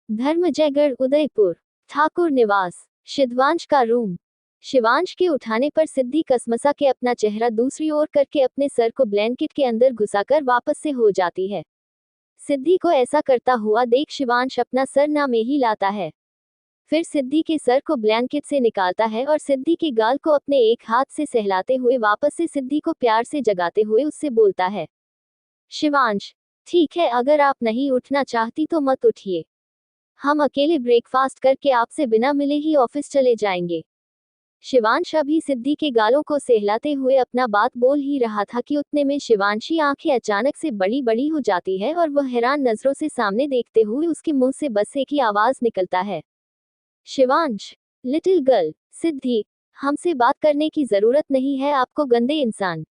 धर्मजयगढ़ उदयपुर। ठाकुर निवास। शिवांश का रूम। शिवांश के उठाने पर सिद्धि कसमसा के अपना चेहरा दूसरी ओर करके अपने सर को ब्लैंकेट के अंदर घुसाकर वापस से हो जाती है। सिद्धि को ऐसा करता हुआ देख शिवांश अपना सर ना में ही लाता है। फिर सिद्धि के सर को ब्लैंकेट से निकालता है और सिद्धि के गाल को अपने एक हाथ से सहलाते हुए वापस से सिद्धि को प्यार से जगाते हुए उससे बोलता है, शिवांश, ठीक है, अगर आप नहीं उठना चाहती तो मत उठिए। हम अकेले ब्रेकफास्ट करके आपसे बिना मिले ही ऑफिस चले जाएंगे। शिवांश अभी सिद्धि के गालों को सहलाते हुए अपना बात बोल ही रहा था कि उतने में शिवांशी आंखें अचानक से बड़ी बड़ी हो जाती है और वह हैरान नजरों से सामने देखते हुए उसके मुंह से बस एक ही आवाज निकलता है, शिवांश, लिटिल गर्ल, सिद्धि, हमसे बात करने की जरूरत नहीं है आपको, गंदे इंसान।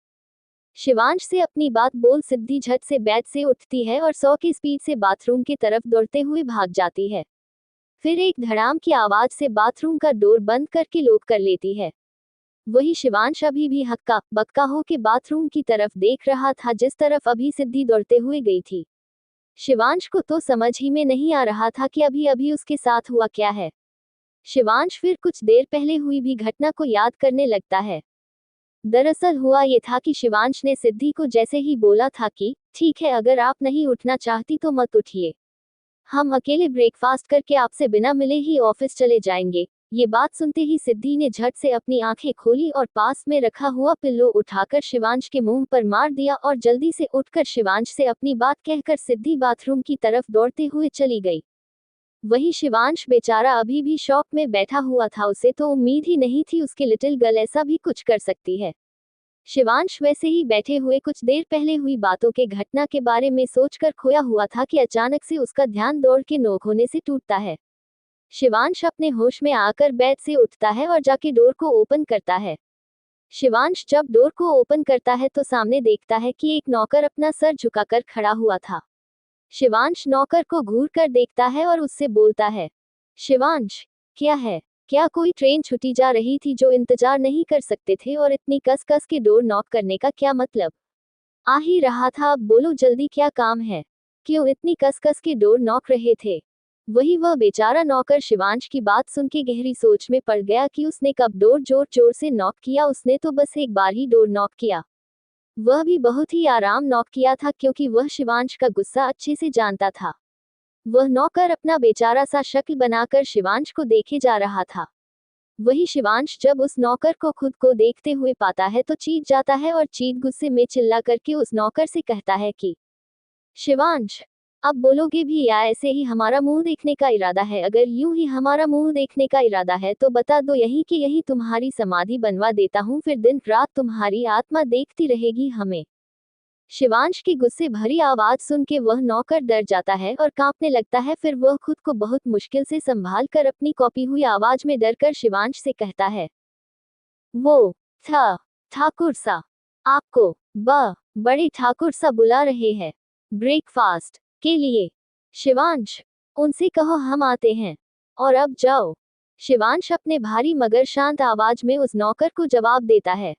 शिवांश से अपनी बात बोल सिद्धि झट से बेड से उठती है और 100 की स्पीड से बाथरूम की तरफ दौड़ते हुए भाग जाती है। फिर एक धड़ाम की आवाज से बाथरूम का डोर बंद करके लॉक कर लेती है। वही शिवांश अभी भी हक्का बक्का हो के बाथरूम की तरफ देख रहा था जिस तरफ अभी सिद्धि दौड़ते हुए गई थी। शिवांश को तो समझ ही में नहीं आ रहा था कि अभी अभी उसके साथ हुआ क्या है। शिवांश फिर कुछ देर पहले हुई भी घटना को याद करने लगता है। दरअसल हुआ ये था कि शिवांश ने सिद्धि को जैसे ही बोला था कि ठीक है, अगर आप नहीं उठना चाहती तो मत उठिए, हम अकेले ब्रेकफास्ट करके आपसे बिना मिले ही ऑफिस चले जाएंगे। ये बात सुनते ही सिद्धि ने झट से अपनी आंखें खोली और पास में रखा हुआ पिल्लो उठाकर शिवांश के मुंह पर मार दिया और जल्दी से उठकर शिवांश से अपनी बात कहकर सिद्धि बाथरूम की तरफ दौड़ते हुए चली गई। वही शिवांश बेचारा अभी भी शॉक में बैठा हुआ था, उसे तो उम्मीद ही नहीं थी उसके लिटिल गर्ल ऐसा भी कुछ कर सकती है। शिवांश वैसे ही बैठे हुए कुछ देर पहले हुई बातों के घटना के बारे में सोचकर खोया हुआ था कि अचानक से उसका ध्यान दौड़ के नोक होने से टूटता है। शिवांश अपने होश में आकर बेड से उठता है और जाके डोर को ओपन करता है। शिवांश जब डोर को ओपन करता है तो सामने देखता है कि एक नौकर अपना सर झुकाकर खड़ा हुआ था। शिवांश नौकर को घूर कर देखता है और उससे बोलता है, शिवांश, क्या है, क्या कोई ट्रेन छुट्टी जा रही थी जो इंतजार नहीं कर सकते थे, और इतनी कस कस के डोर नॉक करने का क्या मतलब? आ ही रहा था, अब बोलो जल्दी, क्या काम है? क्यों इतनी कस कस के डोर नॉक रहे थे? वही वह बेचारा नौकर शिवांश की बात सुन के गहरी सोच में पड़ गया कि उसने कब डोर जोर जोर से नॉक किया। उसने तो बस एक बार ही डोर नॉक किया, वह भी बहुत ही आराम नॉक किया था क्योंकि वह शिवांश का गुस्सा अच्छे से जानता था। वह नौकर अपना बेचारा सा शक्ल बनाकर शिवांश को देखे जा रहा था। वही शिवांश जब उस नौकर को खुद को देखते हुए पाता है तो चीख जाता है और चीख गुस्से में चिल्ला करके उस नौकर से कहता है कि शिवांश, अब बोलोगे भी या ऐसे ही हमारा मुंह देखने का इरादा है? अगर यूं ही हमारा मुंह देखने का इरादा है तो बता दो यही कि यही तुम्हारी समाधि बनवा देता हूं, फिर दिन रात तुम्हारी आत्मा देखती रहेगी हमें। शिवांश की गुस्से भरी आवाज सुन के वह नौकर डर जाता है और कांपने लगता है। फिर वह खुद को बहुत मुश्किल से संभाल कर अपनी कॉपी हुई आवाज में डरकर शिवांश से कहता है, वो ठाकुर सा, आपको बड़े ठाकुर सा बुला रहे हैं ब्रेकफास्ट के लिए। शिवांश, उनसे कहो हम आते हैं, और अब जाओ। शिवांश अपने भारी मगर शांत आवाज में उस नौकर को जवाब देता है।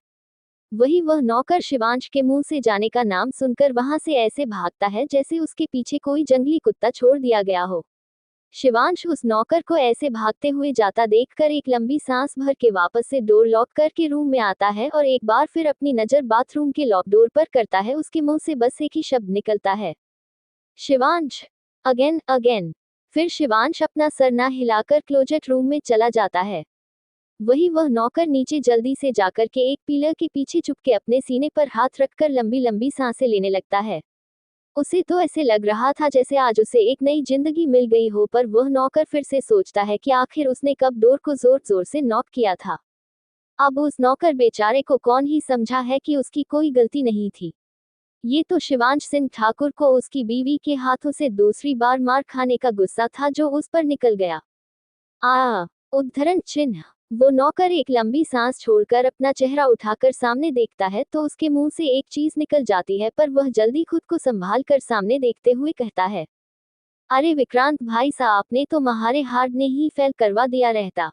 वही वह नौकर शिवांश के मुंह से जाने का नाम सुनकर वहां से ऐसे भागता है जैसे उसके पीछे कोई जंगली कुत्ता छोड़ दिया गया हो। शिवांश उस नौकर को ऐसे भागते हुए जाता देखकर एक लंबी सांस भर के वापस से डोर लॉक करके रूम में आता है और एक बार फिर अपनी नजर बाथरूम के लॉक डोर पर करता है। उसके मुंह से बस एक ही शब्द निकलता है, शिवांश, अगेन अगेन। फिर शिवांश अपना सर ना हिलाकर क्लोजेट रूम में चला जाता है। वही वह नौकर नीचे जल्दी से जाकर के एक पिलर के पीछे चुपके अपने सीने पर हाथ रखकर लंबी लंबी सांसें लेने लगता है। उसे तो ऐसे लग रहा था जैसे आज उसे एक नई जिंदगी मिल गई हो। पर वह नौकर फिर से सोचता है कि आखिर उसने कब डोर को जोर जोर से नॉक किया था। अब उस नौकर बेचारे को कौन ही समझा है कि उसकी कोई गलती नहीं थी। ये तो शिवांश सिंह ठाकुर को उसकी बीवी के हाथों से दूसरी बार मार खाने का गुस्सा था जो उस पर निकल गया। उद्धरण चिन्ह। वो नौकर एक लंबी सांस छोड़कर अपना चेहरा उठाकर सामने देखता है तो उसके मुंह से एक चीज निकल जाती है, पर वह जल्दी खुद को संभाल कर सामने देखते हुए कहता है, अरे विक्रांत भाई साहब, आपने तो महारे हार्ड ने ही फेल करवा दिया रहता।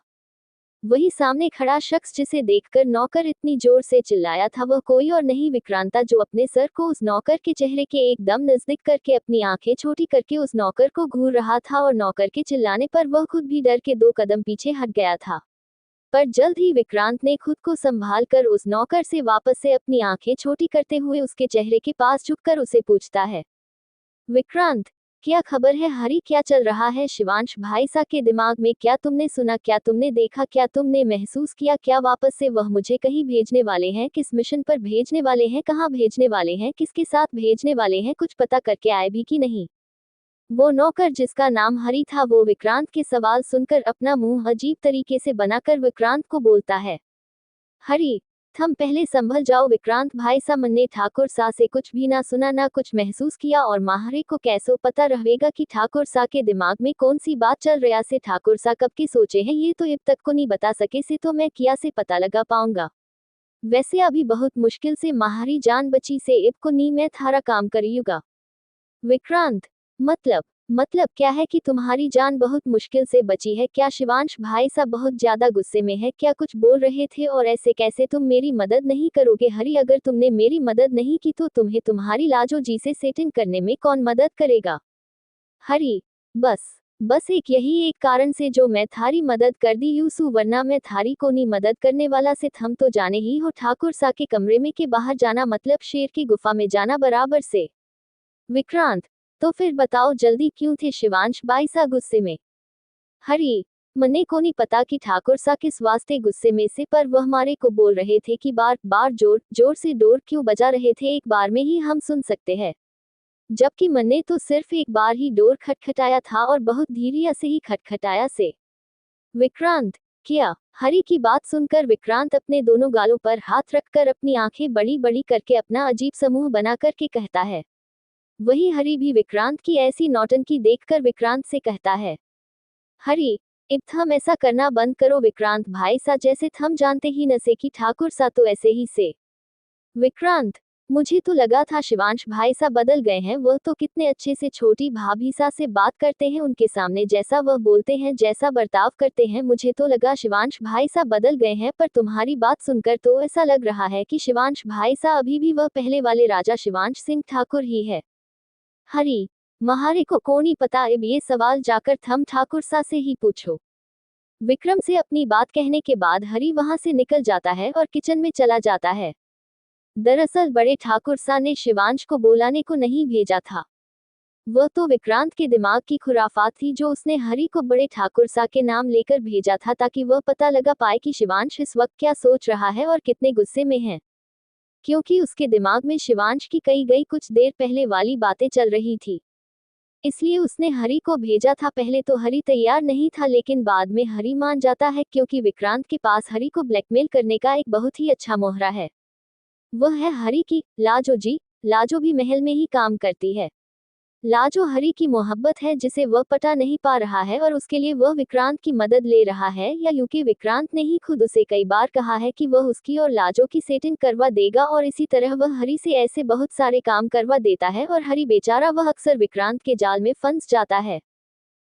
वही सामने खड़ा शख्स जिसे देखकर नौकर इतनी जोर से चिल्लाया था वह कोई और नहीं विक्रांत था, जो अपने सर को उस नौकर के चेहरे के एकदम नजदीक करके अपनी आंखें छोटी करके उस नौकर को घूर रहा था और नौकर के चिल्लाने पर वह खुद भी डर के 2 कदम पीछे हट गया था। पर जल्द ही विक्रांत ने खुद को संभाल कर उस नौकर से वापस से अपनी आंखें छोटी करते हुए उसके चेहरे के पास झुककर उसे पूछता है, विक्रांत, क्या खबर है? हरी, क्या चल रहा है? शिवांश भाई सा के दिमाग में क्या तुमने सुना, क्या तुमने देखा, क्या तुमने महसूस किया? क्या वापस से वह मुझे कहीं भेजने वाले हैं? किस मिशन पर भेजने वाले हैं? कहाँ भेजने वाले हैं? किसके साथ भेजने वाले हैं? कुछ पता करके आए भी कि नहीं? वो नौकर जिसका नाम हरी था वो विक्रांत के सवाल सुनकर अपना मुंह अजीब तरीके से बनाकर विक्रांत को बोलता है, हरी, थम, पहले संभल जाओ। विक्रांत भाई सा मन्ने ठाकुर सा से कुछ भी ना सुना ना कुछ महसूस किया और माहरे को कैसो पता रहेगा कि ठाकुर सा के दिमाग में कौन सी बात चल रहा से। ठाकुर सा कब के सोचे हैं ये तो अब तक को नहीं बता सके से, तो मैं किया से पता लगा पाऊंगा। वैसे अभी बहुत मुश्किल से माहरी जान बची से, अब को नहीं मैं थारा काम करिएगा। विक्रांत, मतलब क्या है कि तुम्हारी जान बहुत मुश्किल से बची है? क्या शिवांश भाई साहब बहुत ज्यादा गुस्से में है? क्या कुछ बोल रहे थे? और ऐसे कैसे तुम मेरी मदद नहीं करोगे? हरी, अगर तुमने मेरी मदद नहीं की तो तुम्हें तुम्हारी लाजो जी से सेटिंग करने में कौन मदद करेगा? हरी, बस एक यही एक कारण से जो मैं थारी मदद कर दी यूसु, वरना मैं थारी को नहीं मदद करने वाला से। थम तो जाने ही हो ठाकुर सा के कमरे में के बाहर जाना मतलब शेर की गुफा में जाना बराबर से। विक्रांत, तो फिर बताओ जल्दी क्यों थे शिवांश भाई सा गुस्से में? हरी, मन्ने को नहीं पता कि ठाकुर सा किस वास्ते गुस्से में से, पर वह हमारे को बोल रहे थे कि बार बार जोर जोर से डोर क्यों बजा रहे थे, एक बार में ही हम सुन सकते हैं। जबकि मन्ने तो सिर्फ एक बार ही डोर खटखटाया था और बहुत धीरे से ही खटखटाया से। विक्रांत, क्या? हरी की बात सुनकर विक्रांत अपने दोनों गालों पर हाथ रखकर अपनी आंखें बड़ी बड़ी करके अपना अजीब समूह बना करके कहता है। वही हरी भी विक्रांत की ऐसी नौटंकी देखकर विक्रांत से कहता है, हरी, अब थम ऐसा करना बंद करो। विक्रांत भाई सा जैसे थम जानते ही न से कि ठाकुर सा तो ऐसे ही से। विक्रांत, मुझे तो लगा था शिवांश भाई सा बदल गए हैं, वह तो कितने अच्छे से छोटी भाभी सा से बात करते हैं, उनके सामने जैसा वह बोलते हैं जैसा बर्ताव करते हैं, मुझे तो लगा शिवांश भाई सा बदल गए हैं, पर तुम्हारी बात सुनकर तो ऐसा लग रहा है कि शिवांश भाई सा अभी भी वह पहले वाले राजा शिवांश सिंह ठाकुर ही है। हरी, महारे को कौन ही पता, अब ये सवाल जाकर थम ठाकुर सा से ही पूछो। विक्रम से अपनी बात कहने के बाद हरी वहां से निकल जाता है और किचन में चला जाता है। दरअसल बड़े ठाकुर सा ने शिवांश को बुलाने को नहीं भेजा था। वह तो विक्रांत के दिमाग की खुराफात थी जो उसने हरी को बड़े ठाकुर सा के नाम लेकर भेजा था, ताकि वह पता लगा पाए कि शिवांश इस वक्त क्या सोच रहा है और कितने गुस्से में है। क्योंकि उसके दिमाग में शिवांश की कही गई कुछ देर पहले वाली बातें चल रही थी, इसलिए उसने हरी को भेजा था। पहले तो हरी तैयार नहीं था, लेकिन बाद में हरी मान जाता है, क्योंकि विक्रांत के पास हरी को ब्लैकमेल करने का एक बहुत ही अच्छा मोहरा है। वह है हरी की लाजो जी। लाजो भी महल में ही काम करती है। लाजो हरी की मोहब्बत है जिसे वह पटा नहीं पा रहा है और उसके लिए वह विक्रांत की मदद ले रहा है, या यूं कि विक्रांत ने ही खुद उसे कई बार कहा है कि वह उसकी और लाजो की सेटिंग करवा देगा, और इसी तरह वह हरी से ऐसे बहुत सारे काम करवा देता है और हरी बेचारा वह अक्सर विक्रांत के जाल में फंस जाता है।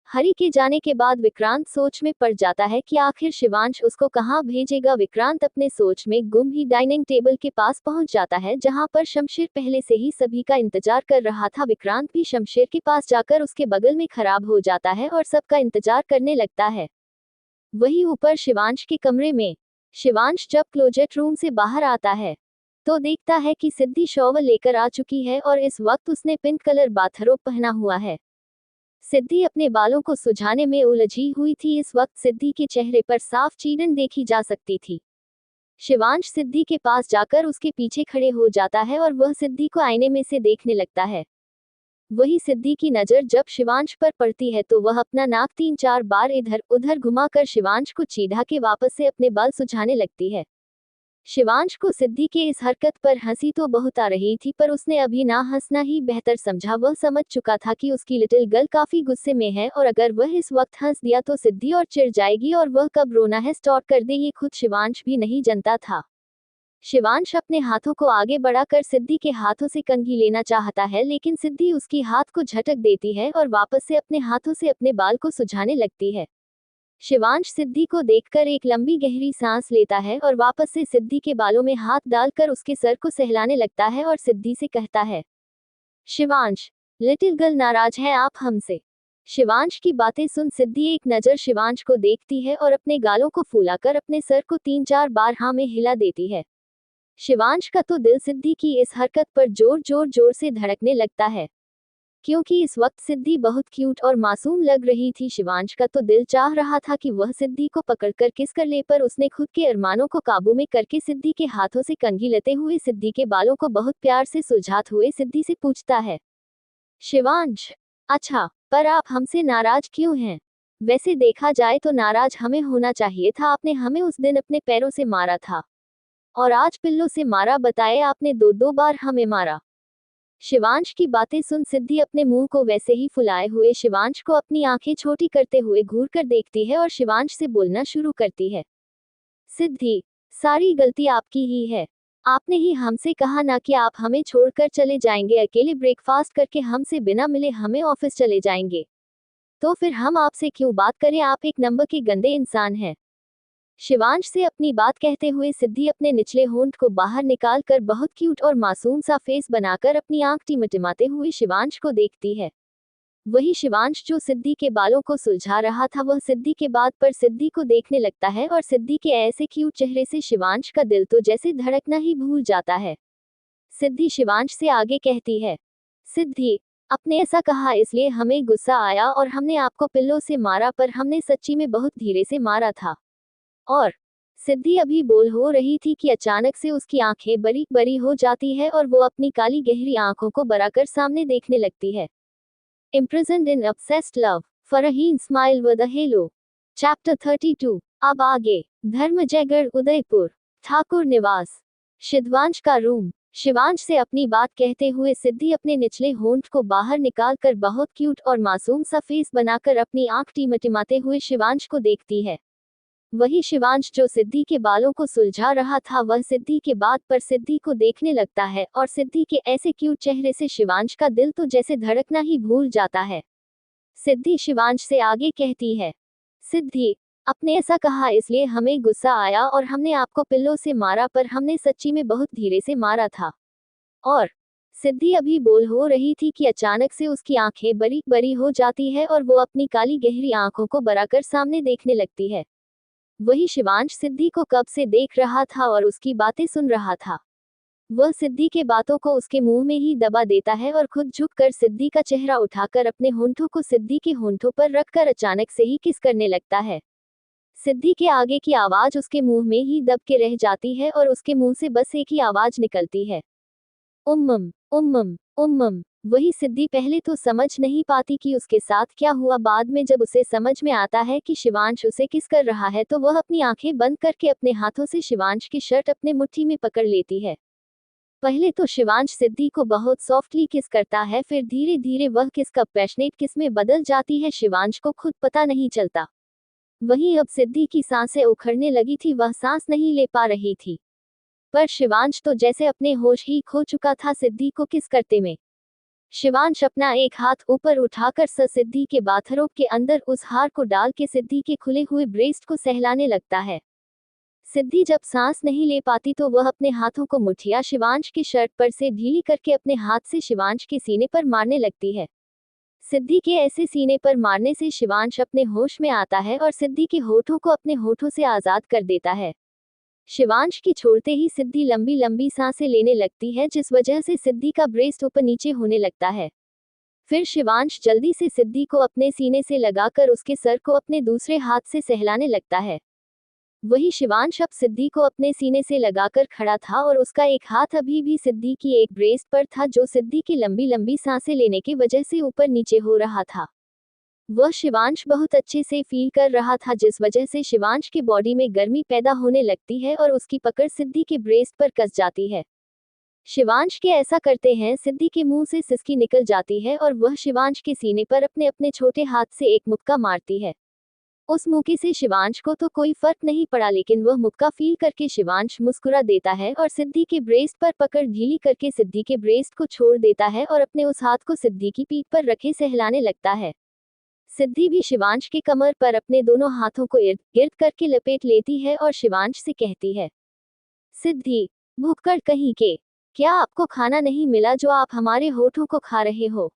हरी के जाने के बाद विक्रांत सोच में पड़ जाता है कि आखिर शिवांश उसको कहाँ भेजेगा। विक्रांत अपने सोच में गुम ही डाइनिंग टेबल के पास पहुंच जाता है, जहां पर शमशेर पहले से ही सभी का इंतजार कर रहा था। विक्रांत भी शमशेर के पास जाकर उसके बगल में खराब हो जाता है और सबका इंतजार करने लगता है। वही ऊपर शिवांश के कमरे में शिवांश जब क्लोजेट रूम से बाहर आता है तो देखता है कि सिद्धि शॉवर लेकर आ चुकी है और इस वक्त उसने पिंक कलर बाथरोब पहना हुआ है। सिद्धि अपने बालों को सुझाने में उलझी हुई थी। इस वक्त सिद्धि के चेहरे पर साफ चीरन देखी जा सकती थी। शिवांश सिद्धि के पास जाकर उसके पीछे खड़े हो जाता है और वह सिद्धि को आईने में से देखने लगता है। वही सिद्धि की नजर जब शिवांश पर पड़ती है तो वह अपना नाक 3-4 बार इधर उधर घुमाकर शिवांश को चिढ़ा के वापस से अपने बाल सुझाने लगती है। शिवांश को सिद्धि के इस हरकत पर हंसी तो बहुत आ रही थी, पर उसने अभी ना हंसना ही बेहतर समझा। वह समझ चुका था कि उसकी लिटिल गर्ल काफी गुस्से में है और अगर वह इस वक्त हंस दिया तो सिद्धि और चिढ़ जाएगी और वह कब रोना है स्टार्ट कर दे ये खुद शिवांश भी नहीं जानता था। शिवांश अपने हाथों को आगे बढ़ाकर सिद्धि के हाथों से कंघी लेना चाहता है, लेकिन सिद्धि उसकी हाथ को झटक देती है और वापस से अपने हाथों से अपने बाल को सुझाने लगती है। शिवांश सिद्धि को देखकर एक लंबी गहरी सांस लेता है और वापस से सिद्धि के बालों में हाथ डालकर उसके सर को सहलाने लगता है और सिद्धि से कहता है, शिवांश, लिटिल गर्ल, नाराज है आप हमसे? शिवांश की बातें सुन सिद्धि एक नजर शिवांश को देखती है और अपने गालों को फूलाकर अपने सर को 3-4 बार हाँ में हिला देती है। शिवांश का तो दिल सिद्धि की इस हरकत पर जोर से धड़कने लगता है, क्योंकि इस वक्त सिद्धि बहुत क्यूट और मासूम लग रही थी। शिवांश का तो दिल चाह रहा था कि वह सिद्धि को पकड़कर किस कर ले, पर उसने खुद के अरमानों को काबू में करके सिद्धि के हाथों से कंघी लेते हुए सिद्धि के बालों को बहुत प्यार से सुलझाते हुए सिद्धि से पूछता है, शिवांश, अच्छा, पर आप हमसे नाराज क्यों हैं? वैसे देखा जाए तो नाराज हमें होना चाहिए था, आपने हमें उस दिन अपने पैरों से मारा था और आज पिल्लों से मारा, बताए आपने 2-2 बार हमें मारा। शिवांश की बातें सुन सिद्धि अपने मुंह को वैसे ही फुलाए हुए शिवांश को अपनी आंखें छोटी करते हुए घूर कर देखती है और शिवांश से बोलना शुरू करती है, सिद्धि, सारी गलती आपकी ही है। आपने ही हमसे कहा ना कि आप हमें छोड़कर चले जाएंगे, अकेले ब्रेकफास्ट करके हमसे बिना मिले हमें ऑफिस चले जाएंगे। तो फिर हम आपसे क्यों बात करें, आप एक नंबर के गंदे इंसान हैं। शिवांश से अपनी बात कहते हुए सिद्धि अपने निचले होंठ को बाहर निकाल कर बहुत क्यूट और मासूम सा फेस बनाकर अपनी आंख टिमटिमाते हुए शिवांश को देखती है। वही शिवांश जो सिद्धि के बालों को सुलझा रहा था, वह सिद्धि के बाद पर सिद्धि को देखने लगता है और सिद्धि के ऐसे क्यूट चेहरे से शिवांश का दिल तो जैसे धड़कना ही भूल जाता है। सिद्धि शिवांश से आगे कहती है, सिद्धि, आपने ऐसा कहा इसलिए हमें गुस्सा आया और हमने आपको पिल्लों से मारा, पर हमने सच्ची में बहुत धीरे से मारा था। और सिद्धि अभी बोल हो रही थी कि अचानक से उसकी आंखें बड़ी बड़ी हो जाती है और वो अपनी काली गहरी आंखों को बराकर सामने देखने लगती है। Imprisoned in obsessed love, Farheen smile with a hello. Chapter 32। अब आगे। धर्मजयगढ़, उदयपुर। ठाकुर निवास। शिवांश का रूम। शिवांश से अपनी बात कहते हुए सिद्धि अपने निचले होंठ को बाहर निकालकर बहुत क्यूट और मासूम सा फेस बनाकर अपनी आंख टिमटिमाते हुए शिवांश को देखती है। वही शिवांश जो सिद्धि के बालों को सुलझा रहा था, वह सिद्धि के बाद पर सिद्धि को देखने लगता है और सिद्धि के ऐसे क्यूट चेहरे से शिवांश का दिल तो जैसे धड़कना ही भूल जाता है। सिद्धि शिवांश से आगे कहती है, सिद्धि, आपने ऐसा कहा इसलिए हमें गुस्सा आया और हमने आपको पिल्लों से मारा, पर हमने सच्ची में बहुत धीरे से मारा था। और सिद्धि अभी बोल हो रही थी कि अचानक से उसकी आंखें बड़ी बड़ी हो जाती है और वो अपनी काली गहरी आंखों को बराकर सामने देखने लगती है। वही शिवांश सिद्धि को कब से देख रहा था और उसकी बातें सुन रहा था। वह सिद्धि के बातों को उसके मुंह में ही दबा देता है और खुद झुककर सिद्धि का चेहरा उठाकर अपने होंठों को सिद्धि के होंठों पर रखकर अचानक से ही किस करने लगता है। सिद्धि के आगे की आवाज उसके मुंह में ही दब के रह जाती है और उसके मुंह से बस एक ही आवाज निकलती है, उम्मम उम्मम उम्मम। वही सिद्धि पहले तो समझ नहीं पाती कि उसके साथ क्या हुआ, बाद में जब उसे समझ में आता है कि शिवांश उसे किस कर रहा है, तो वह अपनी आंखें बंद करके अपने हाथों से शिवांश की शर्ट अपने मुट्ठी में पकड़ लेती है। पहले तो शिवांश सिद्धि को बहुत सॉफ्टली किस करता है, फिर धीरे धीरे वह किस का पैशनेट किस में बदल जाती है, शिवांश को खुद पता नहीं चलता। वहीं अब सिद्धि की सांसें उखड़ने लगी थी, वह सांस नहीं ले पा रही थी, पर शिवांश तो जैसे अपने होश ही खो चुका था सिद्धि को किस करते में। शिवांश अपना एक हाथ ऊपर उठाकर सिद्धि के बाथरोब के अंदर उस हार को डाल के सिद्धि के खुले हुए ब्रेस्ट को सहलाने लगता है। सिद्धि जब सांस नहीं ले पाती तो वह अपने हाथों को मुठिया शिवांश की शर्ट पर से ढीली करके अपने हाथ से शिवांश के सीने पर मारने लगती है। सिद्धि के ऐसे सीने पर मारने से शिवांश अपने होश में आता है और सिद्धि के होठों को अपने होठों से आजाद कर देता है। शिवांश की छोड़ते ही सिद्धि लंबी लंबी सांसें लेने लगती है, जिस वजह से सिद्धि का ब्रेस्ट ऊपर नीचे होने लगता है। फिर शिवांश जल्दी से सिद्धि को अपने सीने से लगाकर उसके सर को अपने दूसरे हाथ से सहलाने लगता है। वही शिवांश अब सिद्धि को अपने सीने से लगाकर खड़ा था और उसका एक हाथ अभी भी सिद्धि की एक ब्रेस्ट पर था, जो सिद्धि की लंबी लंबी सांसें लेने की वजह से ऊपर नीचे हो रहा था। वह शिवांश बहुत अच्छे से फील कर रहा था, जिस वजह से शिवांश की बॉडी में गर्मी पैदा होने लगती है और उसकी पकड़ सिद्धि के ब्रेस्ट पर कस जाती है। शिवांश के ऐसा करते हैं सिद्धि के मुंह से सिसकी निकल जाती है और वह शिवांश के सीने पर अपने अपने छोटे हाथ से एक मुक्का मारती है। उस मुक्के से शिवांश को तो कोई फर्क नहीं पड़ा, लेकिन वह मुक्का फील करके शिवांश मुस्कुरा देता है और सिद्धि के ब्रेस्ट पर पकड़ ढीली करके सिद्धि के ब्रेस्ट को छोड़ देता है और अपने उस हाथ को सिद्धि की पीठ पर रखे सहलाने लगता है। सिद्धि भी शिवांश के कमर पर अपने दोनों हाथों को इर्द गिर्द करके लपेट लेती है और शिवांश से कहती है, सिद्धि, भुक्कड़ कहीं के, क्या आपको खाना नहीं मिला जो आप हमारे होठों को खा रहे हो?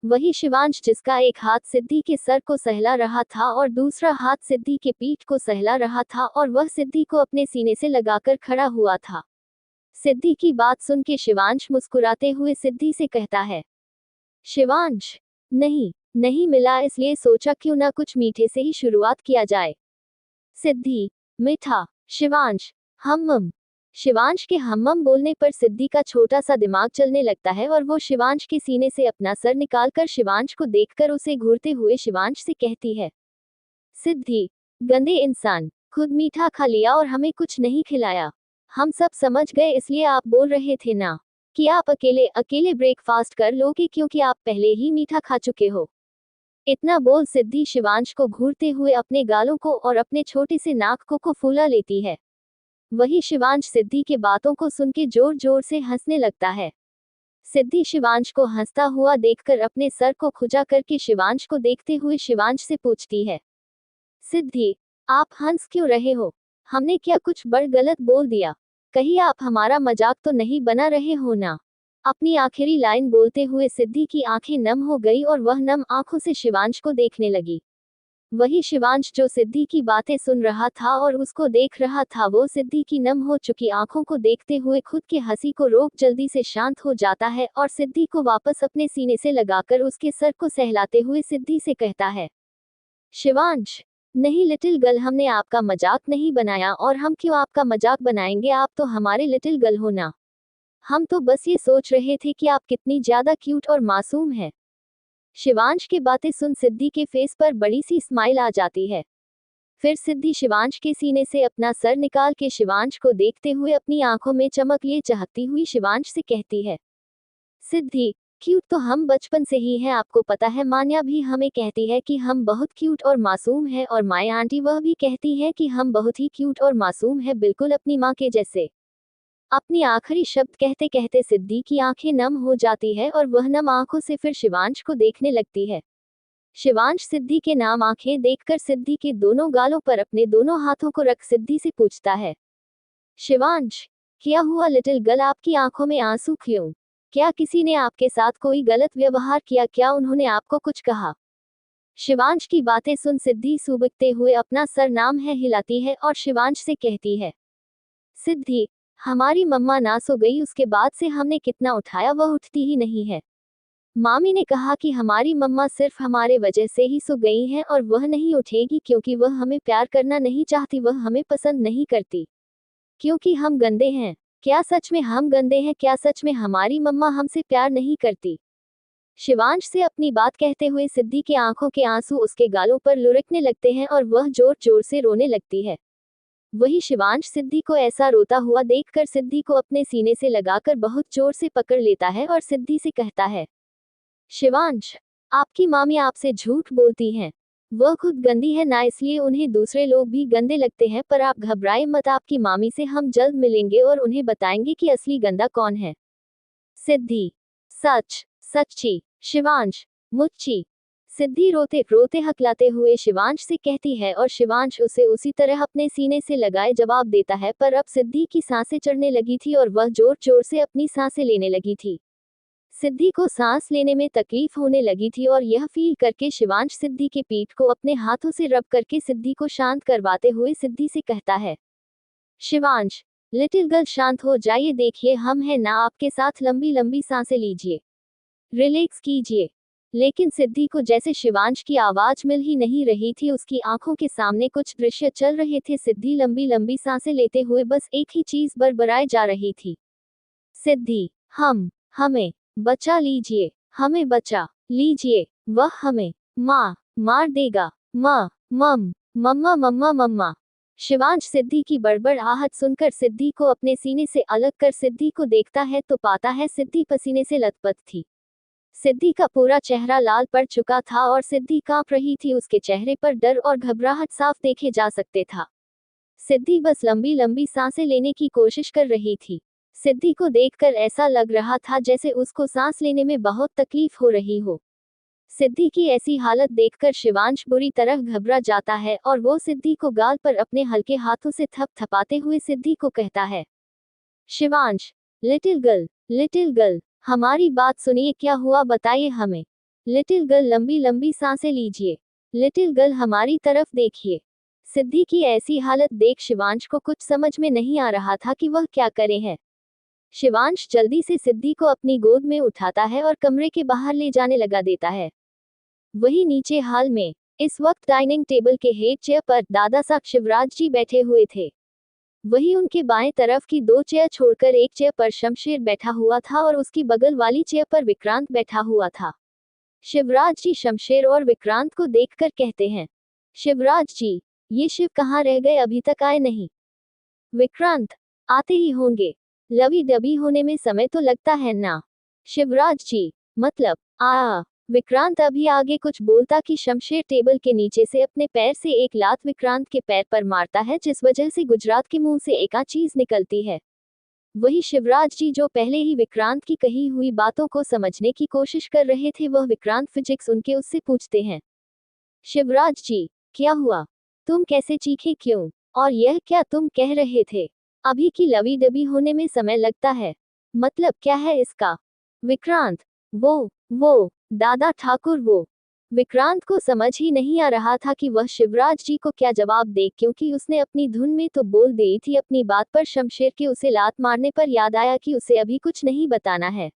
वही शिवांश जिसका एक हाथ सिद्धि के सर को सहला रहा था और दूसरा हाथ सिद्धि के पीठ को सहला रहा था और वह सिद्धि को अपने सीने से लगाकर खड़ा हुआ था। सिद्धि की बात सुन के शिवांश मुस्कुराते हुए सिद्धि से कहता है, शिवांश, नहीं मिला, इसलिए सोचा क्यों ना कुछ मीठे से ही शुरुआत किया जाए। सिद्धि, मीठा। शिवांश, हम्म। शिवांश के हम्म बोलने पर सिद्धि का छोटा सा दिमाग चलने लगता है और वो शिवांश के सीने से अपना सर निकालकर शिवांश को देखकर उसे घूरते हुए शिवांश से कहती है, सिद्धि, गंदे इंसान, खुद मीठा खा लिया और हमें कुछ नहीं खिलाया। हम सब समझ गए, इसलिए आप बोल रहे थे ना कि आप अकेले अकेले ब्रेकफास्ट कर लोगे क्योंकि आप पहले ही मीठा खा चुके हो। इतना बोल सिद्धि शिवांश को घूरते हुए अपने गालों को और अपने छोटे से नाक को फूला लेती है। वही शिवांश सिद्धि के बातों को सुन के जोर जोर से हंसने लगता है। सिद्धि शिवांश को हंसता हुआ देखकर अपने सर को खुजा करके शिवांश को देखते हुए शिवांश से पूछती है, सिद्धि, आप हंस क्यों रहे हो? हमने क्या कुछ बड़ गलत बोल दिया? कहीं आप हमारा मजाक तो नहीं बना रहे हो ना? अपनी आखिरी लाइन बोलते हुए सिद्धि की आंखें नम हो गई और वह नम आंखों से शिवांश को देखने लगी। वही शिवांश जो सिद्धि की बातें सुन रहा था और उसको देख रहा था, वो सिद्धि की नम हो चुकी आंखों को देखते हुए खुद के हंसी को रोक जल्दी से शांत हो जाता है और सिद्धि को वापस अपने सीने से लगाकर उसके सर को सहलाते हुए सिद्धि से कहता है, शिवांश, नहीं लिटिल गर्ल, हमने आपका मजाक नहीं बनाया और हम क्यों आपका मजाक बनाएंगे, आप तो हमारे लिटिल गर्ल हो ना। हम तो बस ये सोच रहे थे कि आप कितनी ज्यादा क्यूट और मासूम है। शिवांश की बातें सुन सिद्धि के फेस पर बड़ी सी स्माइल आ जाती है। फिर सिद्धि शिवांश के सीने से अपना सर निकाल के शिवांश को देखते हुए अपनी आंखों में चमक लिए चाहती हुई शिवांश से कहती है, सिद्धि, क्यूट तो हम बचपन से ही हैं, आपको पता है, मान्या भी हमें कहती है कि हम बहुत क्यूट और मासूम हैं और माया आंटी वह भी कहती है कि हम बहुत ही क्यूट और मासूम हैं, बिल्कुल अपनी माँ के जैसे। अपनी आखिरी शब्द कहते कहते सिद्धि की आंखें नम हो जाती है और वह नम आंखों से फिर शिवांश को देखने लगती है। शिवांश सिद्धि के नाम आंखें देखकर सिद्धि के दोनों गालों पर अपने दोनों हाथों को रख सिद्धि से पूछता है, शिवांश, क्या हुआ लिटिल गर्ल, आपकी आंखों में आंसू क्यों? क्या किसी ने आपके साथ कोई गलत व्यवहार किया? क्या उन्होंने आपको कुछ कहा? शिवांश की बातें सुन सिद्धि सूबकते हुए अपना सर नाम है हिलाती है और शिवांश से कहती है, सिद्धि, हमारी मम्मा ना सो गई, उसके बाद से हमने कितना उठाया वह उठती ही नहीं है। मामी ने कहा कि हमारी मम्मा सिर्फ हमारे वजह से ही सो गई हैं और वह नहीं उठेगी क्योंकि वह हमें प्यार करना नहीं चाहती, वह हमें पसंद नहीं करती क्योंकि हम गंदे हैं। क्या सच में हम गंदे हैं? क्या सच में हमारी मम्मा हमसे प्यार नहीं करती? शिवांश से अपनी बात कहते हुए सिद्धि के आंखों के आंसू उसके गालों पर लुढ़कने लगते हैं और वह जोर जोर से रोने लगती है। वही शिवांश सिद्धि को ऐसा रोता हुआ देखकर सिद्धि को अपने सीने से लगाकर बहुत जोर से पकड़ लेता है और सिद्धि से कहता है, शिवांश, आपकी मामी आपसे झूठ बोलती हैं। वह खुद गंदी है ना, इसलिए उन्हें दूसरे लोग भी गंदे लगते हैं, पर आप घबराए मत, आपकी मामी से हम जल्द मिलेंगे और उन्हें बताएंगे कि असली गंदा कौन है। सिद्धि, सच, सच्ची। शिवांश, मुच्ची। सिद्धि रोते रोते हकलाते हुए शिवांश से कहती है और शिवांश उसे उसी तरह अपने सीने से लगाए जवाब देता है, पर अब सिद्धि की सांसें चढ़ने लगी थी और वह जोर जोर से अपनी सांसें लेने लगी थी। सिद्धि को सांस लेने में तकलीफ होने लगी थी और यह फील करके शिवांश सिद्धि के पीठ को अपने हाथों से रब करके सिद्धि को शांत करवाते हुए सिद्धि से कहता है, शिवांश, लिटिल गर्ल शांत हो जाइए, देखिए हम हैं ना आपके साथ, लंबी लंबी सांसें लीजिए, रिलैक्स कीजिए। लेकिन सिद्धि को जैसे शिवांश की आवाज मिल ही नहीं रही थी, उसकी आंखों के सामने कुछ दृश्य चल रहे थे। सिद्धि लंबी लंबी सांसें लेते हुए बस एक ही चीज बरबराए जा रही थी, सिद्धि, हमें बचा लीजिए, हमें बचा लीजिए, वह हमें मार देगा, मम्मा मम्मा मम्मा। शिवांश सिद्धि की बड़बड़ आहट सुनकर सिद्धि को अपने सीने से अलग कर सिद्धि को देखता है तो पाता है सिद्धि पसीने से लथपथ थी। सिद्धि का पूरा चेहरा लाल पड़ चुका था और सिद्धि कांप रही थी, उसके चेहरे पर डर और घबराहट साफ देखे जा सकते था। सिद्धि बस लंबी लंबी सांसें लेने की कोशिश कर रही थी। सिद्धि को देखकर ऐसा लग रहा था जैसे उसको सांस लेने में बहुत तकलीफ हो रही हो। सिद्धि की ऐसी हालत देखकर शिवांश बुरी तरह घबरा जाता है और वो सिद्धि को गाल पर अपने हल्के हाथों से थपथपाते हुए सिद्धि को कहता है, शिवांश, लिटिल गर्ल, हमारी बात सुनिए, क्या हुआ बताइए हमें। लिटिल गर्ल, लंबी लंबी सांसें लीजिए। लिटिल गर्ल, हमारी तरफ देखिए। सिद्धि की ऐसी हालत देख शिवांश को कुछ समझ में नहीं आ रहा था कि वह क्या करे है। शिवांश जल्दी से सिद्धि को अपनी गोद में उठाता है और कमरे के बाहर ले जाने लगा देता है। वही नीचे हाल में इस वक्त डाइनिंग टेबल के हेड चेयर पर दादा साहब शिवराज जी बैठे हुए थे। वही उनके बाएं तरफ की 2 चेयर छोड़कर एक चेयर पर शमशेर बैठा हुआ था और उसकी बगल वाली चेयर पर विक्रांत बैठा हुआ था। शिवराज जी शमशेर और विक्रांत को देखकर कहते हैं, शिवराज जी, ये शिव कहाँ रह गए, अभी तक आए नहीं। विक्रांत, आते ही होंगे, लवी डबी होने में समय तो लगता है ना। शिवराज जी, मतलब विक्रांत अभी आगे कुछ बोलता कि शमशेर टेबल के नीचे से अपने पैर से एक लात विक्रांत के पैर पर मारता है, जिस वजह से गुजरात के मुंह से एका चीज निकलती है। वही शिवराज जी जो पहले ही विक्रांत की कही हुई बातों को समझने की कोशिश कर रहे थे, वह विक्रांत फिजिक्स उनके उससे पूछते हैं, शिवराज जी, क्या हुआ, तुम कैसे चीखे क्यों, और यह क्या तुम कह रहे थे, अभी की लवी डबी होने में समय लगता है, मतलब क्या है इसका। विक्रांत, वो दादा ठाकुर, वो। विक्रांत को समझ ही नहीं आ रहा था कि वह शिवराज जी को क्या जवाब दे, क्योंकि उसने अपनी धुन में तो बोल दी थी अपनी बात, पर शमशेर के उसे लात मारने पर याद आया कि उसे अभी कुछ नहीं बताना है।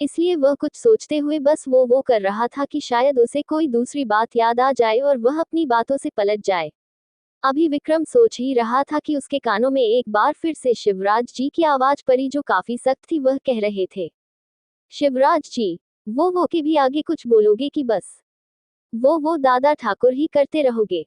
इसलिए वह कुछ सोचते हुए बस वो कर रहा था कि शायद उसे कोई दूसरी बात याद आ जाए और वह अपनी बातों से पलट जाए। अभी विक्रम सोच ही रहा था कि उसके कानों में एक बार फिर से शिवराज जी की आवाज पड़ी, जो काफी सख्त थी। वह कह रहे थे, शिवराज जी, वो के भी आगे कुछ बोलोगे कि बस वो दादा ठाकुर ही करते रहोगे।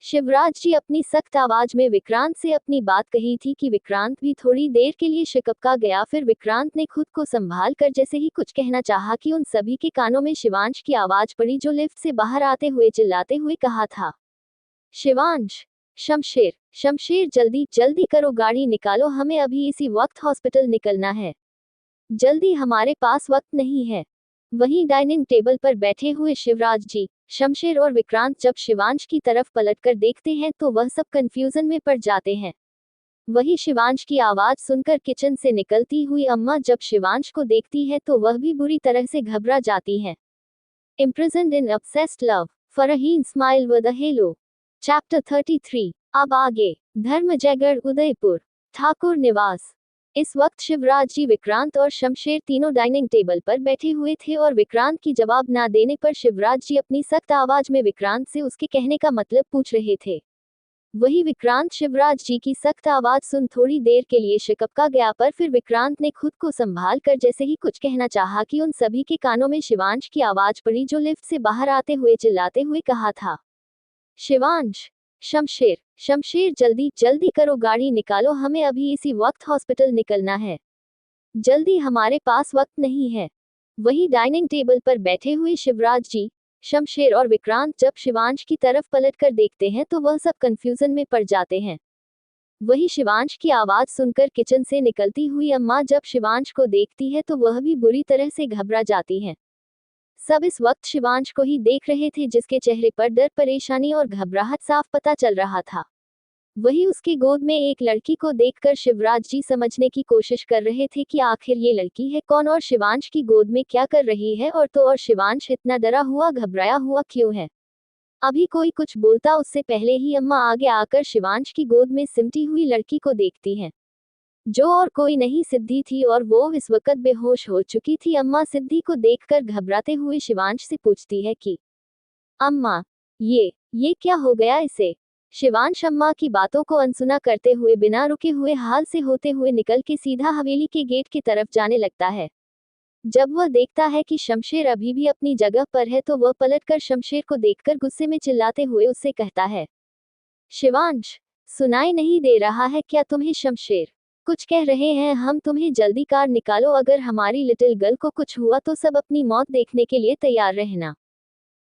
शिवराज जी अपनी सख्त आवाज में विक्रांत से अपनी बात कही थी कि विक्रांत भी थोड़ी देर के लिए शिकपका गया। फिर विक्रांत ने खुद को संभाल कर जैसे ही कुछ कहना चाहा कि उन सभी के कानों में शिवांश की आवाज पड़ी, जो लिफ्ट से बाहर आते हुए चिल्लाते हुए कहा था, शिवांश, शमशेर, जल्दी जल्दी करो, गाड़ी निकालो, हमें अभी इसी वक्त हॉस्पिटल निकलना है, जल्दी, हमारे पास वक्त नहीं है। वहीं डाइनिंग टेबल पर बैठे हुए शिवराज जी, शमशेर और विक्रांत जब शिवांश की तरफ पलटकर देखते हैं तो वह सब कंफ्यूजन में पड़ जाते हैं। वही शिवांश की आवाज सुनकर किचन से निकलती हुई अम्मा जब शिवांश को देखती है तो वह भी बुरी तरह से घबरा जाती हैं। Imprisoned in obsessed love, Farheen smile with a hello. Chapter 33। अब आगे। धर्मजयगढ़, उदयपुर, ठाकुर निवास। इस वक्त शिवराज जी, विक्रांत और शमशेर तीनों डाइनिंग टेबल पर बैठे हुए थे और विक्रांत की जवाब ना देने पर शिवराज जी अपनी सख्त आवाज में विक्रांत से उसके कहने का मतलब पूछ रहे थे। वही विक्रांत शिवराज जी की सख्त आवाज सुन थोड़ी देर के लिए शिकपका गया, पर फिर विक्रांत ने खुद को संभाल कर जैसे ही कुछ कहना चाहा कि उन सभी के कानों में शिवांश की आवाज पड़ी, जो लिफ्ट से बाहर आते हुए चिल्लाते हुए कहा था, शिवांश, शमशेर, जल्दी जल्दी करो, गाड़ी निकालो, हमें अभी इसी वक्त हॉस्पिटल निकलना है, जल्दी, हमारे पास वक्त नहीं है। वही डाइनिंग टेबल पर बैठे हुए शिवराज जी, शमशेर और विक्रांत जब शिवांश की तरफ पलटकर देखते हैं तो वह सब कंफ्यूजन में पड़ जाते हैं। वही शिवांश की आवाज सुनकर किचन से निकलती हुई अम्मा जब शिवांश को देखती है तो वह भी बुरी तरह से घबरा जाती हैं। सब इस वक्त शिवांश को ही देख रहे थे, जिसके चेहरे पर डर, परेशानी और घबराहट साफ पता चल रहा था। वही उसकी गोद में एक लड़की को देखकर शिवराज जी समझने की कोशिश कर रहे थे कि आखिर ये लड़की है कौन और शिवांश की गोद में क्या कर रही है, और शिवांश इतना डरा हुआ घबराया हुआ क्यों है। अभी कोई कुछ बोलता उससे पहले ही अम्मा आगे आकर शिवांश की गोद में सिमटी हुई लड़की को देखती हैं, जो और कोई नहीं सिद्धि थी, और वो इस वक्त बेहोश हो चुकी थी। अम्मा सिद्धि को देखकर घबराते हुए शिवांश से पूछती है कि अम्मा, ये क्या हो गया इसे। शिवांश अम्मा की बातों को अनसुना करते हुए बिना रुके हुए हाल से होते हुए निकल के सीधा हवेली के गेट की तरफ जाने लगता है। जब वह देखता है कि शमशेर अभी भी अपनी जगह पर है तो वह पलटकर शमशेर को देखकर गुस्से में चिल्लाते हुए उससे कहता है, शिवांश, सुनाई नहीं दे रहा है क्या तुम्हें। शमशेर, कुछ कह रहे हैं हम तुम्हें, जल्दी कार निकालो, अगर हमारी लिटिल गर्ल को कुछ हुआ तो सब अपनी मौत देखने के लिए तैयार रहना।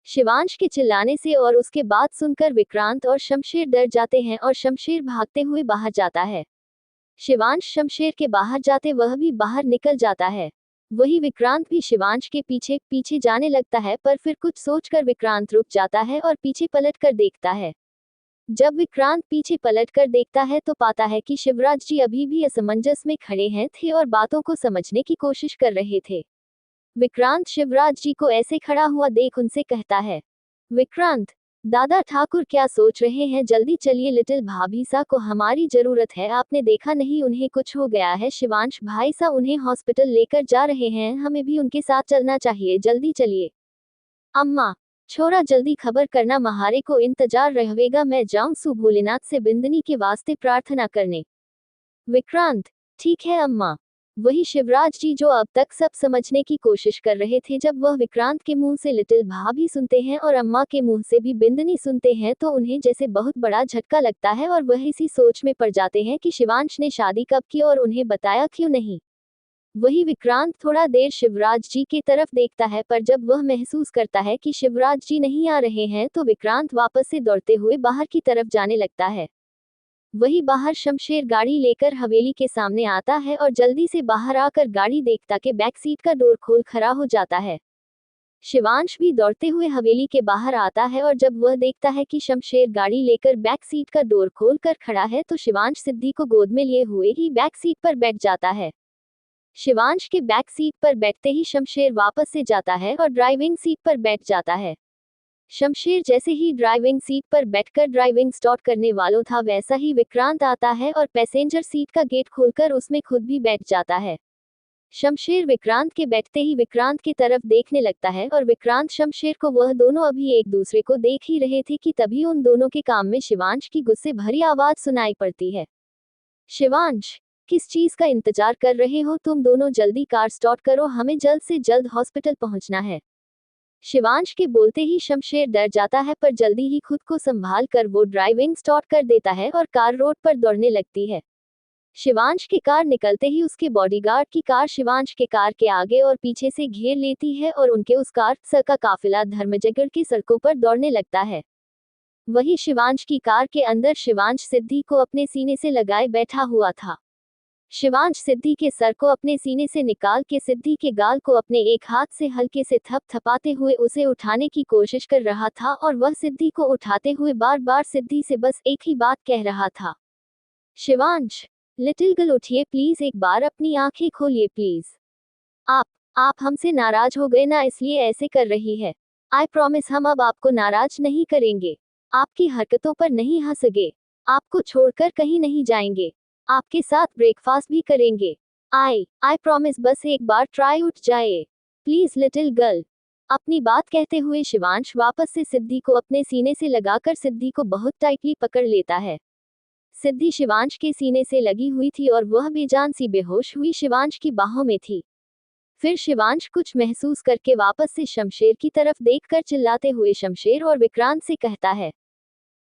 शिवांश के चिल्लाने से और उसके बाद सुनकर विक्रांत और शमशेर डर जाते हैं और शमशेर भागते हुए बाहर जाता है। शिवांश शमशेर के बाहर जाते वह भी बाहर निकल जाता है। वही विक्रांत भी शिवांश के पीछे पीछे जाने लगता है, पर फिर कुछ सोचकर विक्रांत रुक जाता है और पीछे पलट कर देखता है। जब विक्रांत पीछे पलट कर देखता है तो पाता है कि शिवराज जी अभी भी असमंजस में खड़े हैं थे और बातों को समझने की कोशिश कर रहे थे। विक्रांत शिवराज जी को ऐसे खड़ा हुआ देख उनसे कहता है, विक्रांत दादा ठाकुर क्या सोच रहे हैं, जल्दी चलिए, लिटिल भाभी सा को हमारी जरूरत है, आपने देखा नहीं उन्हें कुछ हो गया है, शिवांश भाई सा उन्हें हॉस्पिटल लेकर जा रहे हैं, हमें भी उनके साथ चलना चाहिए, जल्दी चलिए। अम्मा छोरा जल्दी खबर करना, महारे को इंतजार रहेगा, मैं जाऊं सु भोलेनाथ से बिंदनी के वास्ते प्रार्थना करने। विक्रांत ठीक है अम्मा। वही शिवराज जी जो अब तक सब समझने की कोशिश कर रहे थे, जब वह विक्रांत के मुंह से लिटिल भाभी सुनते हैं और अम्मा के मुंह से भी बिंदनी सुनते हैं तो उन्हें जैसे बहुत बड़ा झटका लगता है और वह इसी सोच में पड़ जाते हैं कि शिवांश ने शादी कब की और उन्हें बताया क्यों नहीं। वही विक्रांत थोड़ा देर शिवराज जी की तरफ देखता है, पर जब वह महसूस करता है कि शिवराज जी नहीं आ रहे हैं तो विक्रांत वापस से दौड़ते हुए बाहर की तरफ जाने लगता है। वही बाहर शमशेर गाड़ी लेकर हवेली के सामने आता है और जल्दी से बाहर आकर गाड़ी देखता के बैक सीट का डोर खोल खड़ा हो जाता है। शिवांश भी दौड़ते हुए हवेली के बाहर आता है और जब वह देखता है कि शमशेर गाड़ी लेकर बैक सीट का डोर खोल कर खड़ा है तो शिवांश सिद्धि को गोद में लिए हुए ही बैक सीट पर बैठ जाता है। शिवांश के बैक सीट पर बैठते ही शमशेर वापस से जाता है और ड्राइविंग सीट पर बैठ जाता है। शमशेर जैसे ही ड्राइविंग सीट पर बैठकर ड्राइविंग स्टार्ट करने वालों था, वैसा ही विक्रांत आता है और पैसेंजर सीट का गेट खोलकर उसमें खुद भी बैठ जाता है। शमशेर विक्रांत के बैठते ही विक्रांत की तरफ देखने लगता है और विक्रांत शमशेर को, वह दोनों अभी एक दूसरे को देख ही रहे थे कि तभी उन दोनों के काम में शिवांश की गुस्से भरी आवाज सुनाई पड़ती है। शिवांश किस चीज का इंतजार कर रहे हो तुम दोनों, जल्दी कार स्टार्ट करो, हमें जल्द से जल्द हॉस्पिटल पहुंचना है। शिवांश के बोलते ही शमशेर डर जाता है, पर जल्दी ही खुद को संभाल कर वो ड्राइविंग स्टार्ट कर देता है और कार रोड पर दौड़ने लगती है। शिवांश की कार निकलते ही उसके बॉडीगार्ड की कार शिवांश के कार के आगे और पीछे से घेर लेती है और उनके उस कार का काफिला धर्मजयगढ़ की सड़कों पर दौड़ने लगता है। वही शिवांश की कार के अंदर शिवांश सिद्धि को अपने सीने से लगाए बैठा हुआ था। शिवांश सिद्धि के सर को अपने सीने से निकाल के सिद्धि के गाल को अपने एक हाथ से हल्के से थपथपाते हुए उसे उठाने की कोशिश कर रहा था और वह सिद्धि को उठाते हुए बार बार सिद्धि से बस एक ही बात कह रहा था, शिवांश लिटिल गर्ल उठिए प्लीज, एक बार अपनी आंखें खोलिए प्लीज। आप हमसे नाराज हो गए ना, इसलिए ऐसे कर रही है। आई प्रॉमिस हम अब आपको नाराज नहीं करेंगे, आपकी हरकतों पर नहीं हंसेंगे, आपको छोड़कर कहीं नहीं जाएंगे, आपके साथ ब्रेकफास्ट भी करेंगे। आई प्रॉमिस, बस एक बार ट्राई उठ जाए प्लीज लिटिल गर्ल। अपनी बात कहते हुए शिवांश वापस से सिद्धि को अपने सीने से लगाकर सिद्धि को बहुत टाइटली पकड़ लेता है। सिद्धि शिवांश के सीने से लगी हुई थी और वह बेजान सी बेहोश हुई शिवांश की बाहों में थी। फिर शिवांश कुछ महसूस करके वापस से शमशेर की तरफ देखकर चिल्लाते हुए शमशेर और विक्रांत से कहता है,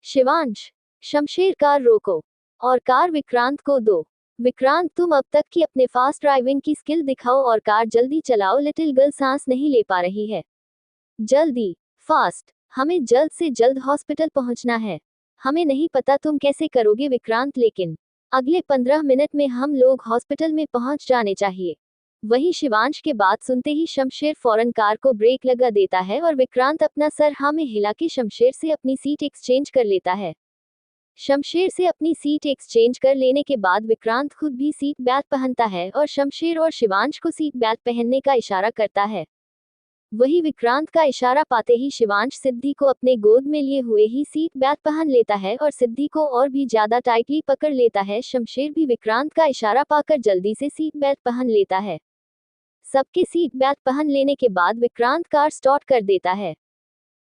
शिवांश शमशेर कार रोको और कार विक्रांत को दो। विक्रांत तुम अब तक की अपने फास्ट ड्राइविंग की स्किल दिखाओ और कार जल्दी चलाओ, लिटिल गर्ल सांस नहीं ले पा रही है। जल्दी, फास्ट, हमें जल्द से जल्द हॉस्पिटल पहुंचना है। हमें नहीं पता तुम कैसे करोगे विक्रांत, लेकिन अगले 15 मिनट में हम लोग हॉस्पिटल में पहुंच जाने चाहिए। वही शिवांश के बात सुनते ही शमशेर फौरन कार को ब्रेक लगा देता है और विक्रांत अपना सर हाँ में हिला के शमशेर से अपनी सीट एक्सचेंज कर लेता है। शमशेर से अपनी सीट एक्सचेंज कर लेने के बाद विक्रांत खुद भी सीट बेल्ट पहनता है और शमशेर और शिवांश को सीट बेल्ट पहनने का इशारा करता है। वही विक्रांत का इशारा पाते ही शिवांश सिद्धि को अपने गोद में लिए हुए ही सीट बेल्ट पहन लेता है और सिद्धि को और भी ज्यादा टाइटली पकड़ लेता है। शमशेर भी विक्रांत का इशारा पाकर जल्दी से सीट बेल्ट पहन लेता है। सबके सीट बेल्ट पहन लेने के बाद विक्रांत कार स्टार्ट कर देता है।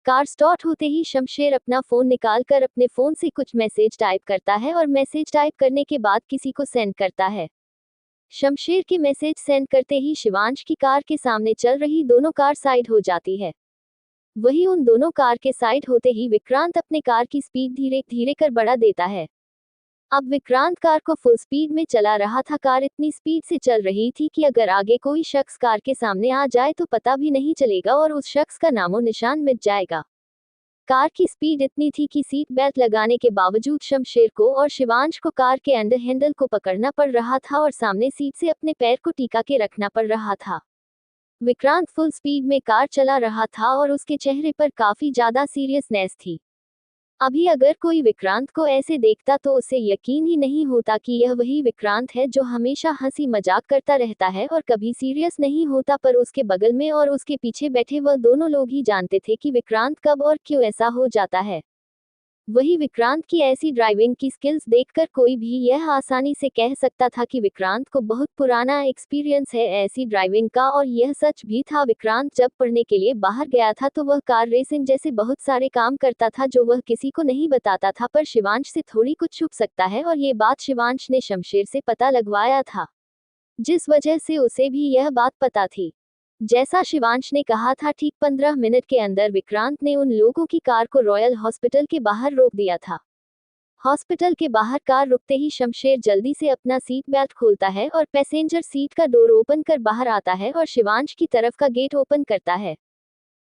कार स्टार्ट होते ही शमशेर अपना फोन निकालकर अपने फोन से कुछ मैसेज टाइप करता है और मैसेज टाइप करने के बाद किसी को सेंड करता है। शमशेर के मैसेज सेंड करते ही शिवांश की कार के सामने चल रही दोनों कार साइड हो जाती है। वही उन दोनों कार के साइड होते ही विक्रांत अपने कार की स्पीड धीरे धीरे कर बढ़ा देता है। अब विक्रांत कार को फुल स्पीड में चला रहा था। कार इतनी स्पीड से चल रही थी कि अगर आगे कोई शख्स कार के सामने आ जाए तो पता भी नहीं चलेगा और उस शख्स का नामो निशान मिट जाएगा। कार की स्पीड इतनी थी कि सीट बेल्ट लगाने के बावजूद शमशेर को और शिवांश को कार के अंडर हैंडल को पकड़ना पड़ रहा था और सामने सीट से अपने पैर को टिका के रखना पड़ रहा था। विक्रांत फुल स्पीड में कार चला रहा था और उसके चेहरे पर काफी ज्यादा सीरियसनेस थी। अभी अगर कोई विक्रांत को ऐसे देखता तो उसे यकीन ही नहीं होता कि यह वही विक्रांत है जो हमेशा हंसी मजाक करता रहता है और कभी सीरियस नहीं होता, पर उसके बगल में और उसके पीछे बैठे वह दोनों लोग ही जानते थे कि विक्रांत कब और क्यों ऐसा हो जाता है। वही विक्रांत की ऐसी ड्राइविंग की स्किल्स देखकर कोई भी यह आसानी से कह सकता था कि विक्रांत को बहुत पुराना एक्सपीरियंस है ऐसी ड्राइविंग का, और यह सच भी था। विक्रांत जब पढ़ने के लिए बाहर गया था तो वह कार रेसिंग जैसे बहुत सारे काम करता था जो वह किसी को नहीं बताता था, पर शिवांश से थोड़ी कुछ छुप सकता है और ये बात शिवांश ने शमशेर से पता लगवाया था, जिस वजह से उसे भी यह बात पता थी। जैसा शिवांश ने कहा था, ठीक 15 मिनट के अंदर विक्रांत ने उन लोगों की कार को रॉयल हॉस्पिटल के बाहर रोक दिया था। हॉस्पिटल के बाहर कार रुकते ही शमशेर जल्दी से अपना सीट बेल्ट खोलता है और पैसेंजर सीट का डोर ओपन कर बाहर आता है और शिवांश की तरफ का गेट ओपन करता है।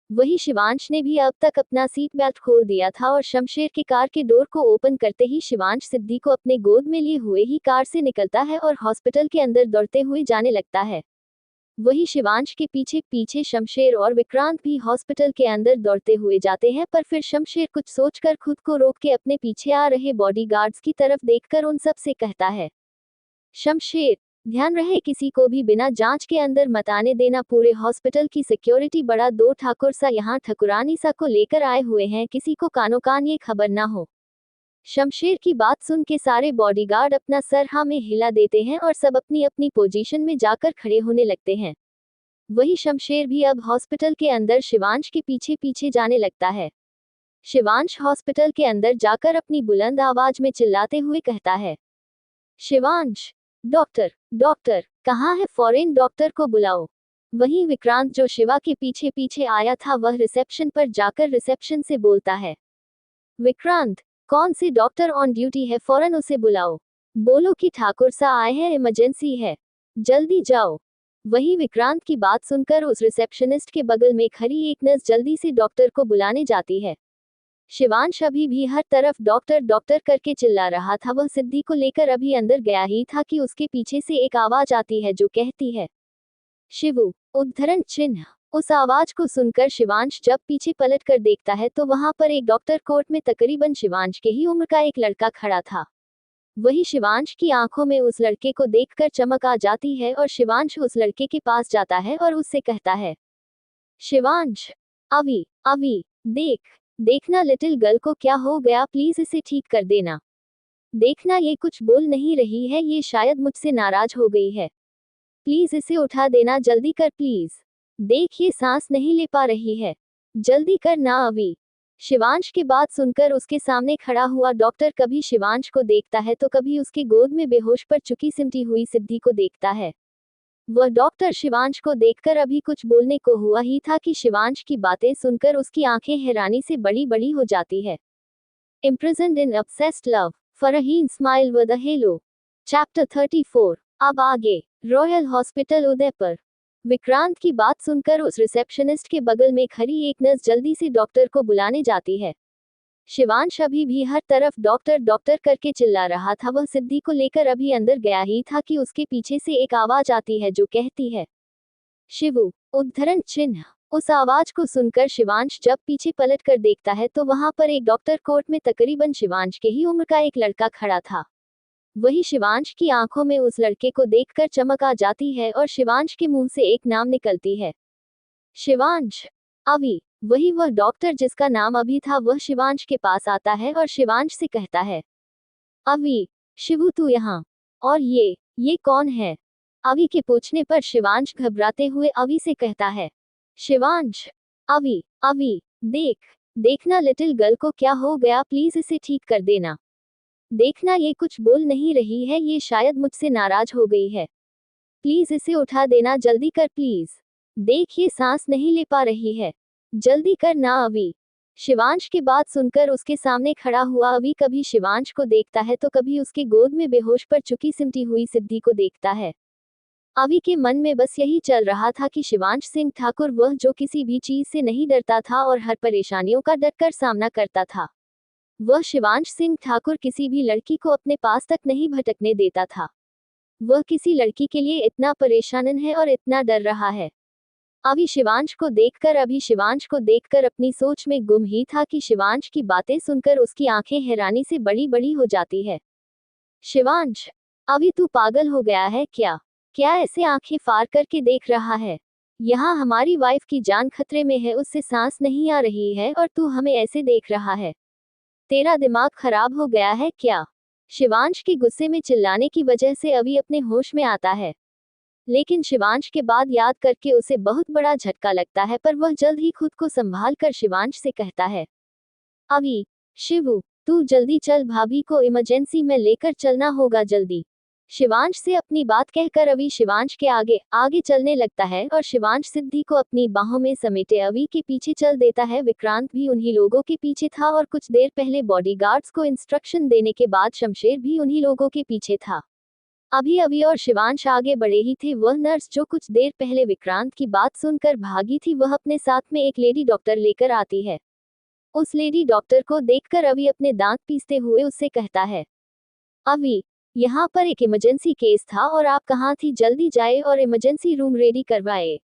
वही शिवांश ने भी अब तक अपना सीट बेल्ट खोल दिया था और शमशेर के कार के डोर को ओपन करते ही शिवांश सिद्धि को अपने गोद में लिए हुए ही कार से निकलता है और हॉस्पिटल के अंदर दौड़ते हुए जाने लगता है। वही शिवांश के पीछे पीछे शमशेर और विक्रांत भी हॉस्पिटल के अंदर दौड़ते हुए जाते हैं, पर फिर शमशेर कुछ सोचकर खुद को रोक के अपने पीछे आ रहे बॉडीगार्ड्स की तरफ देखकर उन सब से कहता है, शमशेर, ध्यान रहे किसी को भी बिना जांच के अंदर मत आने देना। पूरे हॉस्पिटल की सिक्योरिटी बढ़ा दो। ठाकुर सा यहाँ ठकुरानी सा को लेकर आए हुए हैं, किसी को कानो कान ये खबर ना हो। शमशेर की बात सुन के सारे बॉडीगार्ड अपना सर हाँ में हिला देते हैं और सब अपनी अपनी पोजीशन में जाकर खड़े होने लगते हैं। वही शमशेर भी अब हॉस्पिटल के अंदर शिवांश के पीछे पीछे जाने लगता है। शिवांश हॉस्पिटल के अंदर जाकर अपनी बुलंद आवाज में चिल्लाते हुए कहता है, शिवांश, डॉक्टर, डॉक्टर कहाँ है, फॉरेन डॉक्टर को बुलाओ। वहीं विक्रांत जो शिवा के पीछे पीछे आया था वह रिसेप्शन पर जाकर रिसेप्शन से बोलता है, विक्रांत, कौन से डॉक्टर ऑन ड्यूटी है, फौरन उसे बुलाओ। बोलो कि ठाकुर सा आए हैं, इमरजेंसी है, जल्दी जाओ। वही विक्रांत की बात सुनकर उस रिसेप्शनिस्ट के बगल में खड़ी एक नर्स जल्दी से डॉक्टर को बुलाने जाती है। शिवांश अभी भी हर तरफ डॉक्टर डॉक्टर करके चिल्ला रहा था। वह सिद्धि को लेकर अभी अंदर गया ही था कि उसके पीछे से एक आवाज आती है जो कहती है, शिवू, उद्धरण चिन्ह। उस आवाज को सुनकर शिवांश जब पीछे पलट कर देखता है तो वहां पर एक डॉक्टर कोट में तकरीबन शिवांश के ही उम्र का एक लड़का खड़ा था। वही शिवांश की आंखों में उस लड़के को देखकर चमक आ जाती है और शिवांश उस लड़के के पास जाता है और उससे कहता है, शिवांश, अभी अभी देखना लिटिल गर्ल को क्या हो गया, प्लीज इसे ठीक कर देना। देखना ये कुछ बोल नहीं रही है, ये शायद मुझसे नाराज हो गई है। प्लीज इसे उठा देना, जल्दी कर प्लीज। देख ये सांस नहीं ले पा रही है, जल्दी कर ना अभी। शिवांश की बात सुनकर उसके सामने खड़ा हुआ डॉक्टर कभी शिवांश को देखता है तो कभी उसके गोद में बेहोश पर चुकी सिमटी हुई सिद्धि को देखता है। वह डॉक्टर शिवांश को देखकर अभी कुछ बोलने को हुआ ही था कि शिवांश की बातें सुनकर उसकी आंखें हैरानी से बड़ी बड़ी हो जाती है। Imprisoned in obsessed love, Farheen smile with a hello. Chapter 34। अब आगे। Royal hospital Udaipur. विक्रांत की बात सुनकर उस रिसेप्शनिस्ट के बगल में खड़ी एक नर्स जल्दी से डॉक्टर को बुलाने जाती है। शिवांश अभी भी हर तरफ डॉक्टर डॉक्टर करके चिल्ला रहा था। वह सिद्धि को लेकर अभी अंदर गया ही था कि उसके पीछे से एक आवाज आती है जो कहती है, शिवू, उद्धरण चिन्ह। उस आवाज को सुनकर शिवांश जब पीछे पलट कर देखता है तो वहां पर एक डॉक्टर कोट में तकरीबन शिवांश के ही उम्र का एक लड़का खड़ा था। वही शिवांश की आंखों में उस लड़के को देखकर चमक आ जाती है और शिवांश के मुंह से एक नाम निकलती है, शिवांश, अभी। वही वह डॉक्टर जिसका नाम अभी था वह शिवांश के पास आता है और शिवांश से कहता है, अभी, शिवू तू यहाँ, और ये कौन है। अभी के पूछने पर शिवांश घबराते हुए अभी से कहता है, शिवांश, अभी देखना लिटिल गर्ल को क्या हो गया, प्लीज इसे ठीक कर देना। देखना ये कुछ बोल नहीं रही है, ये शायद मुझसे नाराज हो गई है। प्लीज इसे उठा देना, जल्दी कर प्लीज। देख ये सांस नहीं ले पा रही है, जल्दी कर ना अभी। शिवांश की बात सुनकर उसके सामने खड़ा हुआ अभी कभी शिवांश को देखता है तो कभी उसके गोद में बेहोश पर चुकी सिमटी हुई सिद्धि को देखता है। अवि के मन में बस यही चल रहा था कि शिवांश सिंह ठाकुर वह जो किसी भी चीज से नहीं डरता था और हर परेशानियों का डटकर सामना करता था। वह शिवांश सिंह ठाकुर किसी भी लड़की को अपने पास तक नहीं भटकने देता था। वह किसी लड़की के लिए इतना परेशान है और इतना डर रहा है। अभी शिवांश को देखकर अपनी सोच में गुम ही था कि शिवांश की बातें सुनकर उसकी आंखें हैरानी से बड़ी बड़ी हो जाती है। शिवांश, अभी तू पागल हो गया है क्या? क्या ऐसे आंखें फाड़ करके देख रहा है? यहाँ हमारी वाइफ की जान खतरे में है, उससे सांस नहीं आ रही है और तू हमें ऐसे देख रहा है। तेरा दिमाग खराब हो गया है क्या? शिवांश के गुस्से में चिल्लाने की वजह से अभी अपने होश में आता है, लेकिन शिवांश के बाद याद करके उसे बहुत बड़ा झटका लगता है, पर वह जल्द ही खुद को संभाल कर शिवांश से कहता है, अभी, शिवू, तू जल्दी चल, भाभी को इमरजेंसी में लेकर चलना होगा जल्दी। शिवांश से अपनी बात कहकर अभी शिवांश के आगे आगे चलने लगता है और शिवांश सिद्धि को अपनी बाहों में समेटे अभी के पीछे चल देता है। विक्रांत भी उन्हीं लोगों के पीछे था और कुछ देर पहले बॉडीगार्ड्स को इंस्ट्रक्शन देने के बाद शमशेर भी उन्हीं लोगों के पीछे था। अभी और शिवांश आगे बढ़े ही थे। वह नर्स जो कुछ देर पहले विक्रांत की बात सुनकर भागी थी, वह अपने साथ में एक लेडी डॉक्टर लेकर आती है। उस लेडी डॉक्टर को देखकर अभी अपने दांत पीसते हुए उससे कहता है, अभी, यहाँ पर एक इमरजेंसी केस था और आप कहाँ थी? जल्दी जाए और इमरजेंसी रूम रेडी करवाए।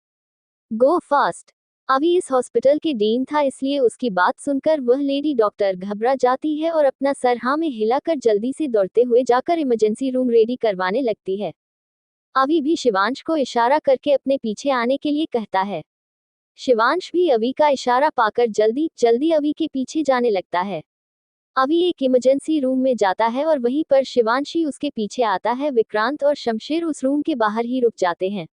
गो फास्ट। अभी इस हॉस्पिटल के डीन था, इसलिए उसकी बात सुनकर वह लेडी डॉक्टर घबरा जाती है और अपना सर हाँ में हिलाकर जल्दी से दौड़ते हुए जाकर इमरजेंसी रूम रेडी करवाने लगती है। अभी भी शिवांश को इशारा करके अपने पीछे आने के लिए कहता है। शिवांश भी अभी का इशारा पाकर जल्दी जल्दी अभी के पीछे जाने लगता है। अभी एक इमरजेंसी रूम में जाता है और वहीं पर शिवांशी उसके पीछे आता है। विक्रांत और शमशेर उस रूम के बाहर ही रुक जाते हैं।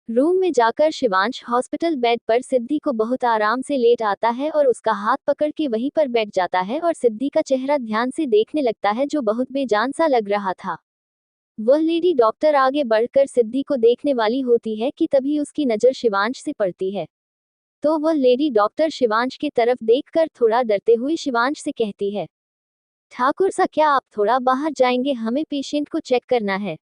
रूम में जाकर शिवांश हॉस्पिटल बेड पर सिद्धि को बहुत आराम से लेट आता है और उसका हाथ पकड़ के वहीं पर बैठ जाता है और सिद्धि का चेहरा ध्यान से देखने लगता है, जो बहुत बेजान सा लग रहा था। वह लेडी डॉक्टर आगे बढ़कर सिद्धि को देखने वाली होती है कि तभी उसकी नजर शिवांश से पड़ती है। तो वह लेडी डॉक्टर शिवांश की तरफ देखकर थोड़ा डरते हुए शिवांश से कहती है, ठाकुर सा, क्या आप थोड़ा बाहर जाएंगे? हमें पेशेंट को चेक करना है।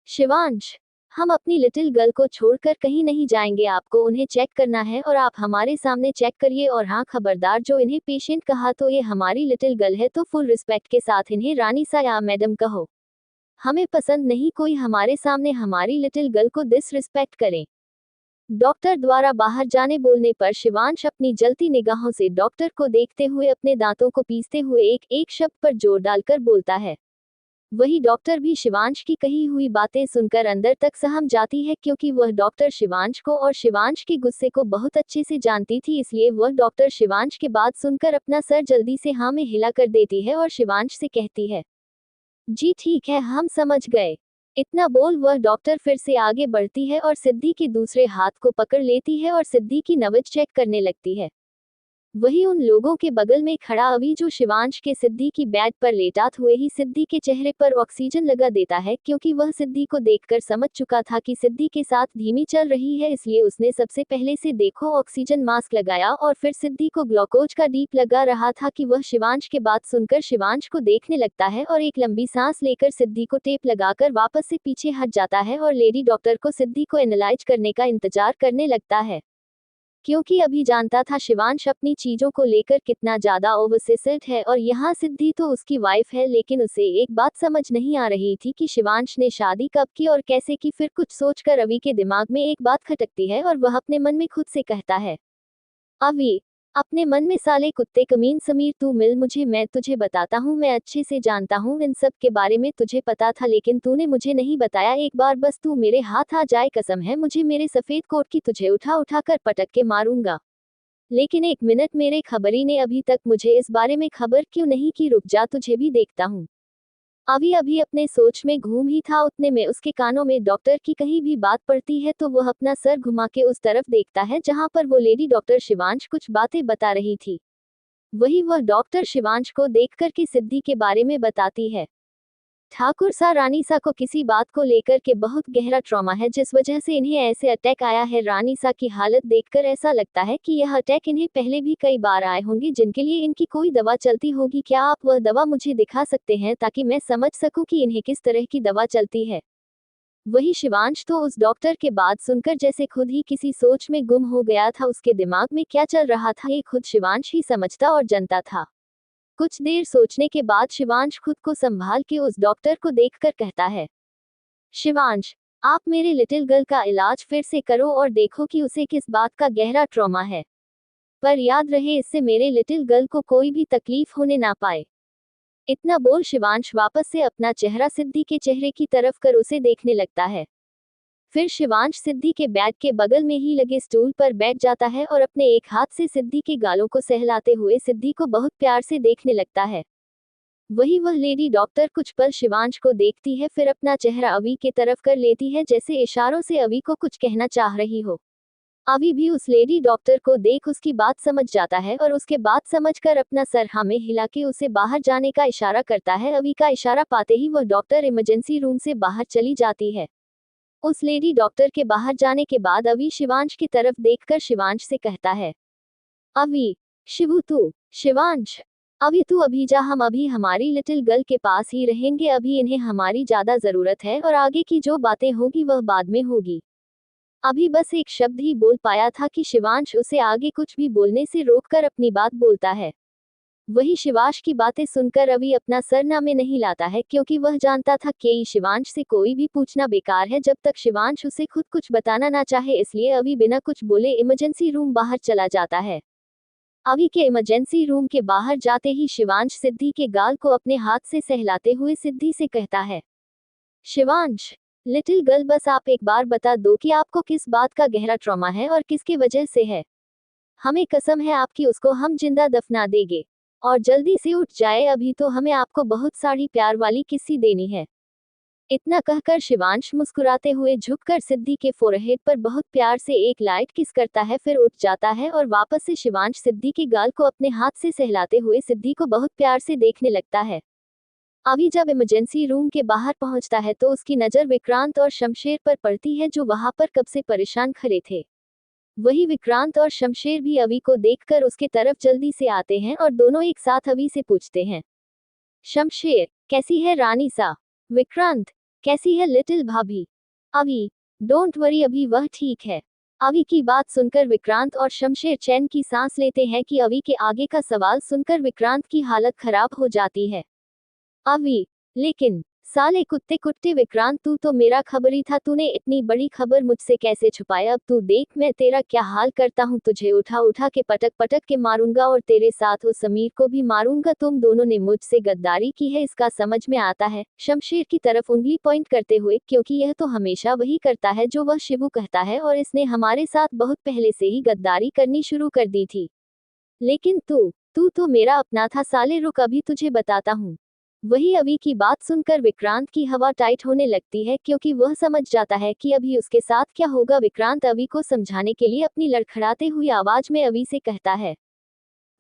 शिवांश, हम अपनी लिटिल गर्ल को छोड़कर कहीं नहीं जाएंगे, आपको उन्हें चेक करना है और आप हमारे सामने चेक करिए। और हाँ खबरदार, जो इन्हें पेशेंट कहा तो ये हमारी लिटिल गर्ल है, तो फुल रिस्पेक्ट के साथ इन्हें रानी सा या मैडम कहो। हमें पसंद नहीं कोई हमारे सामने हमारी लिटिल गर्ल को डिसरिस्पेक्ट करे। डॉक्टर द्वारा बाहर जाने बोलने पर शिवांश अपनी जलती निगाहों से डॉक्टर को देखते हुए अपने दांतों को पीसते हुए एक एक शब्द पर जोर डालकर बोलता है। वही डॉक्टर भी शिवांश की कही हुई बातें सुनकर अंदर तक सहम जाती है, क्योंकि वह डॉक्टर शिवांश को और शिवांश के गुस्से को बहुत अच्छे से जानती थी। इसलिए वह डॉक्टर शिवांश के बात सुनकर अपना सर जल्दी से हाँ में हिला कर देती है और शिवांश से कहती है, जी ठीक है, हम समझ गए। इतना बोल वह डॉक्टर फिर से आगे बढ़ती है और सिद्धि के दूसरे हाथ को पकड़ लेती है और सिद्धि की नब्ज चेक करने लगती है। वही उन लोगों के बगल में खड़ा अभी, जो शिवांश के सिद्धि की बेड पर लेटा हुए ही सिद्धि के चेहरे पर ऑक्सीजन लगा देता है, क्योंकि वह सिद्धि को देखकर समझ चुका था कि सिद्धि के साथ धीमी चल रही है। इसलिए उसने सबसे पहले से देखो ऑक्सीजन मास्क लगाया और फिर सिद्धि को ग्लूकोज का डीप लगा रहा था कि वह शिवांश के बात सुनकर शिवांश को देखने लगता है और एक लंबी सांस लेकर सिद्धि को टेप लगाकर वापस से पीछे हट जाता है और लेडी डॉक्टर को सिद्धि को एनालाइज करने का इंतजार करने लगता है, क्योंकि अभी जानता था शिवांश अपनी चीजों को लेकर कितना ज्यादा ओवरसेसिड है और यहाँ सिद्धि तो उसकी वाइफ है। लेकिन उसे एक बात समझ नहीं आ रही थी कि शिवांश ने शादी कब की और कैसे की। फिर कुछ सोचकर अभी के दिमाग में एक बात खटकती है और वह अपने मन में खुद से कहता है, अभी, अपने मन में, साले कुत्ते कमीन समीर, तू मिल मुझे, मैं तुझे बताता हूँ। मैं अच्छे से जानता हूँ इन सब के बारे में, तुझे पता था लेकिन तूने मुझे नहीं बताया। एक बार बस तू मेरे हाथ आ जाए, कसम है मुझे मेरे सफेद कोट की, तुझे उठा उठा कर पटक के मारूंगा। लेकिन एक मिनट, मेरे खबरी ने अभी तक मुझे इस बारे में खबर क्यों नहीं की? रुक जा, तुझे भी देखता हूँ। अभी अपने सोच में घूम ही था, उतने में उसके कानों में डॉक्टर की कहीं भी बात पड़ती है तो वह अपना सर घुमा के उस तरफ देखता है जहां पर वो लेडी डॉक्टर शिवांश कुछ बातें बता रही थी। वही वह डॉक्टर शिवांश को देख कर के सिद्धि के बारे में बताती है। ठाकुर सा, रानी सा को किसी बात को लेकर के बहुत गहरा ट्रॉमा है, जिस वजह से इन्हें ऐसे अटैक आया है। रानी सा की हालत देखकर ऐसा लगता है कि यह अटैक इन्हें पहले भी कई बार आए होंगे, जिनके लिए इनकी कोई दवा चलती होगी। क्या आप वह दवा मुझे दिखा सकते हैं ताकि मैं समझ सकूं कि इन्हें किस तरह की दवा चलती है? वही शिवांश तो उस डॉक्टर के बात सुनकर जैसे खुद ही किसी सोच में गुम हो गया था। उसके दिमाग में क्या चल रहा था ये खुद शिवांश ही समझता और जानता था। कुछ देर सोचने के बाद शिवांश खुद को संभाल के उस डॉक्टर को देखकर कहता है, शिवांश, आप मेरे लिटिल गर्ल का इलाज फिर से करो और देखो कि उसे किस बात का गहरा ट्रॉमा है। पर याद रहे इससे मेरे लिटिल गर्ल को कोई भी तकलीफ होने ना पाए। इतना बोल शिवांश वापस से अपना चेहरा सिद्धि के चेहरे की तरफ कर उसे देखने लगता है। फिर शिवांश सिद्धि के बेड के बगल में ही लगे स्टूल पर बैठ जाता है और अपने एक हाथ से सिद्धि के गालों को सहलाते हुए सिद्धि को बहुत प्यार से देखने लगता है। वही वह लेडी डॉक्टर कुछ पल शिवांश को देखती है, फिर अपना चेहरा अवी के तरफ कर लेती है जैसे इशारों से अवी को कुछ कहना चाह रही हो। अवी भी उस लेडी डॉक्टर को देख उसकी बात समझ जाता है और उसके बात समझकर अपना सर हाँ में हिला के उसे बाहर जाने का इशारा करता है। अवी का इशारा पाते ही वह डॉक्टर इमरजेंसी रूम से बाहर चली जाती है। उस लेडी डॉक्टर के बाहर जाने के बाद अवी शिवांश की तरफ देखकर शिवांश से कहता है, अवी, शिवू तू, शिवांश, अभी तू अभी जा, हम अभी हमारी लिटिल गर्ल के पास ही रहेंगे, अभी इन्हें हमारी ज्यादा जरूरत है और आगे की जो बातें होगी वह बाद में होगी। अभी बस एक शब्द ही बोल पाया था कि शिवांश उसे आगे कुछ भी बोलने से रोककर अपनी बात बोलता है। वही शिवांश की बातें सुनकर अभी अपना सर ना में नहीं लाता है, क्योंकि वह जानता था कि शिवांश से कोई भी पूछना बेकार है जब तक शिवांश उसे खुद कुछ बताना ना चाहे। इसलिए अभी बिना कुछ बोले इमरजेंसी रूम बाहर चला जाता है। अभी के इमरजेंसी रूम के बाहर जाते ही शिवांश सिद्धि के गाल को अपने हाथ से सहलाते हुए सिद्धि से कहता है, शिवांश, लिटिल गर्ल, बस आप एक बार बता दो कि आपको किस बात का गहरा ट्रॉमा है और किसकी वजह से है। हमें कसम है आपकी, उसको हम जिंदा दफना देंगे। और जल्दी से उठ जाए, अभी तो हमें आपको बहुत सारी प्यार वाली किस्सी देनी है। इतना कहकर शिवांश मुस्कुराते हुए झुककर सिद्धि के फोरहेड पर बहुत प्यार से एक लाइट किस करता है, फिर उठ जाता है और वापस से शिवांश सिद्धि के गाल को अपने हाथ से सहलाते हुए सिद्धि को बहुत प्यार से देखने लगता है। अभी जब इमरजेंसी रूम के बाहर पहुंचता है तो उसकी नजर विक्रांत और शमशेर पर पड़ती है जो वहां पर कब से परेशान खड़े थे। वही विक्रांत और शमशेर भी अवी को देखकर उसके तरफ जल्दी से आते हैं और दोनों एक साथ अवी से पूछते हैं, शमशेर, कैसी है रानी सा? विक्रांत, कैसी है लिटिल भाभी? अवी, डोंट वरी, अभी वह ठीक है। अवी की बात सुनकर विक्रांत और शमशेर चैन की सांस लेते हैं कि अवी के आगे का सवाल सुनकर विक्रांत की हालत खराब हो जाती है। अवी, लेकिन साले कुत्ते कुत्ते विक्रांत, तू तो मेरा खबर ही था, तूने इतनी बड़ी खबर मुझसे कैसे छुपाया? अब तू देख मैं तेरा क्या हाल करता हूँ, तुझे उठा उठा के पटक पटक के मारूंगा और तेरे साथ उस समीर को भी मारूंगा। तुम दोनों ने मुझसे गद्दारी की है, इसका समझ में आता है, शमशेर की तरफ उंगली पॉइंट करते हुए, क्योंकि यह तो हमेशा वही करता है जो वह शिवू कहता है और इसने हमारे साथ बहुत पहले से ही गद्दारी करनी शुरू कर दी थी। लेकिन तू तू तो मेरा अपना था साले, रुक अभी तुझे बताता हूँ। वही अवी की बात सुनकर विक्रांत की हवा टाइट होने लगती है, क्योंकि वह समझ जाता है कि अभी उसके साथ क्या होगा। विक्रांत अवी को समझाने के लिए अपनी लड़खड़ाते हुई आवाज में अवी से कहता है,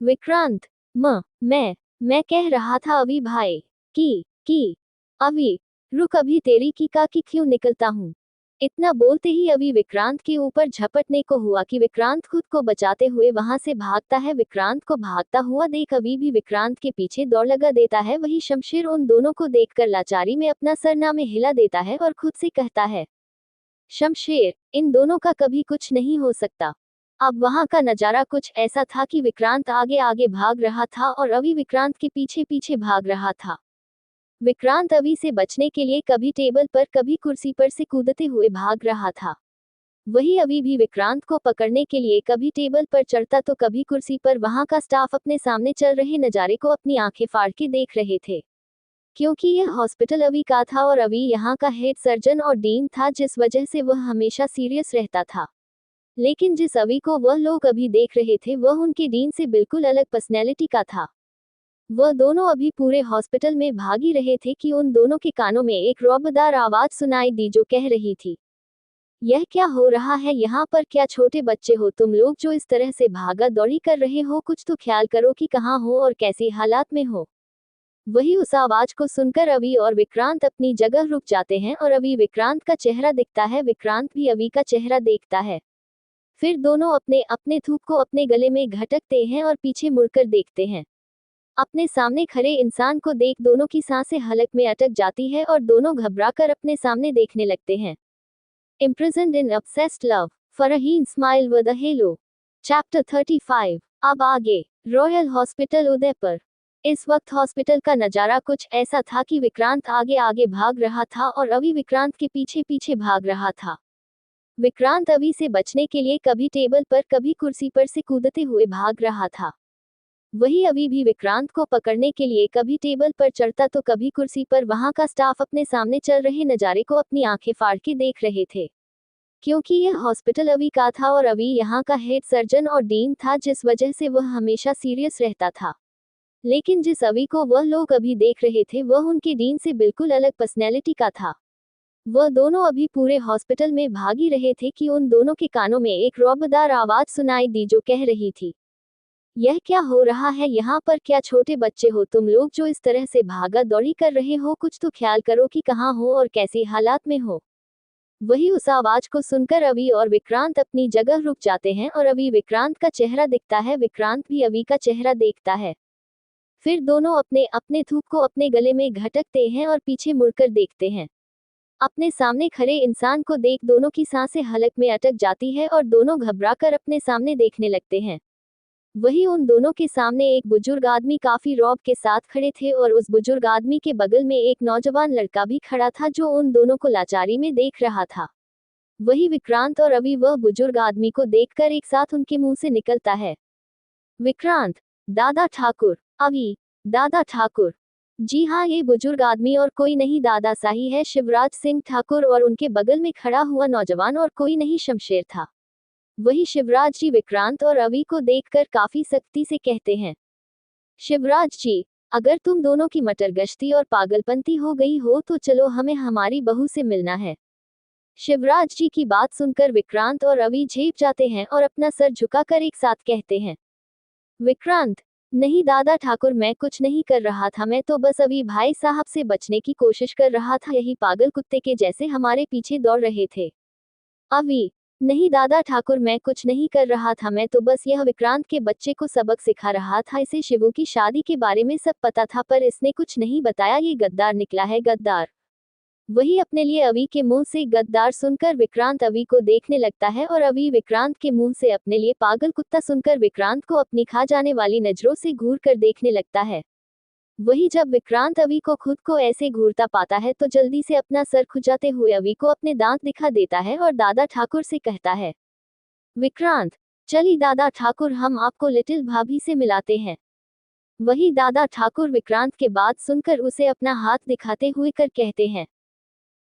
विक्रांत, मैं कह रहा था अवी भाई कि अवी, रुक, अभी तेरी की का की क्यों निकलता हूँ। इतना बोलते ही अभी विक्रांत के ऊपर झपटने को हुआ कि विक्रांत खुद को बचाते हुए वहां से भागता है। विक्रांत को भागता हुआ देख अभी भी विक्रांत के पीछे दौड़ लगा देता है। वही शमशेर उन दोनों को देखकर लाचारी में अपना सरना में हिला देता है और खुद से कहता है, शमशेर, इन दोनों का कभी कुछ नहीं हो सकता। अब वहां का नजारा कुछ ऐसा था कि विक्रांत आगे आगे भाग रहा था और अभी विक्रांत के पीछे पीछे भाग रहा था। विक्रांत अभी से बचने के लिए कभी टेबल पर कभी कुर्सी पर से कूदते हुए भाग रहा था। वही अभी भी विक्रांत को पकड़ने के लिए कभी टेबल पर चढ़ता तो कभी कुर्सी पर। वहां का स्टाफ अपने सामने चल रहे नजारे को अपनी आंखें फाड़ के देख रहे थे, क्योंकि यह हॉस्पिटल अभी का था और अभी यहाँ का हेड सर्जन और डीन था, जिस वजह से वह हमेशा सीरियस रहता था। लेकिन जिस अभी को वह लोग अभी देख रहे थे वह उनके डीन से बिल्कुल अलग पर्सनैलिटी का था। वह दोनों अभी पूरे हॉस्पिटल में भाग ही रहे थे कि उन दोनों के कानों में एक रौबदार आवाज सुनाई दी जो कह रही थी, यह क्या हो रहा है यहाँ पर? क्या छोटे बच्चे हो तुम लोग जो इस तरह से भागा दौड़ी कर रहे हो? कुछ तो ख्याल करो कि कहाँ हो और कैसी हालात में हो। वही उस आवाज को सुनकर अवी और विक्रांत अपनी जगह रुक जाते हैं और अभी विक्रांत का चेहरा दिखता है। विक्रांत भी अवी का चेहरा देखता है। फिर दोनों अपने अपने थूक को अपने गले में घटकते हैं और पीछे मुड़कर देखते हैं। अपने सामने खड़े इंसान को देख दोनों की सांसें हलक में अटक जाती है और दोनों घबराकर अपने सामने देखने लगते हैं। Imprisoned in obsessed love, Farheen smile with a hello. Chapter 35। अब आगे। Royal hospital Udaipur. इस वक्त हॉस्पिटल का नजारा कुछ ऐसा था कि विक्रांत आगे आगे भाग रहा था और अभी विक्रांत के पीछे पीछे भाग रहा था। विक्रांत अभी से बचने के लिए कभी टेबल पर कभी कुर्सी पर से कूदते हुए भाग रहा था। वही अभी भी विक्रांत को पकड़ने के लिए कभी टेबल पर चढ़ता तो कभी कुर्सी पर। वहां का स्टाफ अपने सामने चल रहे नजारे को अपनी आंखें फाड़ के देख रहे थे, क्योंकि यह हॉस्पिटल अभी का था और अभी यहाँ का हेड सर्जन और डीन था, जिस वजह से वह हमेशा सीरियस रहता था। लेकिन जिस अभी को वह लोग अभी देख रहे थे वह उनके डीन से बिल्कुल अलग पर्सनैलिटी का था। वह दोनों अभी पूरे हॉस्पिटल में भाग ही रहे थे कि उन दोनों के कानों में एक रौबदार आवाज सुनाई दी जो कह रही थी, यह क्या हो रहा है यहाँ पर? क्या छोटे बच्चे हो तुम लोग जो इस तरह से भागा दौड़ी कर रहे हो? कुछ तो ख्याल करो कि कहाँ हो और कैसे हालात में हो। वही उस आवाज को सुनकर अभी और विक्रांत अपनी जगह रुक जाते हैं और अभी विक्रांत का चेहरा दिखता है, विक्रांत भी अभी का चेहरा देखता है। फिर दोनों अपने अपने थूक को अपने गले में घटकते हैं और पीछे मुड़कर देखते हैं। अपने सामने खड़े इंसान को देख दोनों की सांसें हलक में अटक जाती है और दोनों घबराकर अपने सामने देखने लगते हैं। वही उन दोनों के सामने एक बुजुर्ग आदमी काफी रौब के साथ खड़े थे और उस बुजुर्ग आदमी के बगल में एक नौजवान लड़का भी खड़ा था जो उन दोनों को लाचारी में देख रहा था। वही विक्रांत और अभी वह बुजुर्ग आदमी को देखकर एक साथ उनके मुंह से निकलता है, विक्रांत, दादा ठाकुर, अभी, दादा ठाकुर। जी हाँ, ये बुजुर्ग आदमी और कोई नहीं दादा साही है, शिवराज सिंह ठाकुर। और उनके बगल में खड़ा हुआ नौजवान और कोई नहीं शमशेर था। वही शिवराज जी विक्रांत और अभी को देखकर काफी सख्ती से कहते हैं, शिवराज जी, अगर तुम दोनों की मटरगश्ती और पागलपंती हो गई हो तो चलो, हमें हमारी बहू से मिलना है। शिवराज जी की बात सुनकर विक्रांत और अभी झेप जाते हैं और अपना सर झुकाकर एक साथ कहते हैं, विक्रांत, नहीं दादा ठाकुर, मैं कुछ नहीं कर रहा था, मैं तो बस अभी भाई साहब से बचने की कोशिश कर रहा था, यही पागल कुत्ते के जैसे हमारे पीछे दौड़ रहे थे। अभी, नहीं दादा ठाकुर, मैं कुछ नहीं कर रहा था, मैं तो बस यह विक्रांत के बच्चे को सबक सिखा रहा था। इसे शिवू की शादी के बारे में सब पता था पर इसने कुछ नहीं बताया, ये गद्दार निकला है, गद्दार। वही अपने लिए अभी के मुंह से गद्दार सुनकर विक्रांत अभी को देखने लगता है और अभी विक्रांत के मुंह से अपने लिए पागल कुत्ता सुनकर विक्रांत को अपनी खा जाने वाली नजरों से घूर कर देखने लगता है। वही जब विक्रांत अभी को खुद को ऐसे घूरता पाता है तो जल्दी से अपना सर खुजाते हुए अभी को अपने दांत दिखा देता है और दादा ठाकुर से कहता है, विक्रांत, चलिए दादा ठाकुर, हम आपको लिटिल भाभी से मिलाते हैं। वही दादा ठाकुर विक्रांत के बात सुनकर उसे अपना हाथ दिखाते हुए कर कहते हैं,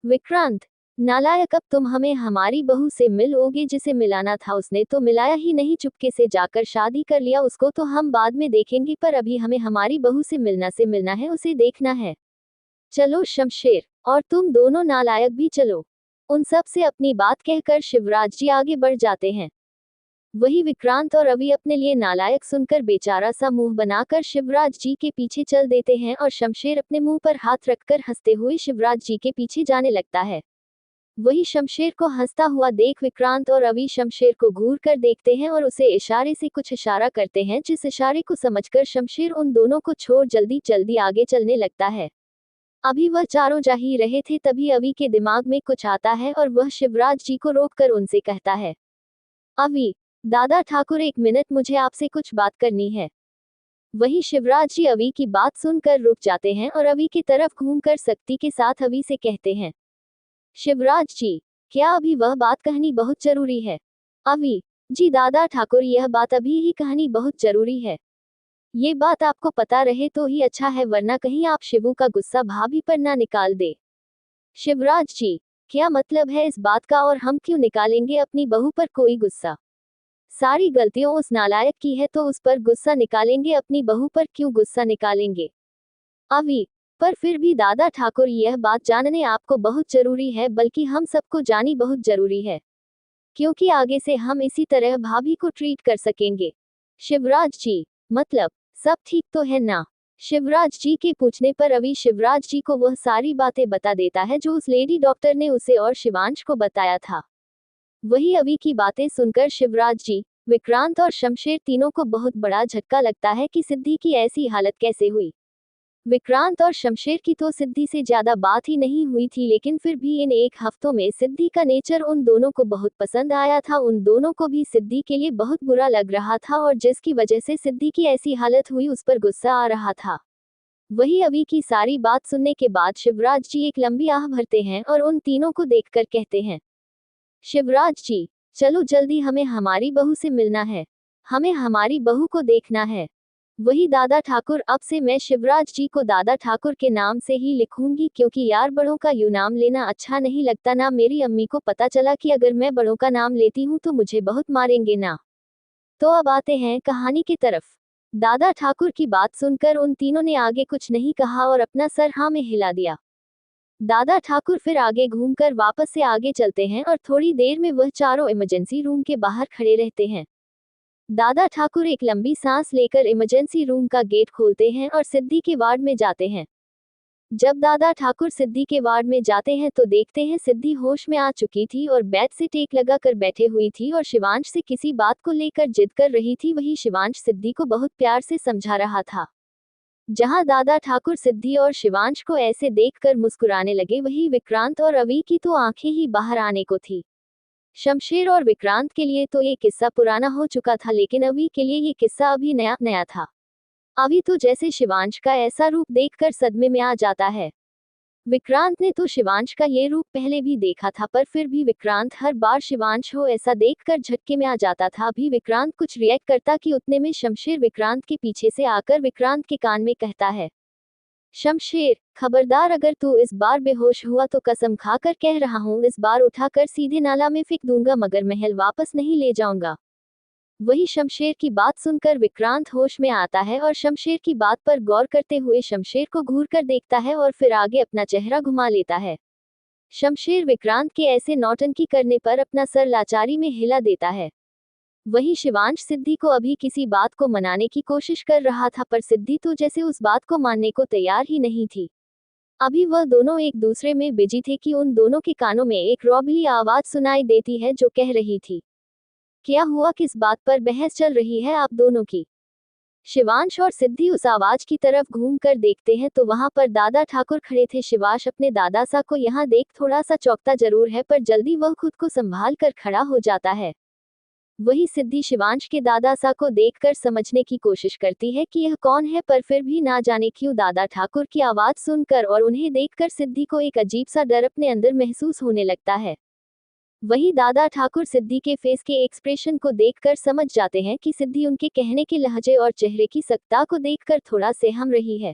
विक्रांत, नालायक, अब तुम हमें हमारी बहू से मिलोगे? जिसे मिलाना था उसने तो मिलाया ही नहीं, चुपके से जाकर शादी कर लिया, उसको तो हम बाद में देखेंगे, पर अभी हमें हमारी बहू से मिलना है, उसे देखना है। चलो शमशेर, और तुम दोनों नालायक भी चलो। उन सब से अपनी बात कहकर शिवराज जी आगे बढ़ जाते हैं। वही विक्रांत और अभी अपने लिए नालायक सुनकर बेचारा सा मुंह बनाकर शिवराज जी के पीछे चल देते हैं और शमशेर अपने मुंह पर हाथ रखकर हंसते हुए शिवराज जी के पीछे जाने लगता है। वही शमशेर को हंसता हुआ देख विक्रांत और अभी शमशेर को घूर कर देखते हैं और उसे इशारे से कुछ इशारा करते हैं, जिस इशारे को समझकर शमशेर उन दोनों को छोड़ जल्दी जल्दी आगे चलने लगता है। अभी वह चारों जा ही रहे थे तभी अभी के दिमाग में कुछ आता है और वह शिवराज जी को रोककर उनसे कहता है, अभी, दादा ठाकुर, एक मिनट, मुझे आपसे कुछ बात करनी है। वही शिवराज जी अभी की बात सुनकर रुक जाते हैं और अभी की तरफ घूमकर सख्ती के साथ अभी से कहते हैं, शिवराज जी, क्या अभी वह बात कहनी बहुत जरूरी है? अभी, जी दादा ठाकुर, यह बात अभी ही कहनी बहुत जरूरी है। ये बात आपको पता रहे तो ही अच्छा है, वरना कहीं आप शिवू का गुस्सा भाभी पर ना निकाल दे। शिवराज जी, क्या मतलब है इस बात का, और हम क्यों निकालेंगे अपनी बहू पर कोई गुस्सा? सारी गलतियों उस नालायक की है तो उस पर गुस्सा निकालेंगे, अपनी बहू पर क्यों गुस्सा निकालेंगे? अभी, पर फिर भी दादा ठाकुर, यह बात जानने आपको बहुत जरूरी है, बल्कि हम सबको जानी बहुत जरूरी है, क्योंकि आगे से हम इसी तरह भाभी को ट्रीट कर सकेंगे। शिवराज जी, मतलब सब ठीक तो है ना? शिवराज जी के पूछने पर अभी शिवराज जी को वह सारी बातें बता देता है जो उस लेडी डॉक्टर ने उसे और शिवांश को बताया था। वही अभी की बातें सुनकर शिवराज जी विक्रांत और शमशेर तीनों को बहुत बड़ा झटका लगता है कि सिद्धि की ऐसी हालत कैसे हुई। विक्रांत और शमशेर की तो सिद्धि से ज्यादा बात ही नहीं हुई थी, लेकिन फिर भी इन एक हफ्तों में सिद्धि का नेचर उन दोनों को बहुत पसंद आया था। उन दोनों को भी सिद्धि के लिए बहुत बुरा लग रहा था और जिसकी वजह से सिद्धि की ऐसी हालत हुई उस पर गुस्सा आ रहा था। वही अवि की सारी बात सुनने के बाद शिवराज जी एक लंबी आह भरते हैं और उन तीनों को देखकर कहते हैं, शिवराज जी, चलो जल्दी, हमें हमारी बहू से मिलना है, हमें हमारी बहू को देखना है। वही दादा ठाकुर, अब से मैं शिवराज जी को दादा ठाकुर के नाम से ही लिखूंगी, क्योंकि यार बड़ों का यूं नाम लेना अच्छा नहीं लगता ना। मेरी अम्मी को पता चला कि अगर मैं बड़ों का नाम लेती हूँ तो मुझे बहुत मारेंगे ना। तो अब आते हैं कहानी की तरफ। दादा ठाकुर की बात सुनकर उन तीनों ने आगे कुछ नहीं कहा और अपना सर हाँ में हिला दिया। दादा ठाकुर फिर आगे घूमकर वापस से आगे चलते हैं और थोड़ी देर में वह चारों इमरजेंसी रूम के बाहर खड़े रहते हैं। दादा ठाकुर एक लंबी सांस लेकर इमरजेंसी रूम का गेट खोलते हैं और सिद्धि के वार्ड में जाते हैं। जब दादा ठाकुर सिद्धि के वार्ड में जाते हैं तो देखते हैं सिद्धि होश में आ चुकी थी और बेड से टेक लगा कर बैठे हुई थी और शिवांश से किसी बात को लेकर जिद कर रही थी। वही शिवांश सिद्धि को बहुत प्यार से समझा रहा था। जहां दादा ठाकुर सिद्धि और शिवांश को ऐसे देखकर मुस्कुराने लगे, वही विक्रांत और अवि की तो आंखें ही बाहर आने को थी। शमशेर और विक्रांत के लिए तो ये किस्सा पुराना हो चुका था, लेकिन अवि के लिए ये किस्सा अभी नया नया था। अवि तो जैसे शिवांश का ऐसा रूप देखकर सदमे में आ जाता है। विक्रांत ने तो शिवांश का ये रूप पहले भी देखा था, पर फिर भी विक्रांत हर बार शिवांश हो ऐसा देखकर झटके में आ जाता था। अभी विक्रांत कुछ रिएक्ट करता कि उतने में शमशेर विक्रांत के पीछे से आकर विक्रांत के कान में कहता है, शमशेर, खबरदार, अगर तू इस बार बेहोश हुआ तो कसम खाकर कह रहा हूँ इस बार उठाकर सीधे नाला में फेंक दूंगा, मगर महल वापस नहीं ले जाऊंगा। वही शमशेर की बात सुनकर विक्रांत होश में आता है और शमशेर की बात पर गौर करते हुए शमशेर को घूर कर देखता है और फिर आगे अपना चेहरा घुमा लेता है। शमशेर विक्रांत के ऐसे नौटंकी करने पर अपना सर लाचारी में हिला देता है। वही शिवांश सिद्धि को अभी किसी बात को मनाने की कोशिश कर रहा था, पर सिद्धि तो जैसे उस बात को मानने को तैयार ही नहीं थी। अभी वह दोनों एक दूसरे में बिजी थे कि उन दोनों के कानों में एक रौबली आवाज सुनाई देती है जो कह रही थी, क्या हुआ, किस बात पर बहस चल रही है आप दोनों की। शिवांश और सिद्धि उस आवाज की तरफ घूम कर देखते हैं तो वहां पर दादा ठाकुर खड़े थे। शिवांश अपने दादा सा को यहाँ देख थोड़ा सा चौंकता जरूर है, पर जल्दी वह खुद को संभाल कर खड़ा हो जाता है। वही सिद्धि शिवांश के दादा सा को देखकर समझने की कोशिश करती है कि यह कौन है, पर फिर भी ना जाने क्यों दादा ठाकुर की आवाज सुनकर और उन्हें देखकर सिद्धि को एक अजीब सा डर अपने अंदर महसूस होने लगता है। वही दादा ठाकुर सिद्धि के फेस के एक्सप्रेशन को देखकर समझ जाते हैं कि सिद्धि उनके कहने के लहजे और चेहरे की सख्ता को देखकर थोड़ा सहम रही है।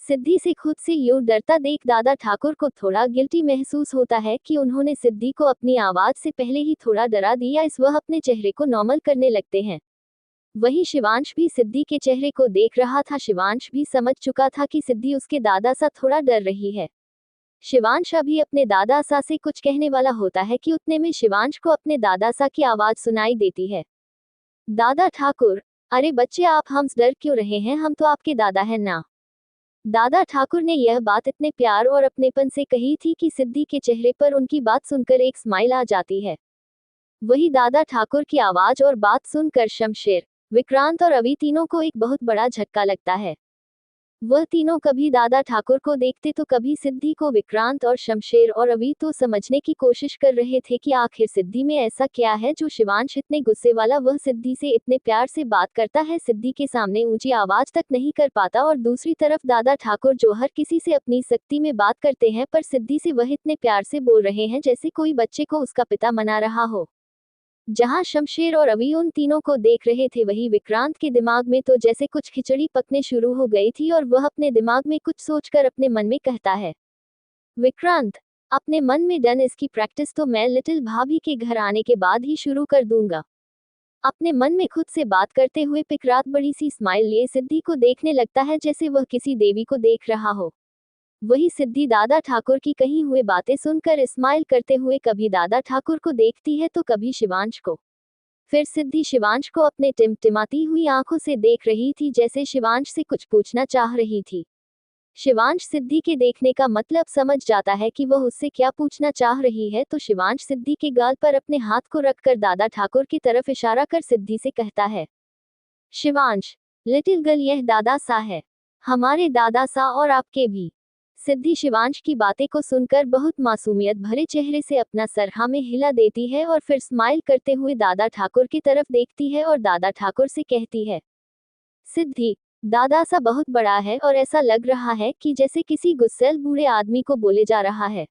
सिद्धि से खुद से यूं डरता देख दादा ठाकुर को थोड़ा गिल्टी महसूस होता है कि उन्होंने सिद्धि को अपनी आवाज से पहले ही थोड़ा डरा दिया। इस वह अपने चेहरे को नॉर्मल करने लगते हैं। वही शिवांश भी सिद्धि के चेहरे को देख रहा था। शिवांश भी समझ चुका था कि सिद्धि उसके दादा सा थोड़ा डर रही है। शिवांश अभी अपने दादा सा से कुछ कहने वाला होता है कि उतने में शिवांश को अपने दादा सा की आवाज सुनाई देती है, दादा ठाकुर, अरे बच्चे आप हमसे डर क्यों रहे हैं, हम तो आपके दादा हैं ना। दादा ठाकुर ने यह बात इतने प्यार और अपनेपन से कही थी कि सिद्धि के चेहरे पर उनकी बात सुनकर एक स्माइल आ जाती है। वही दादा ठाकुर की आवाज और बात सुनकर शमशेर, विक्रांत और अवि तीनों को एक बहुत बड़ा झटका लगता है। वह तीनों कभी दादा ठाकुर को देखते तो कभी सिद्धि को। विक्रांत और शमशेर और अवि तो समझने की कोशिश कर रहे थे कि आखिर सिद्धि में ऐसा क्या है जो शिवांश इतने गुस्से वाला, वह सिद्धि से इतने प्यार से बात करता है, सिद्धि के सामने ऊंची आवाज तक नहीं कर पाता, और दूसरी तरफ दादा ठाकुर जो हर किसी से अपनी सख्ती में बात करते हैं, पर सिद्धि से वह इतने प्यार से बोल रहे हैं जैसे कोई बच्चे को उसका पिता मना रहा हो। जहां शमशेर और अवि उन तीनों को देख रहे थे, वही विक्रांत के दिमाग में तो जैसे कुछ खिचड़ी पकने शुरू हो गई थी और वह अपने दिमाग में कुछ सोचकर अपने मन में कहता है, विक्रांत, अपने मन में डन, इसकी प्रैक्टिस तो मैं लिटिल भाभी के घर आने के बाद ही शुरू कर दूंगा। अपने मन में खुद से बात करते हुए विक्रांत बड़ी सी स्माइल लिए सिद्धि को देखने लगता है जैसे वह किसी देवी को देख रहा हो। वही सिद्धि दादा ठाकुर की कही हुई बातें सुनकर स्माइल करते हुए कभी दादा ठाकुर को देखती है तो कभी शिवांश को। फिर सिद्धि शिवांश को अपने टिमटिमाती हुई आंखों से देख रही थी, जैसे शिवांश से कुछ पूछना चाह रही थी। शिवांश सिद्धि के देखने का मतलब समझ जाता है कि वह उससे क्या पूछना चाह रही है, तो शिवांश सिद्धि के गाल पर अपने हाथ को रखकर दादा ठाकुर की तरफ इशारा कर सिद्धि से कहता है, शिवांश, लिटिल गर्ल, यह दादा सा है, हमारे दादा सा और आपके भी। सिद्धि शिवांश की बातें को सुनकर बहुत मासूमियत भरे चेहरे से अपना सर हाँ में हिला देती है और फिर स्माइल करते हुए दादा ठाकुर की तरफ देखती है और दादा ठाकुर से कहती है, सिद्धि, दादा सा बहुत बड़ा है और ऐसा लग रहा है कि जैसे किसी गुस्सैल बूढ़े आदमी को बोले जा रहा है।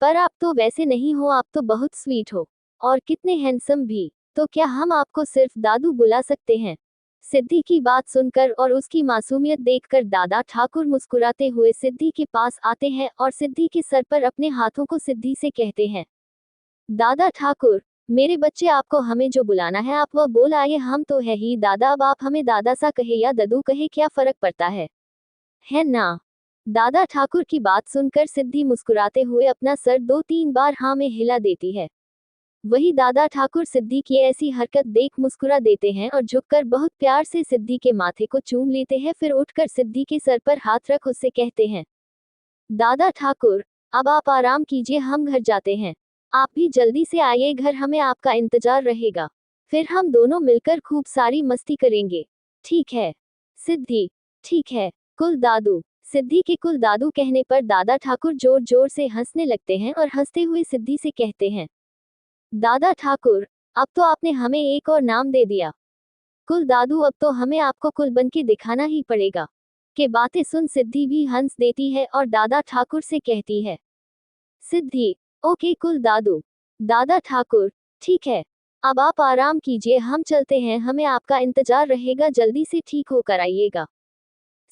पर आप तो वैसे नहीं हो, आप तो बहुत स्वीट हो और कितने हैंडसम भी। तो क्या हम आपको सिर्फ दादू बुला सकते हैं? सिद्धि की बात सुनकर और उसकी मासूमियत देखकर दादा ठाकुर मुस्कुराते हुए सिद्धि के पास आते हैं और सिद्धि के सर पर अपने हाथों को सिद्धि से कहते हैं, दादा ठाकुर, मेरे बच्चे, आपको हमें जो बुलाना है आप वह बोल आइए, हम तो है ही दादा, अब आप हमें दादा सा कहे या ददू कहे, क्या फर्क पड़ता है ना? दादा ठाकुर की बात सुनकर सिद्धि मुस्कुराते हुए अपना सर 2-3 बार हाँ में हिला देती है। वही दादा ठाकुर सिद्धि की ऐसी हरकत देख मुस्कुरा देते हैं और झुककर बहुत प्यार से सिद्धि के माथे को चूम लेते हैं, फिर उठकर सिद्धि के सर पर हाथ रख उससे कहते हैं, दादा ठाकुर, अब आप आराम कीजिए, हम घर जाते हैं। आप भी जल्दी से आइए घर, हमें आपका इंतजार रहेगा। फिर हम दोनों मिलकर खूब सारी मस्ती करेंगे। ठीक है? सिद्धि, ठीक है कुल दादू। सिद्धि के कुल दादू कहने पर दादा ठाकुर जोर जोर से हंसने लगते हैं और हंसते हुए सिद्धि से कहते हैं, दादा ठाकुर, अब तो आपने हमें एक और नाम दे दिया, कुल दादू, अब तो हमें आपको कुल बन के दिखाना ही पड़ेगा। के बातें सुन सिद्धि भी हंस देती है और दादा ठाकुर से कहती है, सिद्धि, ओके कुल दादू। दादा ठाकुर, ठीक है, अब आप आराम कीजिए, हम चलते हैं, हमें आपका इंतजार रहेगा, जल्दी से ठीक होकर आइएगा।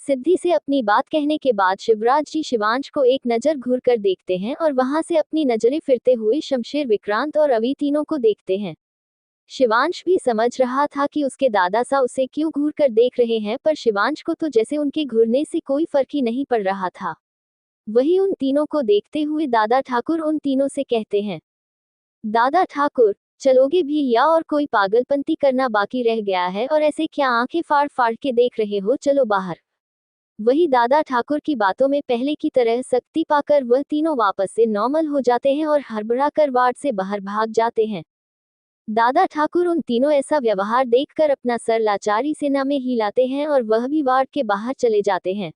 सिद्धि से अपनी बात कहने के बाद शिवराज जी शिवांश को एक नजर घूर कर देखते हैं और वहां से अपनी नजरें फिरते हुए शमशेर, विक्रांत और अवि तीनों को देखते हैं। शिवांश भी समझ रहा था कि उसके दादा सा उसे क्यों घूर कर देख रहे हैं, पर शिवांश को तो जैसे उनके घूरने से कोई फर्क ही नहीं पड़ रहा था। वही उन तीनों को देखते हुए दादा ठाकुर उन तीनों से कहते हैं, दादा ठाकुर, चलोगे भी या और कोई पागलपंती करना बाकी रह गया है, और ऐसे क्या आंखें फाड़ फाड़ के देख रहे हो, चलो बाहर। वही दादा ठाकुर की बातों में पहले की तरह सख्ती पाकर वह तीनों वापस से नॉर्मल हो जाते हैं और हड़बड़ा कर वार्ड से बाहर भाग जाते हैं। दादा ठाकुर उन तीनों ऐसा व्यवहार देखकर अपना सर लाचारी से न में हिलाते हैं और वह भी वार्ड के बाहर चले जाते हैं।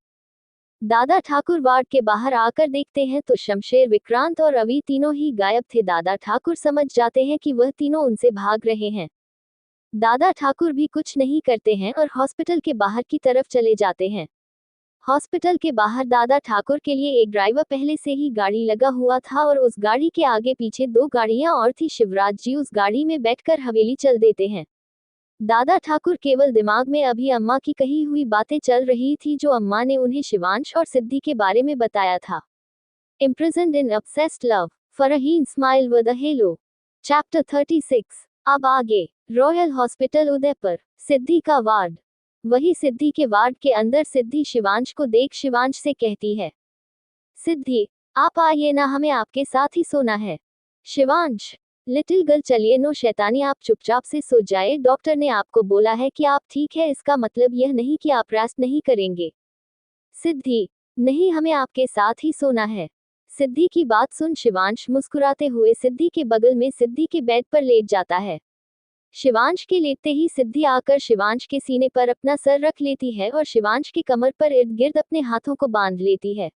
दादा ठाकुर वार्ड के बाहर आकर देखते हैं तो शमशेर, विक्रांत और अवि तीनों ही गायब थे। दादा ठाकुर समझ जाते हैं कि वह तीनों उनसे भाग रहे हैं। दादा ठाकुर भी कुछ नहीं करते हैं और हॉस्पिटल के बाहर की तरफ चले जाते हैं। हॉस्पिटल के बाहर दादा ठाकुर के लिए एक ड्राइवर पहले से ही गाड़ी लगा हुआ था और उस गाड़ी के आगे पीछे 2 गाड़ियां और थी। शिवराज जी उस गाड़ी में बैठकर हवेली चल देते हैं। दादा ठाकुर केवल दिमाग में अभी अम्मा की कही हुई बातें चल रही थी, जो अम्मा ने उन्हें शिवांश और सिद्धि के बारे में बताया था। Imprisoned in obsessed love, Farheen smile with a hello. Chapter 36। अब आगे। Royal hospital Udaipur. सिद्धि का वार्ड। वही सिद्धि के वार्ड के अंदर सिद्धि शिवांश को देख शिवांश से कहती है, सिद्धि, आप आइए ना, हमें आपके साथ ही सोना है। शिवांश, लिटिल गर्ल, चलिए, नो शैतानी, आप चुपचाप से सो जाए, डॉक्टर ने आपको बोला है कि आप ठीक है, इसका मतलब यह नहीं कि आप रेस्ट नहीं करेंगे। सिद्धि, नहीं, हमें आपके साथ ही सोना है। सिद्धि की बात सुन शिवांश मुस्कुराते हुए सिद्धि के बगल में सिद्धि के बेड पर लेट जाता है। शिवांश के लेटते ही सिद्धि आकर शिवांश के सीने पर अपना सर रख लेती है और शिवांश की कमर पर इर्द गिर्द अपने हाथों को बांध लेती है।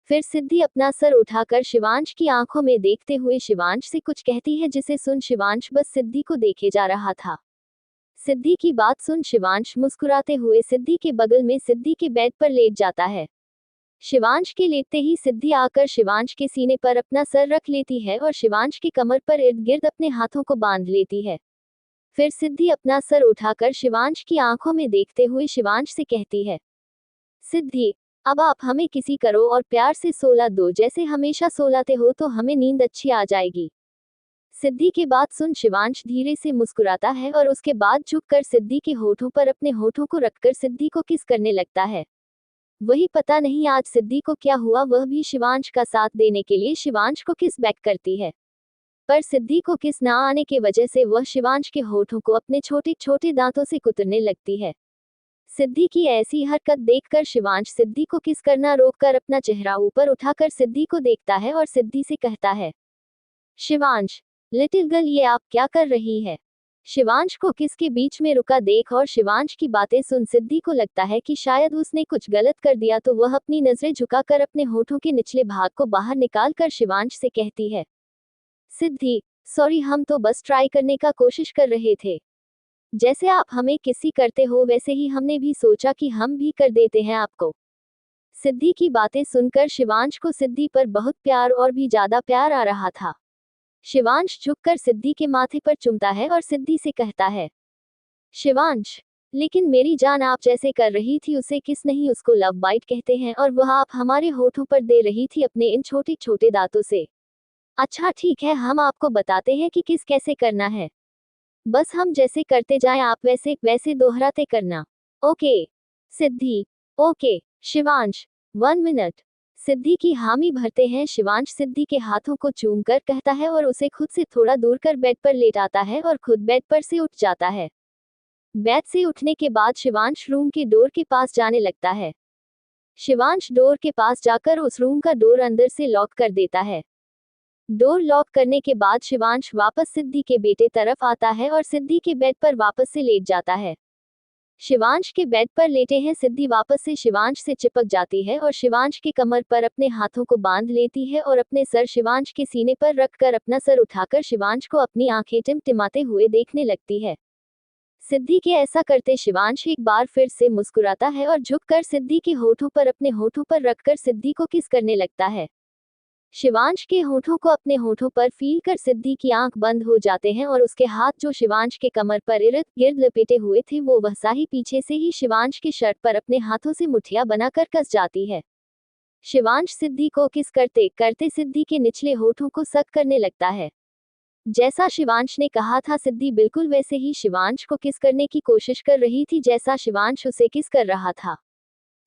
फिर सिद्धि अपना सर उठाकर शिवांश की आंखों में देखते हुए शिवांश से कुछ कहती है, जिसे सुन शिवांश बस सिद्धि को देखे जा रहा था। सिद्धि की बात सुन शिवांश मुस्कुराते हुए सिद्धि के बगल में सिद्धि के बेड पर लेट जाता है। शिवांश के लेटते ही सिद्धि आकर शिवांश के सीने पर अपना सर रख लेती है और शिवांश की कमर पर इर्द गिर्द अपने हाथों को बांध लेती है। फिर सिद्धि अपना सर उठाकर शिवांश की आंखों में देखते हुए शिवांश से कहती है, सिद्धि, अब आप हमें किसी करो और प्यार से सोला दो, जैसे हमेशा सोलाते हो, तो हमें नींद अच्छी आ जाएगी। सिद्धि की बात सुन शिवांश धीरे से मुस्कुराता है और उसके बाद झुककर सिद्धि के होठों पर अपने होठों को रखकर सिद्धि को किस करने लगता है। वही पता नहीं आज सिद्धि को क्या हुआ, वह भी शिवांश का साथ देने के लिए शिवांश को किस बैक करती है। पर सिद्धि को किस ना आने की वजह से वह शिवांश के होठों को अपने छोटे छोटे दांतों से कुतरने लगती है। सिद्धि की ऐसी हरकत देखकर शिवांश सिद्धि को किस करना रोककर अपना चेहरा ऊपर उठाकर सिद्धि को देखता है और सिद्धि से कहता है, शिवांश, लिटिल गर्ल ये आप क्या कर रही है? शिवांश को किस के बीच में रुका देख और शिवांश की बातें सुन सिद्धि को लगता है कि शायद उसने कुछ गलत कर दिया, तो वह अपनी नजरें झुकाकर अपने होठों के निचले भाग को बाहर निकाल कर शिवांश से कहती है, सिद्धि, सॉरी, हम तो बस ट्राई करने का कोशिश कर रहे थे। जैसे आप हमें किसी करते हो वैसे ही हमने भी सोचा कि हम भी कर देते हैं आपको। सिद्धि की बातें सुनकर शिवांश को सिद्धि पर बहुत प्यार और भी ज्यादा प्यार आ रहा था। शिवांश झुककर सिद्धि के माथे पर चूमता है और सिद्धि से कहता है, शिवांश, लेकिन मेरी जान, आप जैसे कर रही थी उसे किस नहीं, उसको लव बाइट कहते हैं और वह आप हमारे होठों पर दे रही थी अपने इन छोटे छोटे दांतों से। अच्छा ठीक है, हम आपको बताते हैं कि किस कैसे करना है। बस हम जैसे करते जाएं आप वैसे वैसे दोहराते करना। ओके। सिद्धि, ओके। शिवांश, 1 मिनट। सिद्धि की हामी भरते हैं शिवांश सिद्धि के हाथों को चूमकर कहता है और उसे खुद से थोड़ा दूर कर बेड पर लेटाता है और खुद बेड पर से उठ जाता है। बेड से उठने के बाद शिवांश रूम के डोर के पास जाने लगता है। शिवांश डोर के पास जाकर उस रूम का डोर अंदर से लॉक कर देता है। डोर लॉक करने के बाद शिवांश वापस सिद्धि के बेटे तरफ आता है और सिद्धि के बेड पर वापस से लेट जाता है। शिवांश के बेड पर लेटे हैं सिद्धि वापस से शिवांश से चिपक जाती है और शिवांश के कमर पर अपने हाथों को बांध लेती है और अपने सर शिवांश के सीने पर रखकर अपना सर उठाकर शिवांश को अपनी आंखें टिमटिमाते हुए देखने लगती है। सिद्धि के ऐसा करते शिवांश एक बार फिर से मुस्कुराता है और झुककर सिद्धि के होठों पर अपने होठों पर रखकर सिद्धि को किस करने लगता है। शिवांश के होठों को अपने होठों पर फील कर सिद्धि की आंख बंद हो जाते हैं और उसके हाथ जो शिवांश के कमर पर इर्द गिर्द लपेटे हुए थे वो वैसा ही पीछे से ही शिवांश के शर्ट पर अपने हाथों से मुठिया बनाकर कस जाती है। शिवांश सिद्धि को किस करते करते सिद्धि के निचले होठों को सक करने लगता है। जैसा शिवांश ने कहा था सिद्धि बिल्कुल वैसे ही शिवांश को किस करने की कोशिश कर रही थी जैसा शिवांश उसे किस कर रहा था।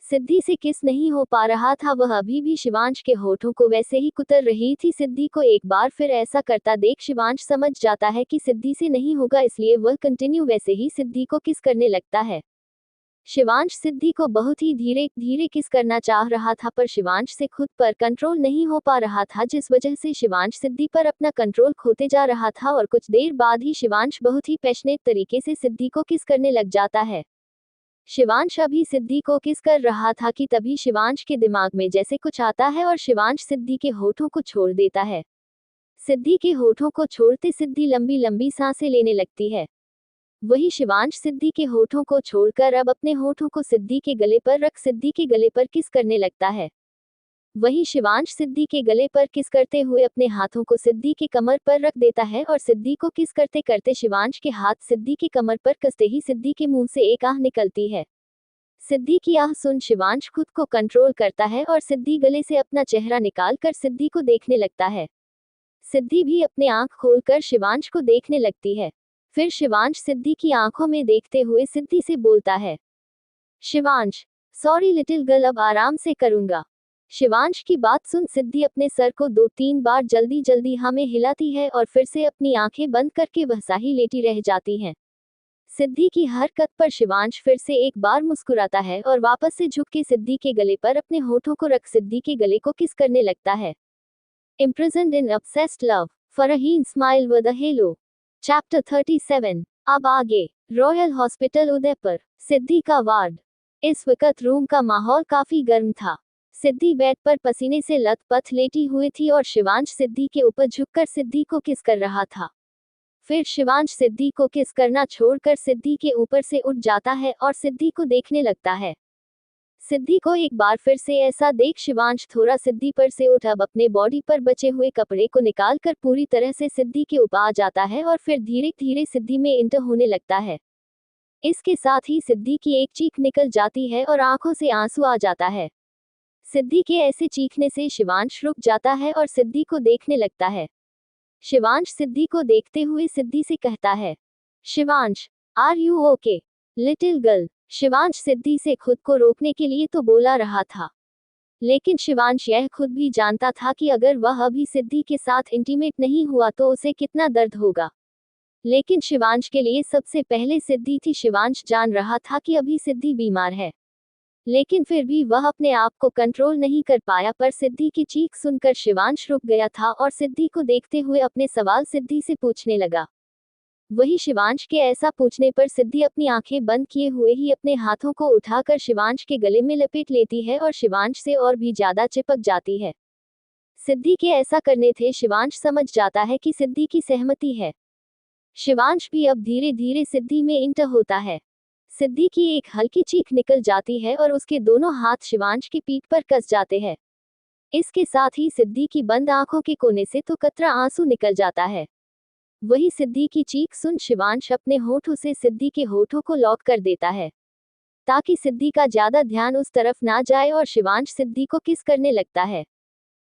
सिद्धि से किस नहीं हो पा रहा था, वह अभी भी शिवांश के होठों को वैसे ही कुतर रही थी। सिद्धि को एक बार फिर ऐसा करता देख शिवांश समझ जाता है कि सिद्धि से नहीं होगा, इसलिए वह कंटिन्यू वैसे ही सिद्धि को किस करने लगता है। शिवांश सिद्धि को बहुत ही धीरे धीरे किस करना चाह रहा था पर शिवांश से खुद पर कंट्रोल नहीं हो पा रहा था, जिस वजह से शिवांश सिद्धि पर अपना कंट्रोल खोते जा रहा था और कुछ देर बाद ही शिवांश बहुत ही पैशनेट तरीके से सिद्धि को किस करने लग जाता है। शिवांश अभी सिद्धि को किस कर रहा था कि तभी शिवांश के दिमाग में जैसे कुछ आता है और शिवांश सिद्धि के होठों को छोड़ देता है। सिद्धि के होठों को छोड़ते सिद्धि लंबी लंबी सांसें लेने लगती है। वही शिवांश सिद्धि के होठों को छोड़कर अब अपने होठों को सिद्धि के गले पर रख सिद्धि के गले पर किस करने लगता है। वही शिवांश सिद्धि के गले पर किस करते हुए अपने हाथों को सिद्धि के कमर पर रख देता है और सिद्धि को किस करते करते शिवांश के हाथ सिद्धि के कमर पर कसते ही सिद्धि के मुंह से एक आह निकलती है। सिद्धि की आह सुन शिवांश खुद को कंट्रोल करता है और सिद्धि गले से अपना चेहरा निकाल कर सिद्धि को देखने लगता है। सिद्धि भी अपने आंख खोलकर शिवांश को देखने लगती है। फिर शिवांश सिद्धि की आंखों में देखते हुए सिद्धि से बोलता है, शिवांश, सॉरी लिटिल गर्ल, अब आराम से करूंगा। शिवांश की बात सुन सिद्धि अपने सर को 2-3 बार जल्दी जल्दी हाँ में हिलाती है और फिर से अपनी आंखें बंद करके वैसा ही लेटी रह जाती हैं। सिद्धि की हरकत पर शिवांश फिर से एक बार मुस्कुराता है और वापस से झुक के सिद्धि के गले पर अपने होठों को रख सिद्धि के गले को किस करने लगता है। Imprisoned in obsessed love, Farheen smile with a hello. Chapter 37। अब आगे। Royal hospital Udaipur. सिद्धि का वार्ड। इस वक्त रूम का माहौल काफी गर्म था। सिद्धि बेड पर पसीने से लथपथ लेटी हुई थी और शिवांश सिद्धि के ऊपर झुककर सिद्धि को किस कर रहा था। फिर शिवांश सिद्धि को किस करना छोड़कर सिद्धि के ऊपर से उठ जाता है और सिद्धि को देखने लगता है। सिद्धि को एक बार फिर से ऐसा देख शिवांश थोड़ा सिद्धि पर से उठ अब अपने बॉडी पर बचे हुए कपड़े को निकालकर पूरी तरह से सिद्धि के ऊपर आ जाता है और फिर धीरे धीरे सिद्धि में इंटर होने लगता है। इसके साथ ही सिद्धि की एक चीख निकल जाती है और आंखों से आंसू आ जाता है। सिद्धि के ऐसे चीखने से शिवांश रुक जाता है और सिद्धि को देखने लगता है। शिवांश सिद्धि को देखते हुए सिद्धि से कहता है, Shivansh, are you okay little girl. Shivansh Siddhi से खुद को रोकने के लिए तो बोला रहा था, लेकिन शिवांश यह खुद भी जानता था कि अगर वह अभी सिद्धि के साथ इंटीमेट नहीं हुआ तो उसे कितना दर्द होगा। लेकिन शिवांश के लिए सबसे पहले सिद्धि थी। शिवांश जान रहा था कि अभी सिद्धि बीमार है, लेकिन फिर भी वह अपने आप को कंट्रोल नहीं कर पाया। पर सिद्धि की चीख सुनकर शिवांश रुक गया था और सिद्धि को देखते हुए अपने सवाल सिद्धि से पूछने लगा। वही शिवांश के ऐसा पूछने पर सिद्धि अपनी आंखें बंद किए हुए ही अपने हाथों को उठाकर शिवांश के गले में लपेट लेती है और शिवांश से और भी ज्यादा चिपक जाती है। सिद्धि के ऐसा करने से शिवांश समझ जाता है कि सिद्धि की सहमति है। शिवांश भी अब धीरे धीरे सिद्धि में इंटर होता है। सिद्धि की एक हल्की चीख निकल जाती है और उसके दोनों हाथ शिवांश की पीठ पर कस जाते हैं। इसके साथ ही सिद्धि की बंद आंखों के कोने से तो कतरा आंसू निकल जाता है। वही सिद्धि की चीख सुन शिवांश अपने होठों से सिद्धि के होठों को लॉक कर देता है, ताकि सिद्धि का ज्यादा ध्यान उस तरफ ना जाए, और शिवांश सिद्धि को किस करने लगता है।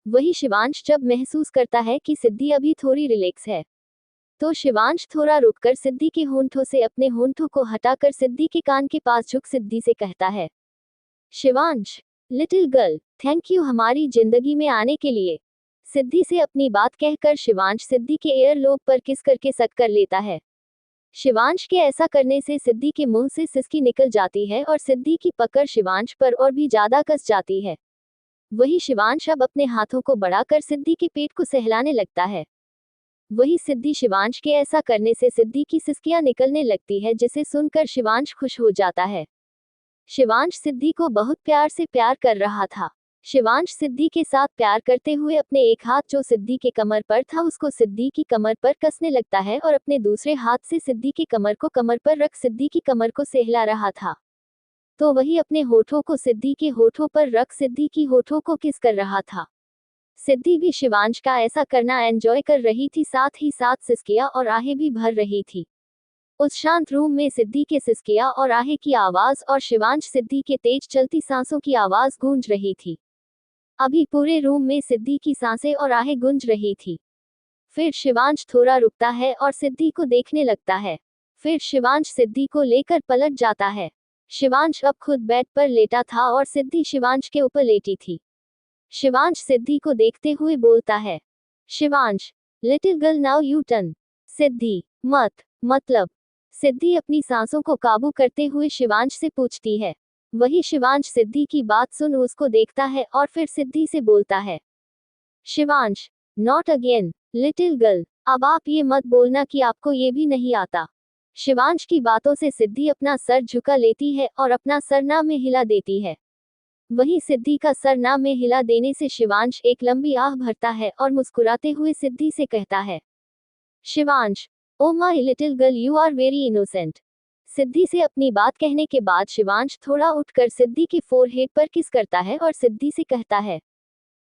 वही शिवांश जब महसूस करता है कि सिद्धि अभी थोड़ी रिलैक्स है, तो शिवांश थोड़ा रुककर सिद्धि के होंठों से अपने होंठों को हटाकर सिद्धि के कान के पास झुक सिद्धि से कहता है, Shivansh, little girl, thank you हमारी जिंदगी में आने के लिए। सिद्धि से अपनी बात कहकर शिवांश सिद्धि के एयर लोब पर किस करके सक कर लेता है। शिवांश के ऐसा करने से सिद्धि के मुंह से सिसकी निकल जाती है और सिद्धि की पकड़ शिवांश पर और भी ज्यादा कस जाती है। वही शिवांश अब अपने हाथों को बढ़ाकर सिद्धि के पेट को सहलाने लगता है। वही सिद्धि शिवांश के ऐसा करने से सिद्धि की सिसकियां निकलने लगती है, जिसे सुनकर शिवांश खुश हो जाता है। शिवांश सिद्धि को बहुत प्यार से प्यार कर रहा था। शिवांश सिद्धि के साथ प्यार करते हुए अपने एक हाथ जो सिद्धि के कमर पर था उसको सिद्धि की कमर पर कसने लगता है और अपने दूसरे हाथ से सिद्धि की कमर को कमर पर रख सिद्धि की कमर को सहला रहा था। तो वही अपने होठों को सिद्धि के होठों पर रख सिद्धि की होठों को किस कर रहा था। सिद्धि भी शिवांश का ऐसा करना एंजॉय कर रही थी, साथ ही साथ सिसकियां और आहें भी भर रही थी। उस शांत रूम में सिद्धि के सिसकियां और आहें की आवाज और शिवांश सिद्धि के तेज चलती सांसों की आवाज गूंज रही थी। अभी पूरे रूम में सिद्धि की सांसें और आहें गूंज रही थी। फिर शिवांश थोड़ा रुकता है और सिद्धि को देखने लगता है। फिर शिवांश सिद्धि को लेकर पलट जाता है। शिवांश अब खुद बेड पर लेटा था और सिद्धि शिवांश के ऊपर लेटी थी। शिवांश सिद्धि को देखते हुए बोलता है, Shivansh, little girl now you turn. Siddhi, मतलब। सिद्धि अपनी सांसों को काबू करते हुए शिवांश से पूछती है। वही शिवांश सिद्धि की बात सुन उसको देखता है और फिर सिद्धि से बोलता है, Shivansh, not again, little girl, अब आप ये मत बोलना कि आपको ये भी नहीं आता। शिवांश की बातों से सिद्धि अपना सर झुका लेती है और अपना सर ना में हिला देती है। वही सिद्धि का सर ना में हिला देने से शिवांश एक लंबी आह भरता है और मुस्कुराते हुए सिद्धि से कहता है, Shivansh, oh my little girl you are very innocent. Siddhi से अपनी बात कहने के बाद शिवांश थोड़ा उठकर सिद्धि के फोरहेड पर किस करता है और सिद्धि से कहता है,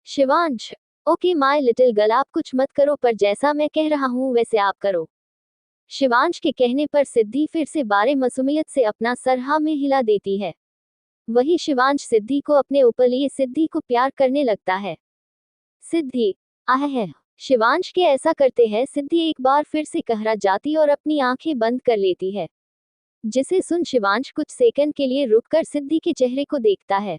Shivansh, okay my little girl आप कुछ मत करो, पर जैसा मैं कह रहा हूँ वैसे आप करो। शिवांश के कहने पर सिद्धि फिर से बारे मासूमियत से अपना सर हाँ में हिला देती है। वही शिवांश सिद्धि को अपने ऊपर लिए सिद्धि को प्यार करने लगता है। सिद्धि, आह है। शिवांश के ऐसा करते हैं सिद्धि एक बार फिर से कहरा जाती और अपनी आंखें बंद कर लेती है, जिसे सुन शिवांश कुछ सेकंड के लिए रुककर सिद्धि के चेहरे को देखता है।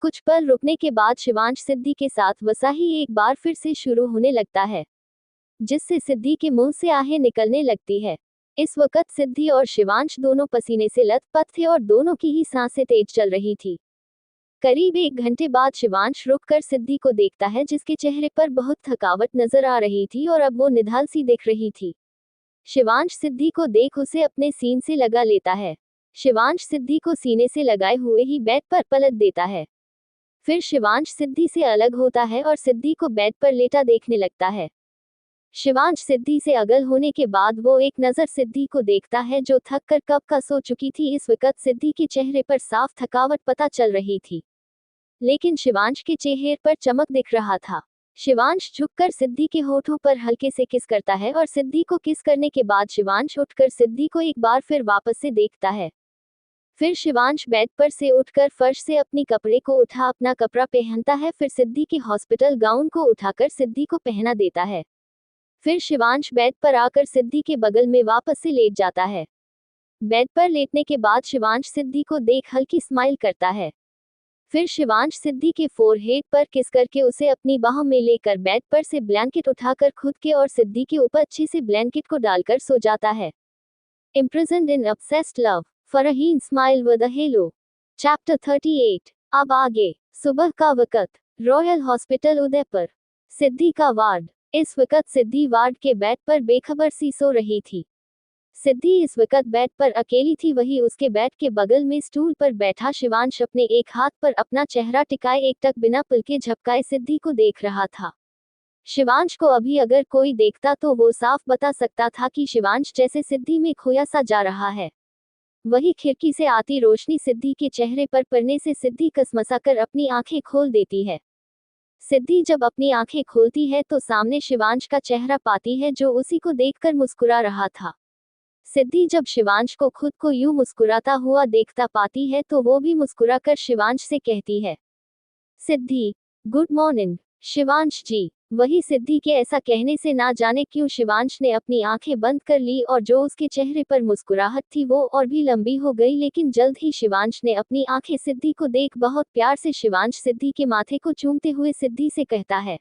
कुछ पल रुकने के बाद शिवांश सिद्धि के साथ वसा ही एक बार फिर से शुरू होने लगता है, जिससे सिद्धि के मुंह से आहें निकलने लगती है। इस वक्त सिद्धि और शिवांश दोनों पसीने से लथपथ थे और दोनों की ही सांसें तेज चल रही थी। करीब 1 घंटे बाद शिवांश रुककर सिद्धि को देखता है, जिसके चेहरे पर बहुत थकावट नजर आ रही थी और अब वो निढाल सी दिख रही थी। शिवांश सिद्धि को देख उसे अपने सीन से लगा लेता है। शिवांश सिद्धि को सीने से लगाए हुए ही बेड पर पलट देता है। फिर शिवांश सिद्धि से अलग होता है और सिद्धि को बेड पर लेटा देखने लगता है। शिवांश सिद्धि से अलग होने के बाद वो एक नजर सिद्धि को देखता है, जो थक कर कब का सो चुकी थी। इस वक्त सिद्धि के चेहरे पर साफ थकावट पता चल रही थी, लेकिन शिवांश के चेहरे पर चमक दिख रहा था। शिवांश झुककर सिद्धि के होठों पर हल्के से किस करता है और सिद्धि को किस करने के बाद शिवांश उठकर सिद्धि को एक बार फिर वापस से देखता है। फिर शिवांश बेड पर से उठकर फर्श से अपनी कपड़े को उठा अपना कपड़ा पहनता है। फिर सिद्धि के हॉस्पिटल गाउन को उठाकर सिद्धि को पहना देता है। फिर शिवांश बेड पर आकर सिद्धि के बगल में वापस से लेट जाता है। बेड पर लेटने के बाद शिवांश सिद्धि को देख हल्की स्माइल करता है। फिर शिवांश सिद्धि के फोरहेड पर किस करके उसे अपनी बाहों में लेकर बेड पर से ब्लैंकेट उठाकर खुद के और सिद्धि के ऊपर अच्छे से ब्लैंकेट को डालकर सो जाता है। Imprisoned in obsessed love, Farheen smile with a hello. Chapter 38। अब आगे। सुबह का वक्त, रॉयल हॉस्पिटल उदयपुर। सिद्धि का वार्ड। इस वक्त सिद्धि वार्ड के बेड पर बेखबर सी सो रही थी। सिद्धि इस वक्त बेड पर अकेली थी। वही उसके बेड के बगल में स्टूल पर बैठा शिवांश अपने एक हाथ पर अपना चेहरा टिकाए एकटक बिना पलके झपकाए सिद्धि को देख रहा था। शिवांश को अभी अगर कोई देखता तो वो साफ बता सकता था कि शिवांश जैसे सिद्धि में खोया सा जा रहा है। वही खिड़की से आती रोशनी सिद्धि के चेहरे पर पड़ने से सिद्धि कसमसा कर अपनी आंखें खोल देती है। सिद्धि जब अपनी आंखें खोलती है तो सामने शिवांश का चेहरा पाती है जो उसी को देखकर मुस्कुरा रहा था। सिद्धि जब शिवांश को खुद को यूं मुस्कुराता हुआ देखता पाती है तो वो भी मुस्कुराकर शिवांश से कहती है, सिद्धि, गुड मॉर्निंग। शिवांश जी। वही सिद्धि के ऐसा कहने से ना जाने क्यों शिवांश ने अपनी आंखें बंद कर ली और जो उसके चेहरे पर मुस्कुराहट थी वो और भी लंबी हो गई। लेकिन जल्द ही शिवांश ने अपनी आंखें सिद्धि को देख बहुत प्यार से शिवांश सिद्धि के माथे को चूमते हुए सिद्धि से कहता है,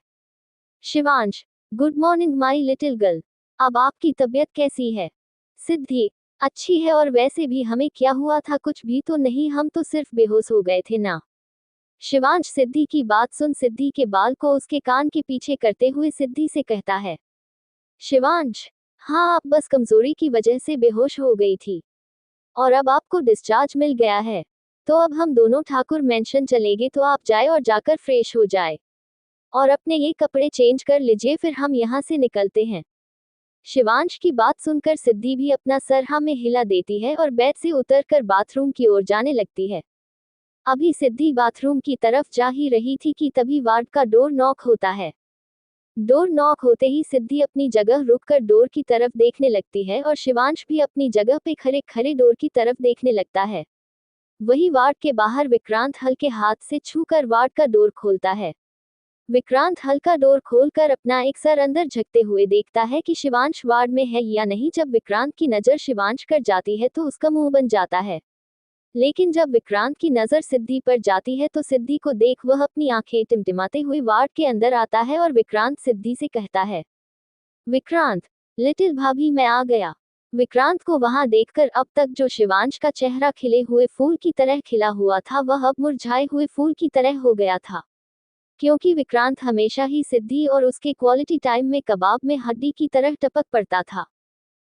Shivansh, good morning my little girl. अब आपकी तबीयत कैसी है? सिद्धि, अच्छी है। और वैसे भी हमें क्या हुआ था? कुछ भी तो नहीं, हम तो सिर्फ बेहोश हो गए थे ना। शिवांश सिद्धि की बात सुन सिद्धि के बाल को उसके कान के पीछे करते हुए सिद्धि से कहता है, शिवांश, हाँ, आप बस कमजोरी की वजह से बेहोश हो गई थी और अब आपको डिस्चार्ज मिल गया है। तो अब हम दोनों ठाकुर मेंशन चलेंगे, तो आप जाए और जाकर फ्रेश हो जाए और अपने ये कपड़े चेंज कर लीजिए, फिर हम यहाँ से निकलते हैं। शिवांश की बात सुनकर सिद्धि भी अपना सर हाँ में हिला देती है और बेड से उतरकर बाथरूम की ओर जाने लगती है। अभी सिद्धि बाथरूम की तरफ जा ही रही थी कि तभी वार्ड का डोर नॉक होता है। डोर नॉक होते ही सिद्धि अपनी जगह रुककर डोर की तरफ देखने लगती है और शिवांश भी अपनी जगह पे खड़े खड़े डोर की तरफ देखने लगता है। वही वार्ड के बाहर विक्रांत हल्के हाथ से छूकर वार्ड का डोर खोलता है। विक्रांत हल्का डोर खोलकर अपना एक सर अंदर झकते हुए देखता है कि शिवांश वार्ड में है या नहीं। जब विक्रांत की नजर शिवांश कर जाती है तो उसका मुंह बन जाता है। लेकिन जब विक्रांत की नजर सिद्धि पर जाती है तो सिद्धि को देख वह अपनी आंखें टिमटिमाते हुए वार्ड के अंदर आता है और विक्रांत सिद्धि से कहता है, विक्रांत, लिटिल भाभी मैं आ गया। विक्रांत को वहां देखकर अब तक जो शिवांश का चेहरा खिले हुए फूल की तरह खिला हुआ था वह अब मुरझाए हुए फूल की तरह हो गया था। क्योंकि विक्रांत हमेशा ही सिद्धि और उसके क्वालिटी टाइम में कबाब में हड्डी की तरह टपक पड़ता था।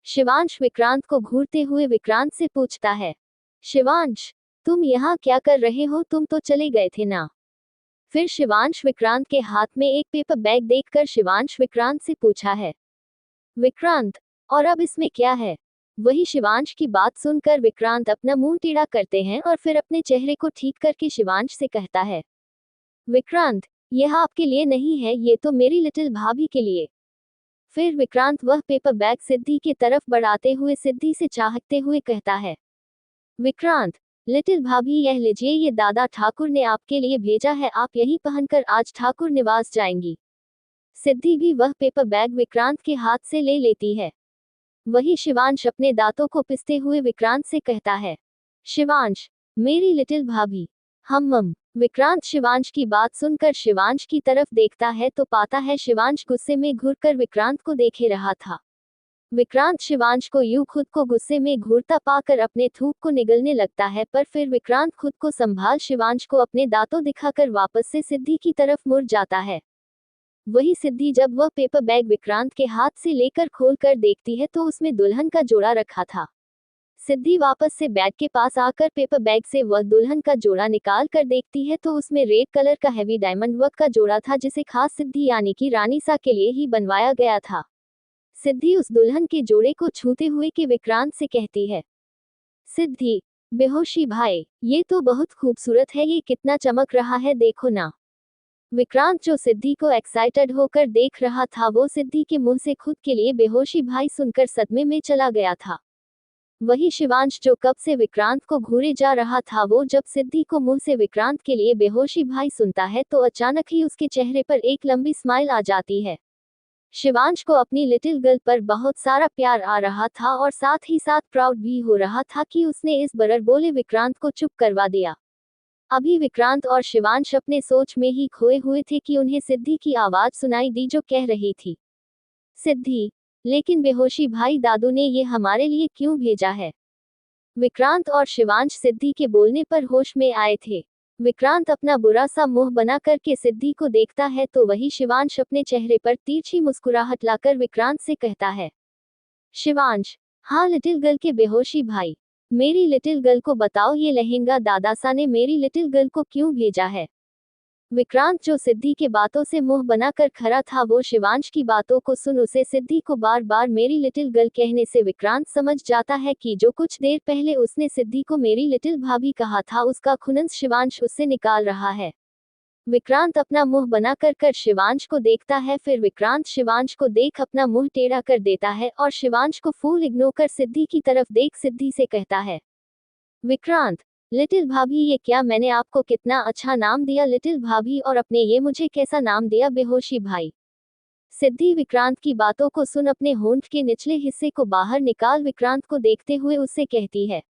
शिवांश विक्रांत को घूरते हुए विक्रांत से पूछता है, शिवांश, तुम यहाँ क्या कर रहे हो? तुम तो चले गए थे ना। फिर शिवांश विक्रांत के हाथ में एक पेपर बैग देखकर शिवांश विक्रांत से पूछा है, विक्रांत, और अब इसमें क्या है? वही शिवांश की बात सुनकर विक्रांत अपना मुंह टेढ़ा करते हैं और फिर अपने चेहरे को ठीक करके शिवांश से कहता है, विक्रांत, यह आपके लिए नहीं है, ये तो मेरी लिटिल भाभी के लिए। फिर विक्रांत वह पेपर बैग सिद्धि की तरफ बढ़ाते हुए सिद्धि से चाहते हुए कहता है, विक्रांत, लिटिल भाभी यह लीजिए, ये दादा ठाकुर ने आपके लिए भेजा है, आप यही पहनकर आज ठाकुर निवास जाएंगी। सिद्धि भी वह पेपर बैग विक्रांत के हाथ से ले लेती है। वही शिवांश अपने दांतों को पिसते हुए विक्रांत से कहता है, शिवांश, मेरी लिटिल भाभी, हम। विक्रांत शिवांश की बात सुनकर शिवांश की तरफ देखता है तो पाता है शिवांश गुस्से में घूरकर विक्रांत को देखे रहा था। विक्रांत शिवांश को यूं खुद को गुस्से में घूरता पाकर अपने थूक को निगलने लगता है, पर फिर विक्रांत खुद को संभाल शिवांश को अपने दांतों दिखाकर वापस से सिद्धि की तरफ मुड़ जाता है। वही सिद्धि जब वह पेपर बैग विक्रांत के हाथ से लेकर खोल कर देखती है तो उसमें दुल्हन का जोड़ा रखा था। सिद्धि वापस से बैग के पास आकर पेपर बैग से वह दुल्हन का जोड़ा निकाल कर देखती है तो उसमें रेड कलर का हैवी डायमंड वर्क का जोड़ा था जिसे खास सिद्धि यानी कि रानी सा के लिए ही बनवाया गया था। सिद्धि उस दुल्हन के जोड़े को छूते हुए कि विक्रांत से कहती है, सिद्धि, बेहोशी भाई, ये तो बहुत खूबसूरत है, ये कितना चमक रहा है, देखो ना। विक्रांत जो सिद्धि को एक्साइटेड होकर देख रहा था वो सिद्धि के मुंह से खुद के लिए बेहोशी भाई सुनकर सदमे में चला गया था। वही शिवांश जो कब से विक्रांत को घूरे जा रहा था वो जब सिद्धि को मुंह से विक्रांत के लिए बेहोशी भाई सुनता है तो अचानक ही उसके चेहरे पर एक लंबी स्माइल आ जाती है। शिवांश को अपनी लिटिल गर्ल पर बहुत सारा प्यार आ रहा था और साथ ही साथ प्राउड भी हो रहा था कि उसने इस बरर बोले विक्रांत को चुप करवा दिया। अभी विक्रांत और शिवांश अपने सोच में ही खोए हुए थे कि उन्हें सिद्धि की आवाज सुनाई दी जो कह रही थी, सिद्धि, लेकिन बेहोशी भाई दादू ने ये हमारे लिए क्यों भेजा है? विक्रांत और शिवांश सिद्धि के बोलने पर होश में आए थे। विक्रांत अपना बुरा सा मुंह बना करके सिद्धि को देखता है तो वही शिवांश अपने चेहरे पर तिरछी मुस्कुराहट लाकर विक्रांत से कहता है, शिवांश, हाँ लिटिल गर्ल के बेहोशी भाई, मेरी लिटिल गर्ल को बताओ ये लहंगा दादासा ने मेरी लिटिल गर्ल को क्यों भेजा है? विक्रांत जो सिद्धि के बातों से मुंह बनाकर खड़ा था वो शिवांश की बातों को सुन उसे सिद्धि को बार बार मेरी लिटिल गर्ल कहने से विक्रांत समझ जाता है कि जो कुछ देर पहले उसने सिद्धि को मेरी लिटिल भाभी कहा था उसका खुनंस शिवांश उससे निकाल रहा है। विक्रांत अपना मुंह बनाकर कर शिवांश को देखता है, फिर विक्रांत शिवांश को देख अपना मुंह टेढ़ा कर देता है और शिवांश को फूल इग्नोर कर सिद्धि की तरफ देख सिद्धि से कहता है, विक्रांत, लिटिल भाभी ये क्या मैंने आपको कितना अच्छा नाम दिया लिटिल भाभी और अपने ये मुझे कैसा नाम दिया बेहोशी भाई। सिद्धि विक्रांत की बातों को सुन अपने होंठ के निचले हिस्से को बाहर निकाल विक्रांत को देखते हुए उससे कहती है,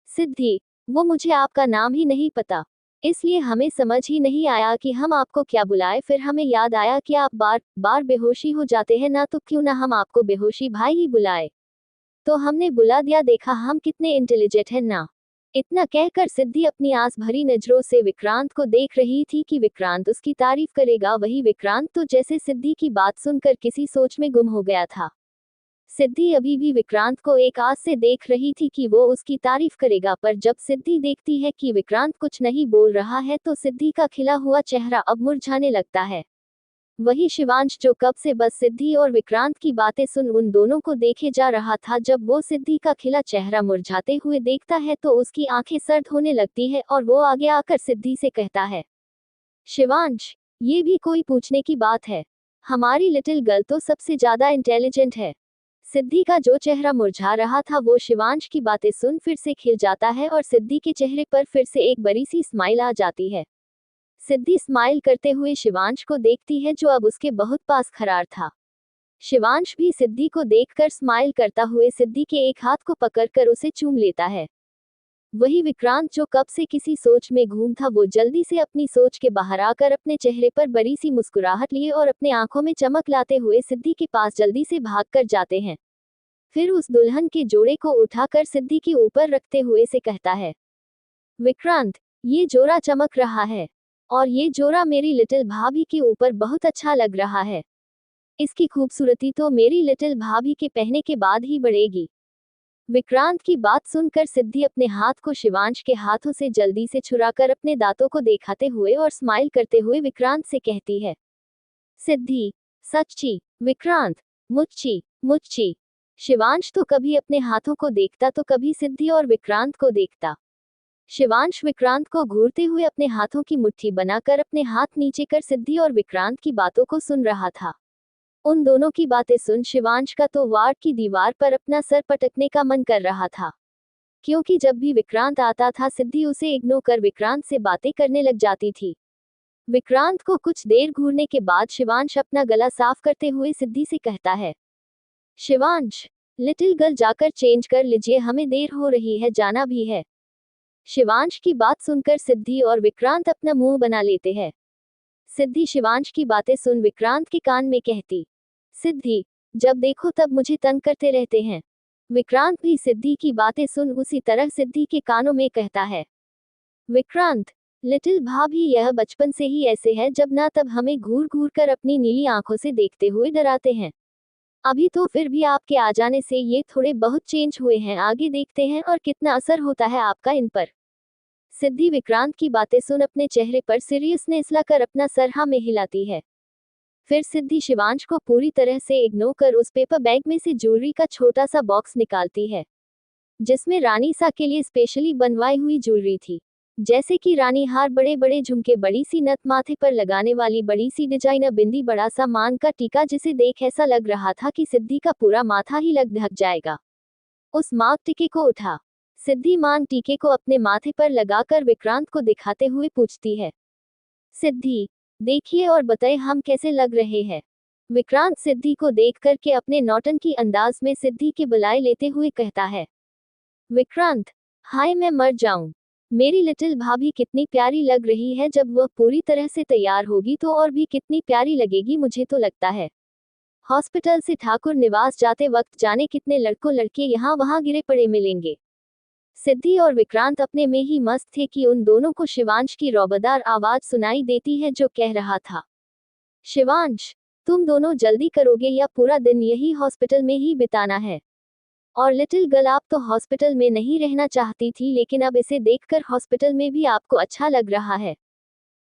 सिद्धि, वो मुझे आपका नाम ही नहीं पता, इसलिए हमें समझ ही नहीं आया कि हम आपको क्या बुलाए, फिर हमें याद आया कि आप बार बार बेहोशी हो जाते हैं ना, तो क्यों ना हम आपको बेहोशी भाई ही बुलाए, तो हमने बुला दिया, देखा हम कितने इंटेलिजेंट हैं ना। इतना कहकर सिद्धि अपनी आस भरी नजरों से विक्रांत को देख रही थी कि विक्रांत उसकी तारीफ करेगा, वही विक्रांत तो जैसे सिद्धि की बात सुनकर किसी सोच में गुम हो गया था। सिद्धि अभी भी विक्रांत को एक आस से देख रही थी कि वो उसकी तारीफ करेगा, पर जब सिद्धि देखती है कि विक्रांत कुछ नहीं बोल रहा है तो सिद्धि का खिला हुआ चेहरा अब मुरझाने लगता है। वही शिवांश जो कब से बस सिद्धि और विक्रांत की बातें सुन उन दोनों को देखे जा रहा था, जब वो सिद्धि का खिला चेहरा मुरझाते हुए देखता है तो उसकी आंखें सर्द होने लगती है और वो आगे आकर सिद्धि से कहता है, शिवांश, ये भी कोई पूछने की बात है, हमारी लिटिल गर्ल तो सबसे ज्यादा इंटेलिजेंट है। सिद्धि का जो चेहरा मुरझा रहा था वो शिवांश की बातें सुन फिर से खिल जाता है और सिद्धि के चेहरे पर फिर से एक बड़ी सी स्माइल आ जाती है। सिद्धि स्माइल करते हुए शिवांश को देखती है जो अब उसके बहुत पास खड़ा था। शिवांश भी सिद्धि को देखकर स्माइल करता हुए सिद्धि के एक हाथ को पकड़कर उसे चूम लेता है। वही विक्रांत जो कब से किसी सोच में घूम था वो जल्दी से अपनी सोच के बाहर आकर अपने चेहरे पर बड़ी सी मुस्कुराहट लिए और अपने आंखों में चमक लाते हुए सिद्धि के पास जल्दी से भागकर जाते हैं। फिर उस दुल्हन के जोड़े को उठाकर सिद्धि के ऊपर रखते हुए से कहता है, विक्रांत, ये जोड़ा चमक रहा है और ये जोड़ा मेरी लिटिल भाभी के ऊपर बहुत अच्छा लग रहा है। इसकी खूबसूरती तो मेरी लिटिल भाभी के पहनने के बाद ही बढ़ेगी। विक्रांत की बात सुनकर सिद्धि अपने हाथ को शिवांश के हाथों से जल्दी से छुड़ाकर अपने दांतों को दिखाते हुए और स्माइल करते हुए विक्रांत से कहती है, सिद्धि, सच्ची, विक्रांत, मुच्ची, मुच्ची। शिवांश तो कभी अपने हाथों को देखता तो कभी सिद्धि और विक्रांत को देखता। शिवांश विक्रांत को घूरते हुए अपने हाथों की मुट्ठी बनाकर अपने हाथ नीचे कर सिद्धि और विक्रांत की बातों को सुन रहा था। उन दोनों की बातें सुन शिवांश का तो वार्ड की दीवार पर अपना सर पटकने का मन कर रहा था, क्योंकि जब भी विक्रांत आता था सिद्धि उसे इग्नोर कर विक्रांत से बातें करने लग जाती थी। विक्रांत को कुछ देर घूरने के बाद शिवांश अपना गला साफ करते हुए सिद्धि से कहता है, शिवांश, लिटिल गर्ल जाकर चेंज कर लीजिए, हमें देर हो रही है, जाना भी है। शिवांश की बात सुनकर सिद्धि और विक्रांत अपना मुंह बना लेते हैं। सिद्धि शिवांश की बातें सुन विक्रांत के कान में कहती, सिद्धि, जब देखो तब मुझे तंग करते रहते हैं। विक्रांत भी सिद्धि की बातें सुन उसी तरह सिद्धि के कानों में कहता है, विक्रांत, लिटिल भाभी यह बचपन से ही ऐसे है, जब ना तब हमें घूर घूर कर अपनी नीली आंखों से देखते हुए डराते हैं। अभी तो फिर भी आपके आ जाने से ये थोड़े बहुत चेंज हुए हैं, आगे देखते हैं और कितना असर होता है आपका इन पर। सिद्धि विक्रांत की बातें सुन अपने चेहरे पर सीरियसनेस लाकर अपना सर हाँ में हिलाती है। फिर सिद्धि शिवांश को पूरी तरह से इग्नोर कर उस पेपर बैग में से ज्वेलरी का छोटा सा बॉक्स निकालती है, जिसमें रानी सा के लिए स्पेशली बनवाई हुई ज्वेलरी थी, जैसे कि रानी हार, बड़े बड़े झुमके, बड़ी सी नथ, माथे पर लगाने वाली बड़ी सी डिजाइनर बिंदी, बड़ा सा मान का टीका, जिसे देख ऐसा लग रहा था कि सिद्धि का पूरा माथा ही लग ढक जाएगा। उस मांग टीके को उठा सिद्धि मान टीके को अपने माथे पर लगाकर विक्रांत को दिखाते हुए पूछती है, सिद्धि, देखिए और बताए हम कैसे लग रहे हैं। विक्रांत सिद्धि को देख करके अपने नौटंकी अंदाज में सिद्धि के बुलाए लेते हुए कहता है, विक्रांत, हाय मैं मर जाऊं, मेरी लिटिल भाभी कितनी प्यारी लग रही है, जब वह पूरी तरह से तैयार होगी तो और भी कितनी प्यारी लगेगी, मुझे तो लगता है। हॉस्पिटल से ठाकुर निवास जाते वक्त जाने कितने लड़कों लड़के यहाँ वहाँ गिरे पड़े मिलेंगे। सिद्धि और विक्रांत अपने में ही मस्त थे कि उन दोनों को शिवांश की रौबदार आवाज सुनाई देती है जो कह रहा था, शिवांश, तुम दोनों जल्दी करोगे या पूरा दिन यही हॉस्पिटल में ही बिताना है। और लिटिल गर्ल, आप तो हॉस्पिटल में नहीं रहना चाहती थी, लेकिन अब इसे देखकर हॉस्पिटल में भी आपको अच्छा लग रहा है।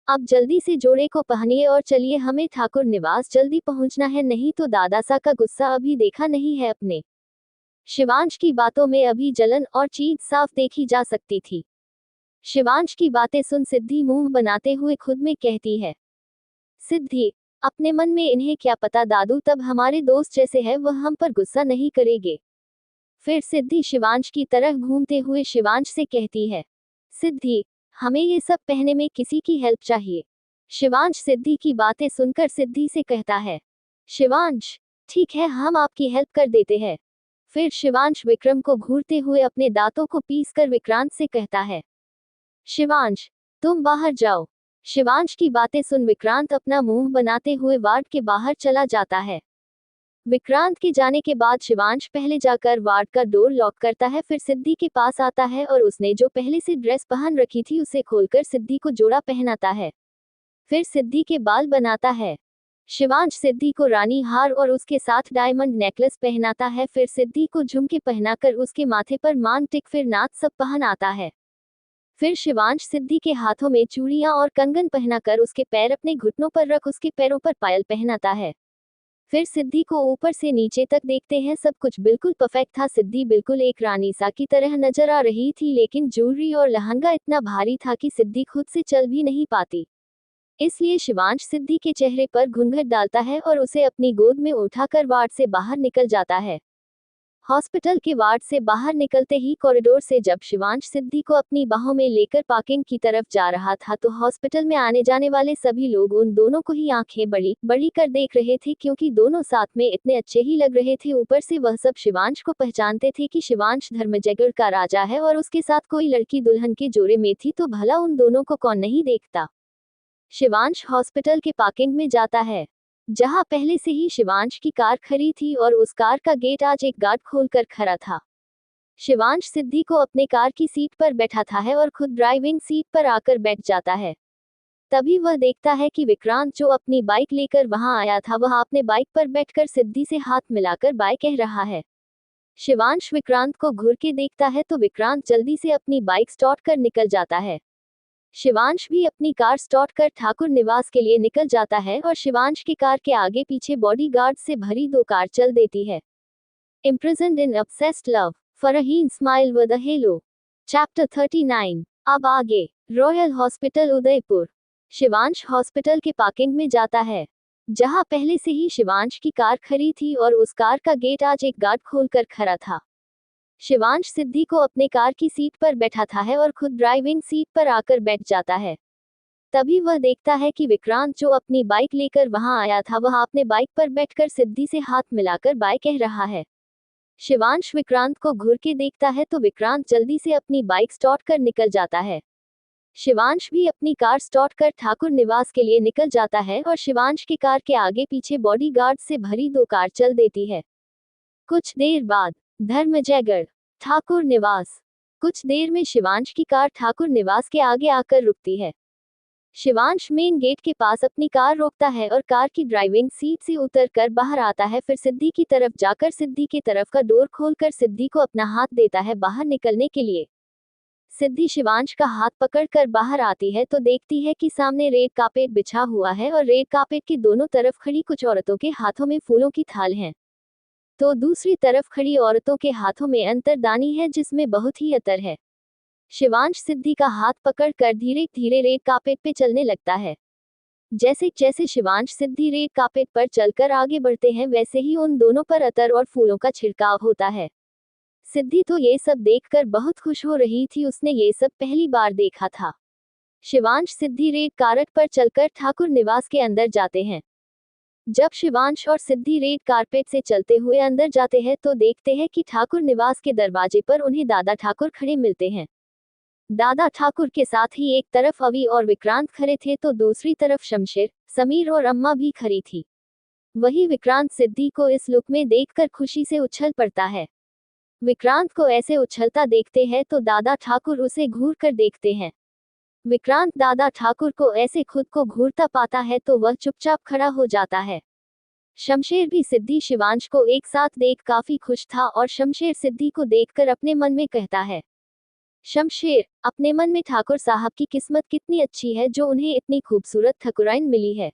अब जल्दी से जोड़े को पहनिए और चलिए, हमें ठाकुर निवास जल्दी पहुंचना है, नहीं तो दादासा का गुस्सा अभी देखा नहीं है अपने। शिवांश की बातों में अभी जलन और चीज साफ देखी जा सकती थी। शिवांश की बातें सुन सिद्धि मुंह बनाते हुए खुद में कहती है, सिद्धि, अपने मन में इन्हें क्या पता, दादू तब हमारे दोस्त जैसे है, वह हम पर गुस्सा नहीं करेंगे। फिर सिद्धि शिवांश की तरफ घूमते हुए शिवांश से कहती है, सिद्धि, हमें ये सब पहनने में किसी की हेल्प चाहिए। शिवांश सिद्धि की बातें सुनकर सिद्धि से कहता है, शिवांश, ठीक है, हम आपकी हेल्प कर देते हैं। फिर शिवांश विक्रम को घूरते हुए अपने दांतों को पीसकर विक्रांत से कहता है, शिवांश, तुम बाहर जाओ। शिवांश की बातें सुन विक्रांत अपना मुंह बनाते हुए वार्ड के बाहर चला जाता है। विक्रांत के जाने के बाद शिवांश पहले जाकर वार्ड का डोर लॉक करता है, फिर सिद्धि के पास आता है और उसने जो पहले से ड्रेस पहन रखी थी उसे खोलकर सिद्धि को जोड़ा पहनाता है। फिर सिद्धि के बाल बनाता है। शिवांश सिद्धि को रानी हार और उसके साथ डायमंड नेकलेस पहनाता है, फिर सिद्धि को झुमके पहनाकर उसके माथे पर मांग टिक फिर नाथ सब पहन आता है। फिर शिवांश सिद्धि के हाथों में चूड़ियां और कंगन पहनाकर उसके पैर अपने घुटनों पर रख उसके पैरों पर पायल पहनाता है। फिर सिद्धि को ऊपर से नीचे तक देखते हैं, सब कुछ बिल्कुल परफेक्ट था। सिद्धि बिल्कुल एक रानी सा की तरह नजर आ रही थी, लेकिन ज्वेलरी और लहंगा इतना भारी था कि सिद्धि खुद से चल भी नहीं पाती। इसलिए शिवांश सिद्धि के चेहरे पर घूंघट डालता है और उसे अपनी गोद में उठाकर वार्ड से बाहर निकल जाता है। हॉस्पिटल के वार्ड से बाहर निकलते ही कॉरिडोर से जब शिवांश सिद्धि को अपनी बाहों में लेकर पार्किंग की तरफ जा रहा था तो हॉस्पिटल में आने जाने वाले सभी लोग उन दोनों को ही आंखें बड़ी बड़ी कर देख रहे थे, क्योंकि दोनों साथ में इतने अच्छे ही लग रहे थे। ऊपर से वह सब शिवांश को पहचानते थे कि शिवांश धर्मजयगढ़ का राजा है और उसके साथ कोई लड़की दुल्हन के जोड़े में थी, तो भला उन दोनों को कौन नहीं देखता। शिवांश हॉस्पिटल के पार्किंग में जाता है, जहां पहले से ही शिवांश की कार खड़ी थी और उस कार का गेट आज एक गार्ड खोलकर खड़ा था। शिवांश सिद्धि को अपने कार की सीट पर बैठाता है और खुद ड्राइविंग सीट पर आकर बैठ जाता है। तभी वह देखता है कि विक्रांत जो अपनी बाइक लेकर वहां आया था, वह अपने बाइक पर बैठकर सिद्धि से हाथ मिलाकर बाय कह रहा है। शिवांश विक्रांत को घूर के देखता है तो विक्रांत जल्दी से अपनी बाइक स्टार्ट कर निकल जाता है। शिवांश भी अपनी कार स्टार्ट कर ठाकुर निवास के लिए निकल जाता है और शिवांश की कार के आगे पीछे बॉडीगार्ड से भरी दो कार चल देती है। Imprisoned in obsessed love, Farheen smile with a hello. Chapter 39। अब आगे। Royal hospital Udaipur. Shivansh hospital के पार्किंग में जाता है, जहां पहले से ही शिवांश की कार खड़ी थी और उस कार का गेट आज एक गार्ड खोलकर खड़ा था। शिवांश सिद्धि को अपने कार की सीट पर बैठाता है और खुद ड्राइविंग सीट पर आकर बैठ जाता है। तभी वह देखता है कि विक्रांत जो अपनी बाइक लेकर वहां आया था, वह अपने बाइक पर बैठकर सिद्धि से हाथ मिलाकर बाय कह रहा है। शिवांश विक्रांत को घूर के देखता है तो विक्रांत जल्दी से अपनी बाइक स्टार्ट कर निकल जाता है। शिवांश भी अपनी कार स्टार्ट कर ठाकुर निवास के लिए निकल जाता है और शिवांश की कार के आगे पीछे बॉडीगार्ड से भरी दो कार चल देती है। कुछ देर बाद धर्मजयगढ़ ठाकुर निवास। कुछ देर में शिवांश की कार ठाकुर निवास के आगे आकर रुकती है। शिवांश मेन गेट के पास अपनी कार रोकता है और कार की ड्राइविंग सीट से उतरकर बाहर आता है, फिर सिद्धि की तरफ जाकर सिद्धि की तरफ का डोर खोलकर सिद्धि को अपना हाथ देता है बाहर निकलने के लिए। सिद्धि शिवांश का हाथ पकड़कर बाहर आती है तो देखती है कि सामने रेड कार्पेट बिछा हुआ है और रेड कार्पेट के दोनों तरफ खड़ी कुछ औरतों के हाथों में फूलों की थाल है, तो दूसरी तरफ खड़ी औरतों के हाथों में अंतरदानी है जिसमें बहुत ही अतर है। शिवांश सिद्धि का हाथ पकड़कर धीरे धीरे रेड कार्पेट पे चलने लगता है। जैसे जैसे शिवांश सिद्धि रेड कार्पेट पर चलकर आगे बढ़ते हैं, वैसे ही उन दोनों पर अतर और फूलों का छिड़काव होता है। सिद्धि तो ये सब देखकर बहुत खुश हो रही थी, उसने ये सब पहली बार देखा था। शिवांश सिद्धि रेड कारपेट पर चलकर ठाकुर निवास के अंदर जाते हैं। जब शिवांश और सिद्धि रेड कारपेट से चलते हुए अंदर जाते हैं तो देखते हैं कि ठाकुर निवास के दरवाजे पर उन्हें दादा ठाकुर खड़े मिलते हैं। दादा ठाकुर के साथ ही एक तरफ अवी और विक्रांत खड़े थे तो दूसरी तरफ शमशेर, समीर और अम्मा भी खड़ी थी। वही विक्रांत सिद्धि को इस लुक में देखकर खुशी से उछल पड़ता है। विक्रांत को ऐसे उछलता देखते हैं तो दादा ठाकुर उसे घूर कर देखते हैं। विक्रांत दादा ठाकुर को ऐसे खुद को घूरता पाता है तो वह चुपचाप खड़ा हो जाता है। शमशेर भी सिद्धि शिवांश को एक साथ देख काफी खुश था और शमशेर सिद्धि को देखकर अपने मन में कहता है, शमशेर अपने मन में, ठाकुर साहब की किस्मत कितनी अच्छी है जो उन्हें इतनी खूबसूरत ठकुराइन मिली है।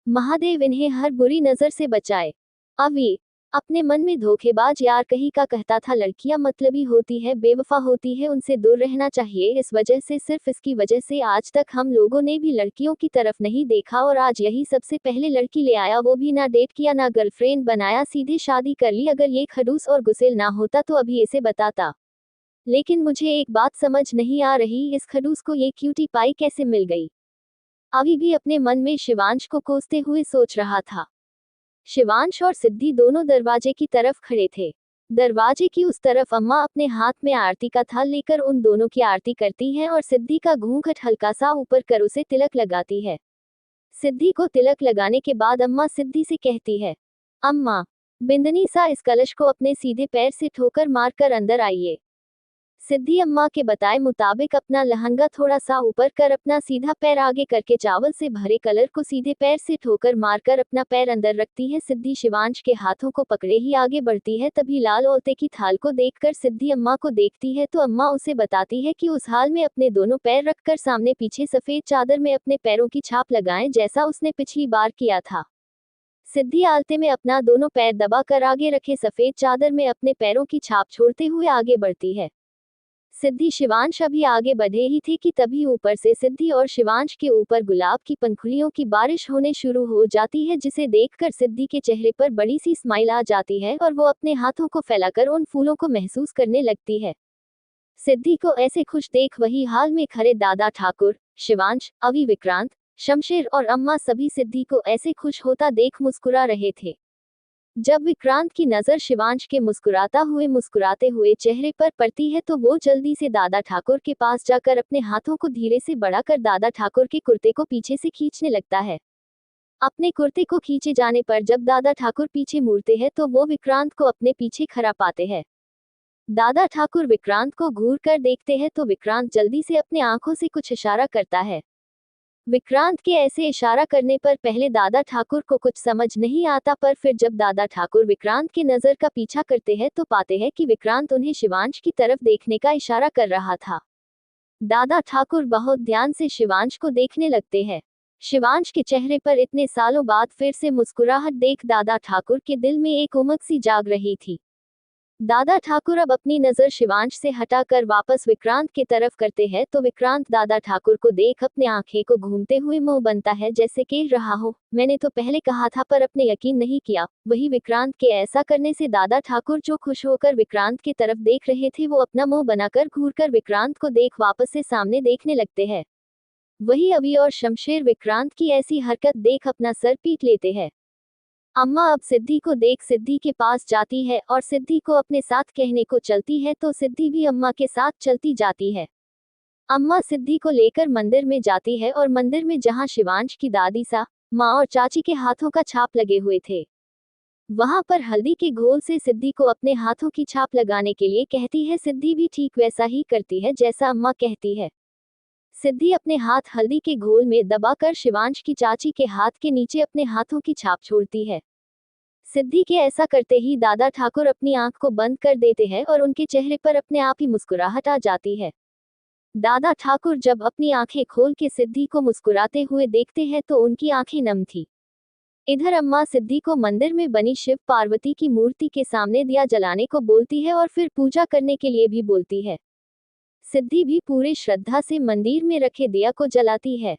महादेव इन्हें हर बुरी नजर से बचाए। अवी अपने मन में धोखेबाज यार कहीं का कहता था, लड़कियां मतलबी होती है, बेवफा होती है, उनसे दूर रहना चाहिए। इस वजह से, सिर्फ इसकी वजह से आज तक हम लोगों ने भी लड़कियों की तरफ नहीं देखा और आज यही सबसे पहले लड़की ले आया, वो भी ना डेट किया ना गर्लफ्रेंड बनाया, सीधे शादी कर ली। अगर ये खड़ूस और गुस्सेल ना होता तो अभी इसे बताता। लेकिन मुझे एक बात समझ नहीं आ रही, इस खड़ूस को ये क्यूटी पाई कैसे मिल गई। अभी भी अपने मन में शिवांश को कोसते हुए सोच रहा था। शिवांश और सिद्धि दोनों दरवाजे की तरफ खड़े थे। दरवाजे की उस तरफ अम्मा अपने हाथ में आरती का थाल लेकर उन दोनों की आरती करती हैं और सिद्धि का घूंघट हल्का सा ऊपर कर उसे तिलक लगाती है। सिद्धि को तिलक लगाने के बाद अम्मा सिद्धि से कहती है, अम्मा बिंदनी सा इस कलश को अपने सीधे पैर से ठोकर मारकर अंदर आइए। सिद्धि अम्मा के बताए मुताबिक अपना लहंगा थोड़ा सा ऊपर कर अपना सीधा पैर आगे करके चावल से भरे कलर को सीधे पैर से ठोकर मारकर अपना पैर अंदर रखती है। सिद्धि शिवांश के हाथों को पकड़े ही आगे बढ़ती है। तभी लाल ओलते की थाल को देखकर सिद्धि अम्मा को देखती है तो अम्मा उसे बताती है कि उस हाल में अपने दोनों पैर रखकर सामने पीछे सफेद चादर में अपने पैरों की छाप लगाएं, जैसा उसने पिछली बार किया था। सिद्धि आलते में अपना दोनों पैर दबाकर आगे रखे सफेद चादर में अपने पैरों की छाप छोड़ते हुए आगे बढ़ती है। सिद्धि शिवांश अभी आगे बढ़े ही थे कि तभी ऊपर से सिद्धि और शिवांश के ऊपर गुलाब की पंखुड़ियों की बारिश होने शुरू हो जाती है, जिसे देखकर सिद्धि के चेहरे पर बड़ी सी स्माइल आ जाती है और वो अपने हाथों को फैलाकर उन फूलों को महसूस करने लगती है। सिद्धि को ऐसे खुश देख वही हाल में खड़े दादा ठाकुर, शिवांश, अवी, विक्रांत, शमशेर और अम्मा सभी सिद्धि को ऐसे खुश होता देख मुस्कुरा रहे थे। जब विक्रांत की नजर शिवांश के मुस्कुराते हुए चेहरे पर पड़ती है तो वो जल्दी से दादा ठाकुर के पास जाकर अपने हाथों को धीरे से बढ़ाकर दादा ठाकुर के कुर्ते को पीछे से खींचने लगता है। अपने कुर्ते को खींचे जाने पर जब दादा ठाकुर पीछे मुड़ते हैं तो वो विक्रांत को अपने पीछे खड़ा पाते हैं। दादा ठाकुर विक्रांत को घूर कर देखते हैं तो विक्रांत जल्दी से अपने आंखों से कुछ इशारा करता है। विक्रांत के ऐसे इशारा करने पर पहले दादा ठाकुर को कुछ समझ नहीं आता, पर फिर जब दादा ठाकुर विक्रांत की नजर का पीछा करते हैं तो पाते हैं कि विक्रांत उन्हें शिवांश की तरफ देखने का इशारा कर रहा था। दादा ठाकुर बहुत ध्यान से शिवांश को देखने लगते हैं। शिवांश के चेहरे पर इतने सालों बाद फिर से मुस्कुराहट देख दादा ठाकुर के दिल में एक उमंग सी जाग रही थी। दादा ठाकुर अब अपनी नजर शिवांश से हटाकर वापस विक्रांत की तरफ करते हैं तो विक्रांत दादा ठाकुर को देख अपने आंखें को घूमते हुए मुंह बनता है, जैसे कह रहा हो, मैंने तो पहले कहा था पर अपने यकीन नहीं किया। वही विक्रांत के ऐसा करने से दादा ठाकुर जो खुश होकर विक्रांत की तरफ देख रहे थे वो अपना मुंह बनाकर घूरकर विक्रांत को देख वापस से सामने देखने लगते हैं। वही अवी और शमशेर विक्रांत की ऐसी हरकत देख अपना सर पीट लेते हैं। अम्मा अब सिद्धि को देख सिद्धि के पास जाती है और सिद्धि को अपने साथ कहने को चलती है तो सिद्धि भी अम्मा के साथ चलती जाती है। अम्मा सिद्धि को लेकर मंदिर में जाती है और मंदिर में जहां शिवांश की दादी सा, माँ और चाची के हाथों का छाप लगे हुए थे, वहां पर हल्दी के घोल से सिद्धि को अपने हाथों की छाप लगाने के लिए कहती है। सिद्धि भी ठीक वैसा ही करती है जैसा अम्मा कहती है। सिद्धि अपने हाथ हल्दी के घोल में दबाकर शिवांश की चाची के हाथ के नीचे अपने हाथों की छाप छोड़ती है। सिद्धि के ऐसा करते ही दादा ठाकुर अपनी आंख को बंद कर देते हैं और उनके चेहरे पर अपने आप ही मुस्कुराहट आ जाती है। दादा ठाकुर जब अपनी आंखें खोल के सिद्धि को मुस्कुराते हुए देखते हैं तो उनकी आंखें नम थी। इधर अम्मा सिद्धि को मंदिर में बनी शिव पार्वती की मूर्ति के सामने दिया जलाने को बोलती है और फिर पूजा करने के लिए भी बोलती है। सिद्धि भी पूरे श्रद्धा से मंदिर में रखे दिया को जलाती है।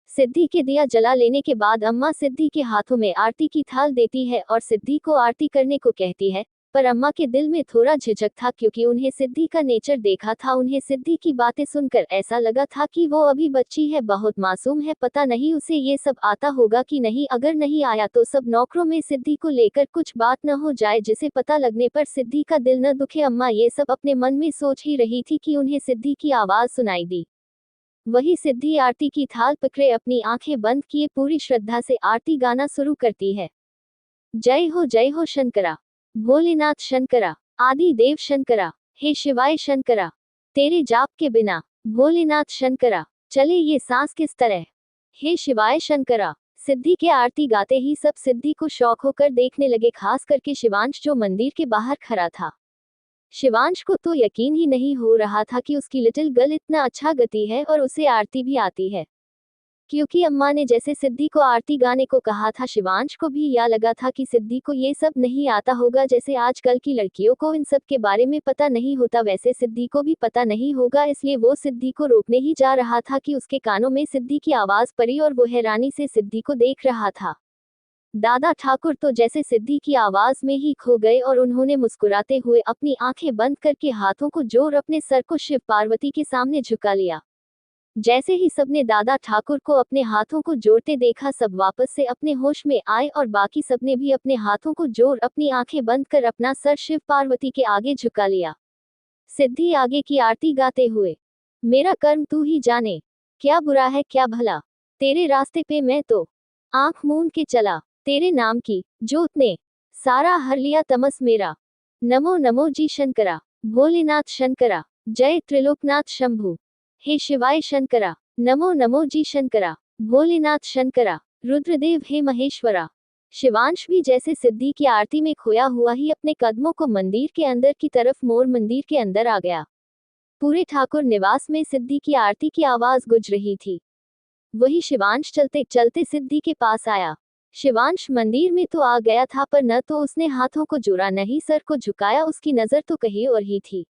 सिद्धि के दिया जला लेने के बाद अम्मा सिद्धि के हाथों में आरती की थाल देती है और सिद्धि को आरती करने को कहती है। पर अम्मा के दिल में थोड़ा झिझक था, क्योंकि उन्हें सिद्धि का नेचर देखा था। उन्हें सिद्धि की बातें सुनकर ऐसा लगा था कि वो अभी बच्ची है, बहुत मासूम है, पता नहीं उसे ये सब आता होगा कि नहीं। अगर नहीं आया तो सब नौकरों में सिद्धि को लेकर कुछ बात न हो जाए, जिसे पता लगने पर सिद्धि का दिल न दुखे। अम्मा ये सब अपने मन में सोच ही रही थी कि उन्हें सिद्धि की आवाज सुनाई दी। वही सिद्धि आरती की थाल पकड़े अपनी आंखें बंद किए पूरी श्रद्धा से आरती गाना शुरू करती है। जय हो शंकरा, भोलेनाथ शंकरा, आदि देव शंकरा, हे शिवाय शंकरा, तेरे जाप के बिना भोलेनाथ शंकरा चले ये सांस किस तरह, हे शिवाय शंकरा। सिद्धि के आरती गाते ही सब सिद्धि को शौक होकर देखने लगे, खास करके शिवांश जो मंदिर के बाहर खड़ा था। शिवांश को तो यकीन ही नहीं हो रहा था कि उसकी लिटिल गर्ल इतना अच्छा गाती है और उसे आरती भी आती है। क्योंकि अम्मा ने जैसे सिद्धि को आरती गाने को कहा था, शिवांश को भी यह लगा था कि सिद्धि को ये सब नहीं आता होगा। जैसे आजकल की लड़कियों को इन सब के बारे में पता नहीं होता, वैसे सिद्धि को भी पता नहीं होगा। इसलिए वो सिद्धि को रोकने ही जा रहा था कि उसके कानों में सिद्धि की आवाज पड़ी और वो हैरानी से सिद्धि को देख रहा था। दादा ठाकुर तो जैसे सिद्धि की आवाज में ही खो गए और उन्होंने मुस्कुराते हुए अपनी आंखें बंद करके हाथों को जोड़ अपने सर को शिव पार्वती के सामने झुका लिया। जैसे ही सबने दादा ठाकुर को अपने हाथों को जोड़ते देखा, सब वापस से अपने होश में आए और बाकी सबने भी अपने हाथों को जोड़ अपनी आंखें बंद कर अपना सर शिव पार्वती के आगे झुका लिया। सिद्धि आगे की आरती गाते हुए, मेरा कर्म तू ही जाने, क्या बुरा है क्या भला, तेरे रास्ते पे मैं तो आंख मूंद के चला, तेरे नाम की जोत ने सारा हर लिया तमस मेरा। नमो नमो जी शंकरा, भोलेनाथ शंकरा, जय त्रिलोकनाथ शंभु, हे शिवाय शंकरा, नमो नमो जी शंकरा, भोलेनाथ शंकरा, रुद्रदेव हे महेश्वरा। शिवांश भी जैसे सिद्धि की आरती में खोया हुआ ही अपने कदमों को मंदिर के अंदर की तरफ मोड़ मंदिर के अंदर आ गया। पूरे ठाकुर निवास में सिद्धि की आरती की आवाज गूंज रही थी। वही शिवांश चलते चलते सिद्धि के पास आया। शिवांश मंदिर में तो आ गया था, पर न तो उसने हाथों को जोड़ा न ही सर को झुकाया। उसकी नजर तो कहीं और ही थी।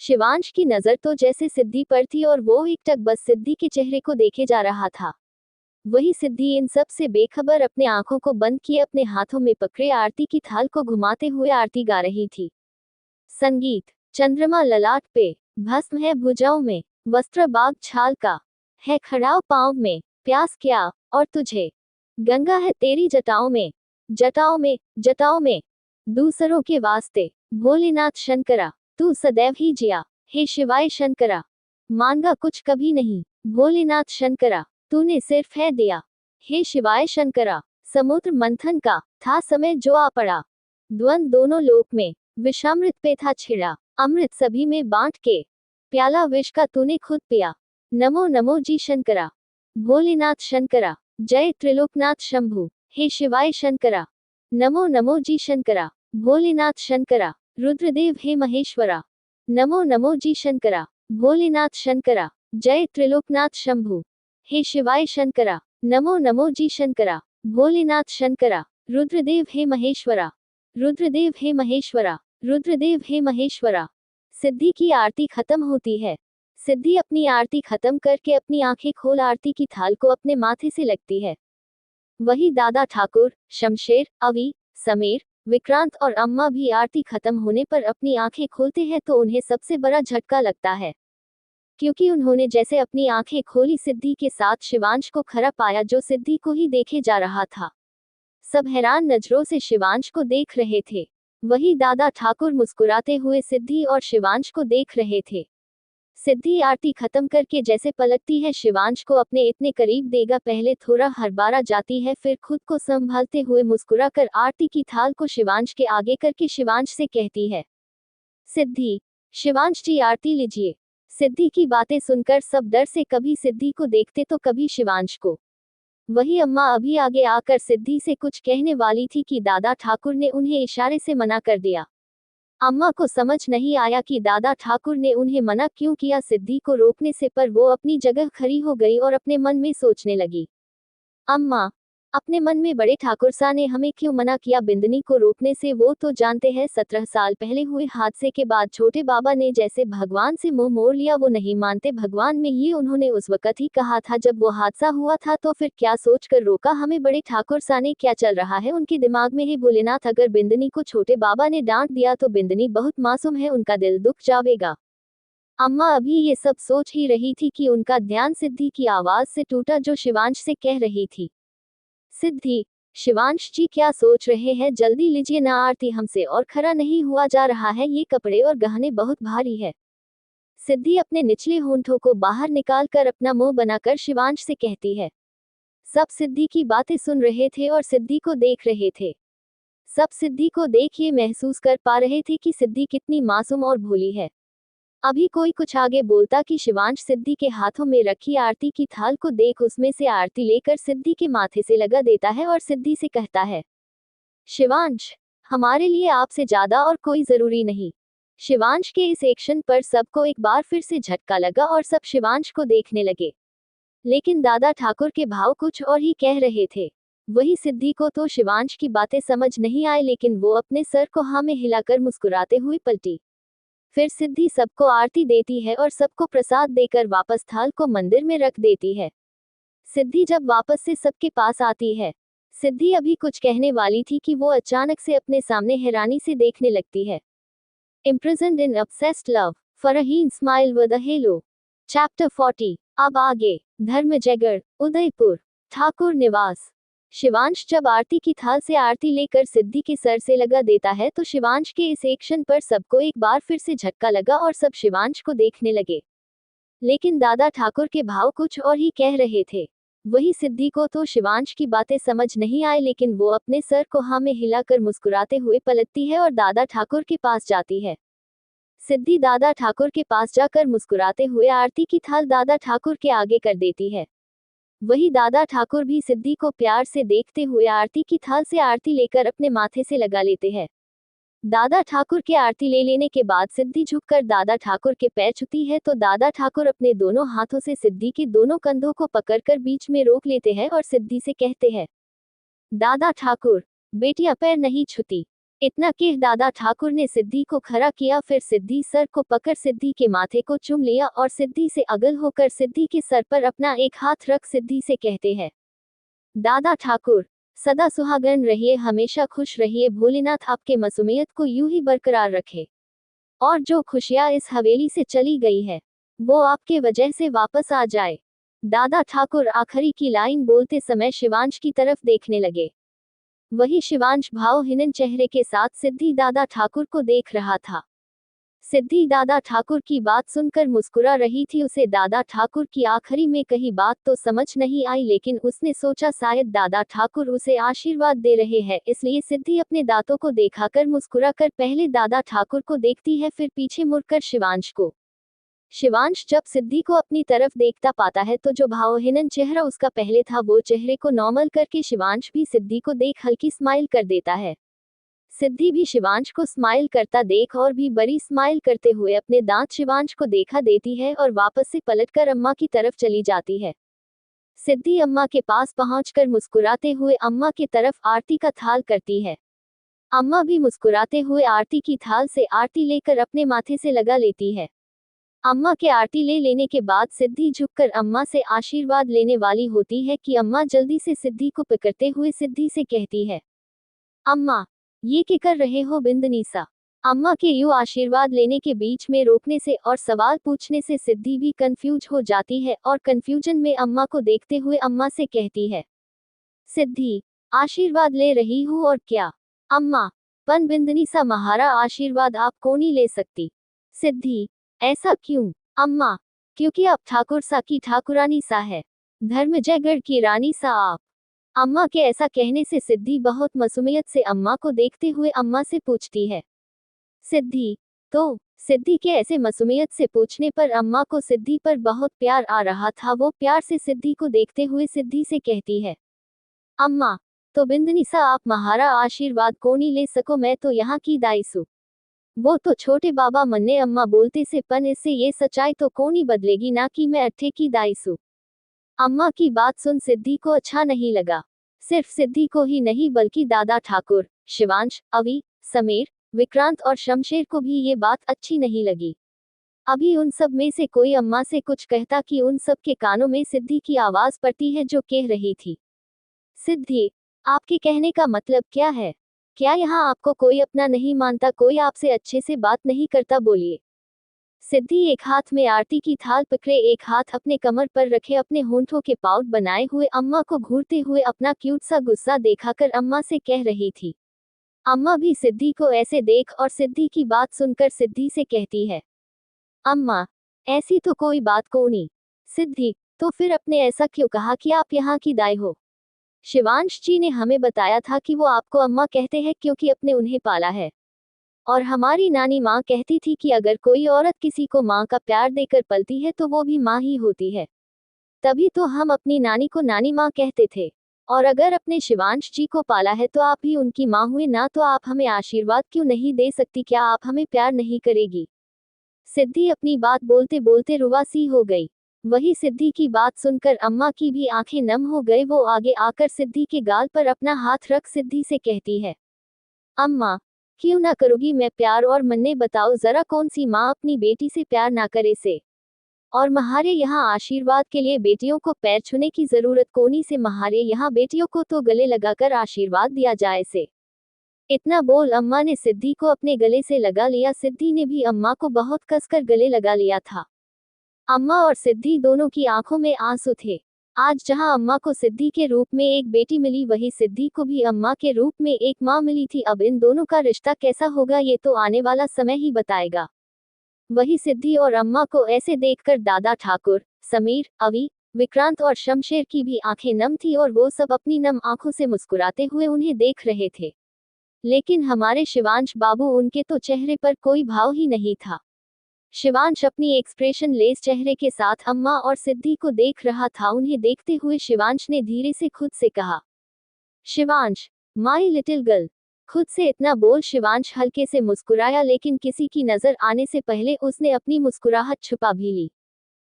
शिवांश की नजर तो जैसे सिद्धि पर थी और वो एकटक बस सिद्धि के चेहरे को देखे जा रहा था। वही सिद्धि इन सब से बेखबर अपने आंखों को बंद किए अपने हाथों में पकड़े आरती की थाल को घुमाते हुए आरती गा रही थी। संगीत, चंद्रमा ललाट पे, भस्म है भुजाओं में, वस्त्र बाग छाल का, है खड़ाव पांव में, प्यास क्या और तुझे, गंगा है तेरी जटाओं में, जटाओं में, जटाओं में, दूसरों के वास्ते, भोलेनाथ शंकरा, तू सदैव ही जिया, हे शिवाय शंकरा, मांगा कुछ कभी नहीं, भोलेनाथ शंकरा, तूने सिर्फ है दिया, हे शिवाय शंकरा। समुद्र मंथन का था समय जो आ पड़ा, द्वंद दोनों लोक में, विषामृत पे था छिड़ा, अमृत सभी में बांट के, प्याला विष का तूने खुद पिया। नमो नमो जी शंकरा, भोलेनाथ शंकरा, जय त्रिलोकनाथ शंभु, हे शिवाय शंकरा, नमो नमो जी शंकरा, भोलेनाथ शंकरा, रुद्रदेव हे महेश्वरा, नमो नमो जी शंकरा, भोलेनाथ शंकरा, जय त्रिलोकनाथ शंभु, हे शिवाय शंकरा, नमो नमो जी शंकरा, भोलेनाथ शंकरा, रुद्रदेव हे महेश्वरा, रुद्रदेव हे महेश्वरा, रुद्रदेव हे महेश्वरा। सिद्धि की आरती खत्म होती है। सिद्धि अपनी आरती खत्म करके अपनी आंखें खोल आरती की थाल को अपने माथे से लगती है। वही दादा ठाकुर, शमशेर, अवी, समीर, विक्रांत और अम्मा भी आरती खत्म होने पर अपनी आंखें खोलते हैं तो उन्हें सबसे बड़ा झटका लगता है, क्योंकि उन्होंने जैसे अपनी आंखें खोली सिद्धि के साथ शिवांश को खड़ा पाया, जो सिद्धि को ही देखे जा रहा था। सब हैरान नजरों से शिवांश को देख रहे थे। वही दादा ठाकुर मुस्कुराते हुए सिद्धि और शिवांश को देख रहे थे। सिद्धि आरती खत्म करके जैसे पलटती है, शिवांश को अपने इतने करीब देगा, पहले थोड़ा हड़बड़ा जाती है, फिर खुद को संभालते हुए मुस्कुराकर आरती की थाल को शिवांश के आगे करके शिवांश से कहती है, सिद्धि, शिवांश जी आरती लीजिए। सिद्धि की बातें सुनकर सब डर से कभी सिद्धि को देखते तो कभी शिवांश को। वही अम्मा अभी आगे आकर सिद्धि से कुछ कहने वाली थी कि दादा ठाकुर ने उन्हें इशारे से मना कर दिया। अम्मा को समझ नहीं आया कि दादा ठाकुर ने उन्हें मना क्यों किया सिद्धि को रोकने से, पर वो अपनी जगह खड़ी हो गई और अपने मन में सोचने लगी, अम्मा, अपने मन में बड़े ठाकुर सा ने हमें क्यों मना किया बिंदनी को रोकने से, वो तो जानते हैं। 17 साल पहले हुए हादसे के बाद छोटे बाबा ने जैसे भगवान से मुंह मोड़ लिया। वो नहीं मानते भगवान में, ये उन्होंने उस वक्त ही कहा था जब वो हादसा हुआ था। तो फिर क्या सोचकर रोका हमें बड़े ठाकुर सा ने? क्या चल रहा है उनके दिमाग में? है भोलेनाथ, अगर बिंदनी को छोटे बाबा ने डांट दिया तो बिंदनी बहुत मासूम है, उनका दिल दुख जाएगा। अम्मा अभी ये सब सोच ही रही थी कि उनका ध्यान सिद्धि की आवाज से टूटा जो शिवांश से कह रही थी, सिद्धि, शिवांश जी क्या सोच रहे हैं? जल्दी लीजिए ना आरती, हमसे और खरा नहीं हुआ जा रहा है, ये कपड़े और गहने बहुत भारी है। सिद्धि अपने निचले होंठों को बाहर निकाल कर अपना मुंह बनाकर शिवांश से कहती है। सब सिद्धि की बातें सुन रहे थे और सिद्धि को देख रहे थे। सब सिद्धि को देख ये महसूस कर पा रहे थे कि सिद्धि कितनी मासूम और भोली है। अभी कोई कुछ आगे बोलता कि शिवांश सिद्धि के हाथों में रखी आरती की थाल को देख उसमें से आरती लेकर सिद्धि के माथे से लगा देता है और सिद्धि से कहता है, शिवांश, हमारे लिए आपसे ज्यादा और कोई जरूरी नहीं। शिवांश के इस एक्शन पर सबको एक बार फिर से झटका लगा और सब शिवांश को देखने लगे। लेकिन दादा ठाकुर के भाव कुछ और ही कह रहे थे। वही सिद्धि को तो शिवांश की बातें समझ नहीं आए, लेकिन वो अपने सर को हाँ में हिलाकर मुस्कुराते हुए पलटी। फिर सिद्धि सबको आरती देती है और सबको प्रसाद देकर वापस थाल को मंदिर में रख देती है। सिद्धि जब वापस से सबके पास आती है, सिद्धि अभी कुछ कहने वाली थी कि वो अचानक से अपने सामने हैरानी से देखने लगती है। Imprisoned in obsessed love, Farheen smile with a hello. Chapter 40। अब आगे। धर्मजयगढ़, उदयपुर, ठाकुर निवास। शिवांश जब आरती की थाल से आरती लेकर सिद्धि के सर से लगा देता है तो शिवांश के इस एक्शन पर सबको एक बार फिर से झटका लगा और सब शिवांश को देखने लगे। लेकिन दादा ठाकुर के भाव कुछ और ही कह रहे थे। वही सिद्धि को तो शिवांश की बातें समझ नहीं आए, लेकिन वो अपने सर को हाँ में हिलाकर मुस्कुराते हुए पलटती है और दादा ठाकुर के पास जाती है। सिद्धि दादा ठाकुर के पास जाकर मुस्कुराते हुए आरती की थाल दादा ठाकुर के आगे कर देती है। वही दादा ठाकुर भी सिद्धि को प्यार से देखते हुए आरती की थाल से आरती लेकर अपने माथे से लगा लेते हैं। दादा ठाकुर के आरती ले लेने के बाद सिद्धि झुककर दादा ठाकुर के पैर छूती है तो दादा ठाकुर अपने दोनों हाथों से सिद्धि के दोनों कंधों को पकड़कर बीच में रोक लेते हैं और सिद्धि से कहते हैं, दादा ठाकुर, बेटियां पैर नहीं छूती। इतना कह दादा ठाकुर ने सिद्धि को खड़ा किया, फिर सिद्धि सर को पकड़ सिद्धि के माथे को चूम लिया और सिद्धि से अगल होकर सिद्धि के सर पर अपना एक हाथ रख सिद्धि से कहते हैं, दादा ठाकुर, सदा सुहागन रहिए, हमेशा खुश रहिए, भोलेनाथ आपके मासूमियत को यूं ही बरकरार रखे। और जो खुशियां इस हवेली से चली गई है वो आपके वजह से वापस आ जाए। दादा ठाकुर आखिरी की लाइन बोलते समय शिवांश की तरफ देखने लगे। वही शिवांश भावहीन चेहरे के साथ सिद्धि दादा ठाकुर को देख रहा था। सिद्धि दादा ठाकुर की बात सुनकर मुस्कुरा रही थी। उसे दादा ठाकुर की आखिरी में कही बात तो समझ नहीं आई, लेकिन उसने सोचा शायद दादा ठाकुर उसे आशीर्वाद दे रहे हैं, इसलिए सिद्धि अपने दांतों को दिखाकर मुस्कुराकर पहले दादा ठाकुर को देखती है, फिर पीछे मुड़कर शिवांश को। शिवांश जब सिद्धि को अपनी तरफ देखता पाता है तो जो भावहीन चेहरा उसका पहले था वो चेहरे को नॉर्मल करके शिवांश भी सिद्धि को देख हल्की स्माइल कर देता है। सिद्धि भी शिवांश को स्माइल करता देख और भी बड़ी स्माइल करते हुए अपने दांत शिवांश को देखा देती है और वापस से पलटकर अम्मा की तरफ चली जाती है। सिद्धि अम्मा के पास पहुंचकर मुस्कुराते हुए अम्मा की तरफ आरती का थाल करती है। अम्मा भी मुस्कुराते हुए आरती की थाल से आरती लेकर अपने माथे से लगा लेती है। अम्मा के आरती ले लेने के बाद सिद्धि झुककर अम्मा से आशीर्वाद लेने वाली होती है कि अम्मा जल्दी से सिद्धि को पकड़ते हुए सिद्धि से कहती है, अम्मा, ये क्या कर रहे हो बिंदनीसा? अम्मा के यूं आशीर्वाद लेने के बीच में रोकने से और सवाल पूछने से सिद्धि भी कंफ्यूज हो जाती है और कंफ्यूजन में अम्मा को देखते हुए अम्मा से कहती है, सिद्धि, आशीर्वाद ले रही हूँ और क्या? अम्मा, पन बिंदनीसा महारा आशीर्वाद आप को नहीं ले सकती। सिद्धि, ऐसा क्यों? अम्मा, क्योंकि आप ठाकुर सा की ठाकुरानी सा है, धर्मजयगढ़ की रानी सा आप। अम्मा के ऐसा कहने से सिद्धि बहुत मासूमियत से अम्मा को देखते हुए अम्मा से पूछती है, सिद्धि, तो? सिद्धि के ऐसे मासूमियत से पूछने पर अम्मा को सिद्धि पर बहुत प्यार आ रहा था। वो प्यार से सिद्धि को देखते हुए सिद्धि से कहती है, अम्मा, तो बिंदनीसा आप महारा आशीर्वाद को नहीं ले सको, मैं तो यहाँ की दाईसू। वो तो छोटे बाबा मन्ने अम्मा बोलते से, पन इससे ये सच्चाई तो कोनी बदलेगी ना कि मैं अट्ठे की दाईसू। अम्मा की बात सुन सिद्धि को अच्छा नहीं लगा। सिर्फ सिद्धि को ही नहीं बल्कि दादा ठाकुर, शिवांश, अवि, समीर, विक्रांत और शमशेर को भी ये बात अच्छी नहीं लगी। अभी उन सब में से कोई अम्मा से कुछ कहता कि उन सब के कानों में सिद्धि की आवाज पड़ती है जो कह रही थी, सिद्धि, आपके कहने का मतलब क्या है? क्या यहाँ आपको कोई अपना नहीं मानता, कोई आपसे अच्छे से बात नहीं करता? बोलिए। सिद्धि एक हाथ में आरती की थाल पकड़े, एक हाथ अपने कमर पर रखे, अपने होंठों के पाउट बनाए हुए अम्मा को घूरते हुए अपना क्यूट सा गुस्सा दिखाकर अम्मा से कह रही थी। अम्मा भी सिद्धि को ऐसे देख और सिद्धि की बात सुनकर सिद्धि से कहती है, अम्मा, ऐसी तो कोई बात को नहीं। सिद्धि, तो फिर आपने ऐसा क्यों कहा कि आप यहाँ की दाई हो? शिवांश जी ने हमें बताया था कि वो आपको अम्मा कहते हैं क्योंकि अपने उन्हें पाला है। और हमारी नानी माँ कहती थी कि अगर कोई औरत किसी को माँ का प्यार देकर पलती है तो वो भी माँ ही होती है। तभी तो हम अपनी नानी को नानी माँ कहते थे। और अगर अपने शिवांश जी को पाला है तो आप भी उनकी माँ हुए ना, तो आप हमें आशीर्वाद क्यों नहीं दे सकती? क्या आप हमें प्यार नहीं करेगी? सिद्धि अपनी बात बोलते बोलते रुआ सी हो गई। वही सिद्धि की बात सुनकर अम्मा की भी आंखें नम हो गए। वो आगे आकर सिद्धि के गाल पर अपना हाथ रख सिद्धि से कहती है, अम्मा, क्यों ना करोगी मैं प्यार? और मन्ने बताओ जरा, कौन सी माँ अपनी बेटी से प्यार ना करे से? और म्हारे यहाँ आशीर्वाद के लिए बेटियों को पैर छूने की जरूरत कोनी से, म्हारे यहाँ बेटियों को तो गले लगाकर आशीर्वाद दिया जाए से। इतना बोल अम्मा ने सिद्धि को अपने गले से लगा लिया। सिद्धि ने भी अम्मा को बहुत कसकर गले लगा लिया था। अम्मा और सिद्धि दोनों की आंखों में आंसू थे। आज जहां अम्मा को सिद्धि के रूप में एक बेटी मिली, वही सिद्धि को भी अम्मा के रूप में एक माँ मिली थी। अब इन दोनों का रिश्ता कैसा होगा ये तो आने वाला समय ही बताएगा। वही सिद्धि और अम्मा को ऐसे देखकर दादा ठाकुर, समीर, अवि, विक्रांत और शमशेर की भी आंखें नम थी और वो सब अपनी नम आंखों से मुस्कुराते हुए उन्हें देख रहे थे। लेकिन हमारे शिवांश बाबू, उनके तो चेहरे पर कोई भाव ही नहीं था। शिवांश अपनी एक्सप्रेशन लेस चेहरे के साथ अम्मा और सिद्धि को देख रहा था। उन्हें देखते हुए शिवांश ने धीरे से खुद से कहा, शिवांश, माई लिटिल गर्ल। खुद से इतना बोल शिवांश हल्के से मुस्कुराया, लेकिन किसी की नजर आने से पहले उसने अपनी मुस्कुराहट छुपा भी ली।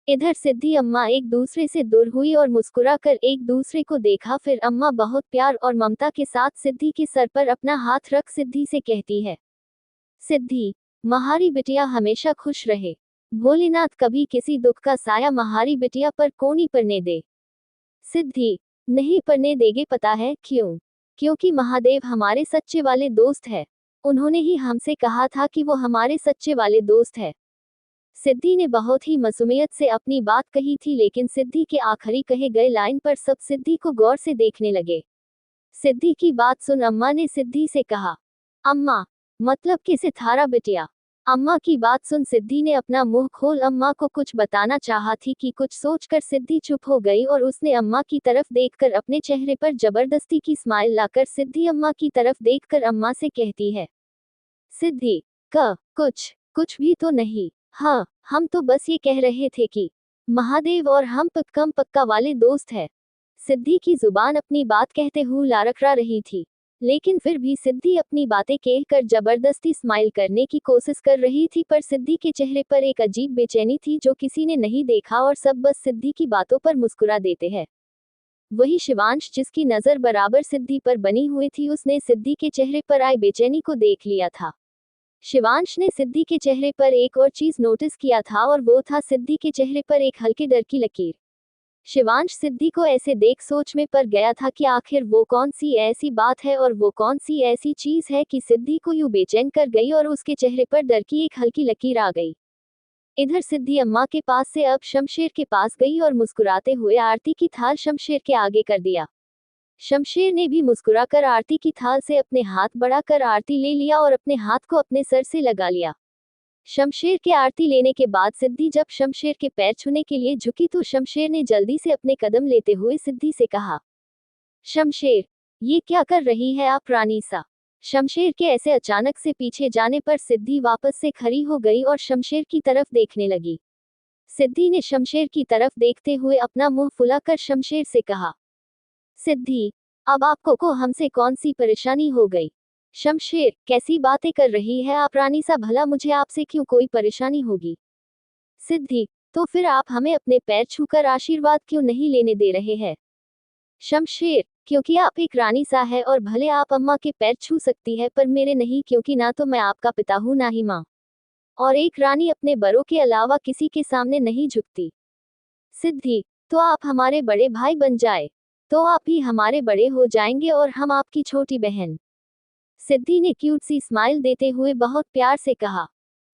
इधर सिद्धि अम्मा एक दूसरे से दूर हुई और मुस्कुराकर एक दूसरे को देखा। फिर अम्मा बहुत प्यार और ममता के साथ सिद्धि के सर पर अपना हाथ रख सिद्धि से कहती है, सिद्धि, महारी बिटिया हमेशा खुश रहे। भोलेनाथ कभी किसी दुख का साया महारी बिटिया पर कोनी पड़ने दे। सिद्धि, नहीं पड़ने देगे, पता है क्यों? क्योंकि महादेव हमारे सच्चे वाले दोस्त है। उन्होंने ही हमसे कहा था कि वो हमारे सच्चे वाले दोस्त है। सिद्धि ने बहुत ही मासूमियत से अपनी बात कही थी, लेकिन सिद्धि के आखिरी कहे गए लाइन पर सब सिद्धि को गौर से देखने लगे। सिद्धि की बात सुन अम्मा ने सिद्धि से कहा, अम्मा, मतलब किसे थारा बिटिया? अम्मा की बात सुन सिद्धि ने अपना मुंह खोल अम्मा को कुछ बताना चाहा थी कि कुछ सोचकर सिद्धि चुप हो गई और उसने अम्मा की तरफ देखकर अपने चेहरे पर जबरदस्ती की स्माइल लाकर सिद्धि अम्मा की तरफ देखकर अम्मा से कहती है, सिद्धि, कुछ भी तो नहीं। हाँ, हम तो बस ये कह रहे थे कि महादेव और हम पक्कम पक्का वाले दोस्त है। सिद्धि की जुबान अपनी बात कहते हुए लारकरा रही थी, लेकिन फिर भी सिद्धि अपनी बातें कहकर जबरदस्ती स्माइल करने की कोशिश कर रही थी। पर सिद्धि के चेहरे पर एक अजीब बेचैनी थी जो किसी ने नहीं देखा और सब बस सिद्धि की बातों पर मुस्कुरा देते हैं। वही शिवांश, जिसकी नजर बराबर सिद्धि पर बनी हुई थी, उसने सिद्धि के चेहरे पर आई बेचैनी को देख लिया था। शिवांश ने सिद्धि के चेहरे पर एक और चीज नोटिस किया था और वो था सिद्धि के चेहरे पर एक हल्के डर की लकीर। शिवांश सिद्धि को ऐसे देख सोच में पड़ गया था कि आखिर वो कौन सी ऐसी बात है और वो कौन सी ऐसी चीज है कि सिद्धि को यूं बेचैन कर गई और उसके चेहरे पर डर की एक हल्की लकीर आ गई। इधर सिद्धि अम्मा के पास से अब शमशेर के पास गई और मुस्कुराते हुए आरती की थाल शमशेर के आगे कर दिया। शमशेर ने भी मुस्कुराकर आरती की थाल से अपने हाथ बढ़ाकर आरती ले लिया और अपने हाथ को अपने सर से लगा लिया। शमशेर के आरती लेने के बाद सिद्धि जब शमशेर के पैर छूने के लिए झुकी तो शमशेर ने जल्दी से अपने कदम लेते हुए सिद्धि से कहा, शमशेर, ये क्या कर रही है आप रानी सा? शमशेर के ऐसे अचानक से पीछे जाने पर सिद्धि वापस से खड़ी हो गई और शमशेर की तरफ देखने लगी। सिद्धि ने शमशेर की तरफ देखते हुए अपना मुंह फुलाकर शमशेर से कहा, सिद्धि, अब आपको को हमसे कौन सी परेशानी हो गई? शमशेर, कैसी बातें कर रही है आप रानी सा? भला मुझे आपसे क्यों कोई परेशानी होगी? सिद्धि, तो फिर आप हमें अपने पैर छूकर आशीर्वाद क्यों नहीं लेने दे रहे हैं? शमशेर, क्योंकि आप एक रानी सा है और भले आप अम्मा के पैर छू सकती है पर मेरे नहीं, क्योंकि ना तो मैं आपका पिता हूँ ना ही माँ। और एक रानी अपने बड़ों के अलावा किसी के सामने नहीं झुकती। सिद्धि, तो आप हमारे बड़े भाई बन जाए, तो आप ही हमारे बड़े हो जाएंगे और हम आपकी छोटी बहन। सिद्धि ने क्यूट सी स्माइल देते हुए बहुत प्यार से कहा।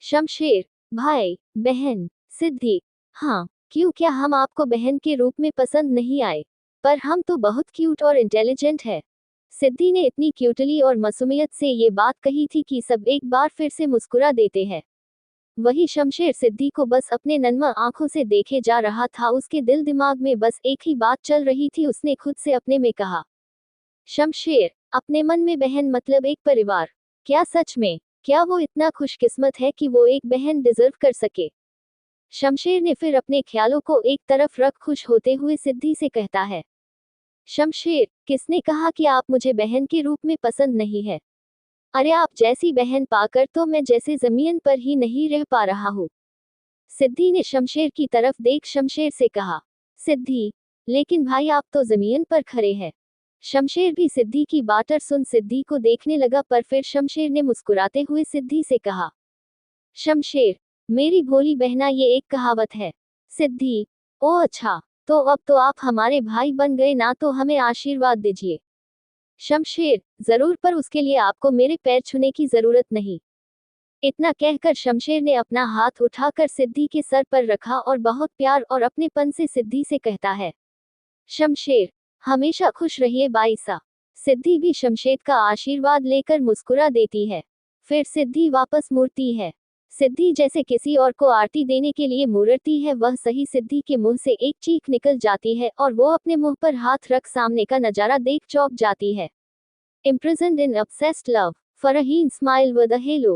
शमशेर, भाई, बहन। सिद्धि, हाँ, क्यों, क्या हम आपको बहन के रूप में पसंद नहीं आए? पर हम तो बहुत क्यूट और इंटेलिजेंट है। सिद्धि ने इतनी क्यूटली और मासूमियत से ये बात कही थी कि सब एक बार फिर से मुस्कुरा देते हैं। वही शमशेर सिद्धि को बस अपने नन्हा आंखों से देखे जा रहा था। उसके दिल दिमाग में बस एक ही बात चल रही थी। उसने खुद से अपने में कहा, शमशेर, अपने मन में बहन मतलब एक परिवार। क्या सच में? क्या वो इतना खुशकिस्मत है कि वो एक बहन डिजर्व कर सके? शमशेर ने फिर अपने ख्यालों को एक तरफ रख खुश होते हुए सिद्धि से कहता है, शमशेर, किसने कहा कि आप मुझे बहन के रूप में पसंद नहीं है? अरे आप जैसी बहन पाकर तो मैं जैसे जमीन पर ही नहीं रह पा रहा हूँ। सिद्धि ने शमशेर की तरफ देख शमशेर से कहा। सिद्धि, लेकिन भाई आप तो जमीन पर खड़े हैं। शमशेर भी सिद्धि की बात सुन सिद्धि को देखने लगा, पर फिर शमशेर ने मुस्कुराते हुए सिद्धि से कहा, शमशेर, मेरी भोली बहना, ये एक कहावत है। सिद्धि, ओ अच्छा, तो अब तो आप हमारे भाई बन गए ना, तो हमें आशीर्वाद दीजिए। शमशेर, जरूर, पर उसके लिए आपको मेरे पैर छूने की जरूरत नहीं। इतना कहकर शमशेर ने अपना हाथ उठाकर सिद्धि के सर पर रखा और बहुत प्यार और अपनेपन से सिद्धि से कहता है, शमशेर, हमेशा खुश रहिए बाईसा। सिद्धि भी शमशेर का आशीर्वाद लेकर मुस्कुरा देती है। फिर सिद्धि वापस मुड़ती है। सिद्धि जैसे किसी और को आरती देने के लिए मुड़ती है, वह सही सिद्धि के मुंह से एक चीख निकल जाती है और वो अपने मुंह पर हाथ रख सामने का नजारा देख चौंक जाती है। Imprisoned in obsessed love, Faraheen smiled with a halo.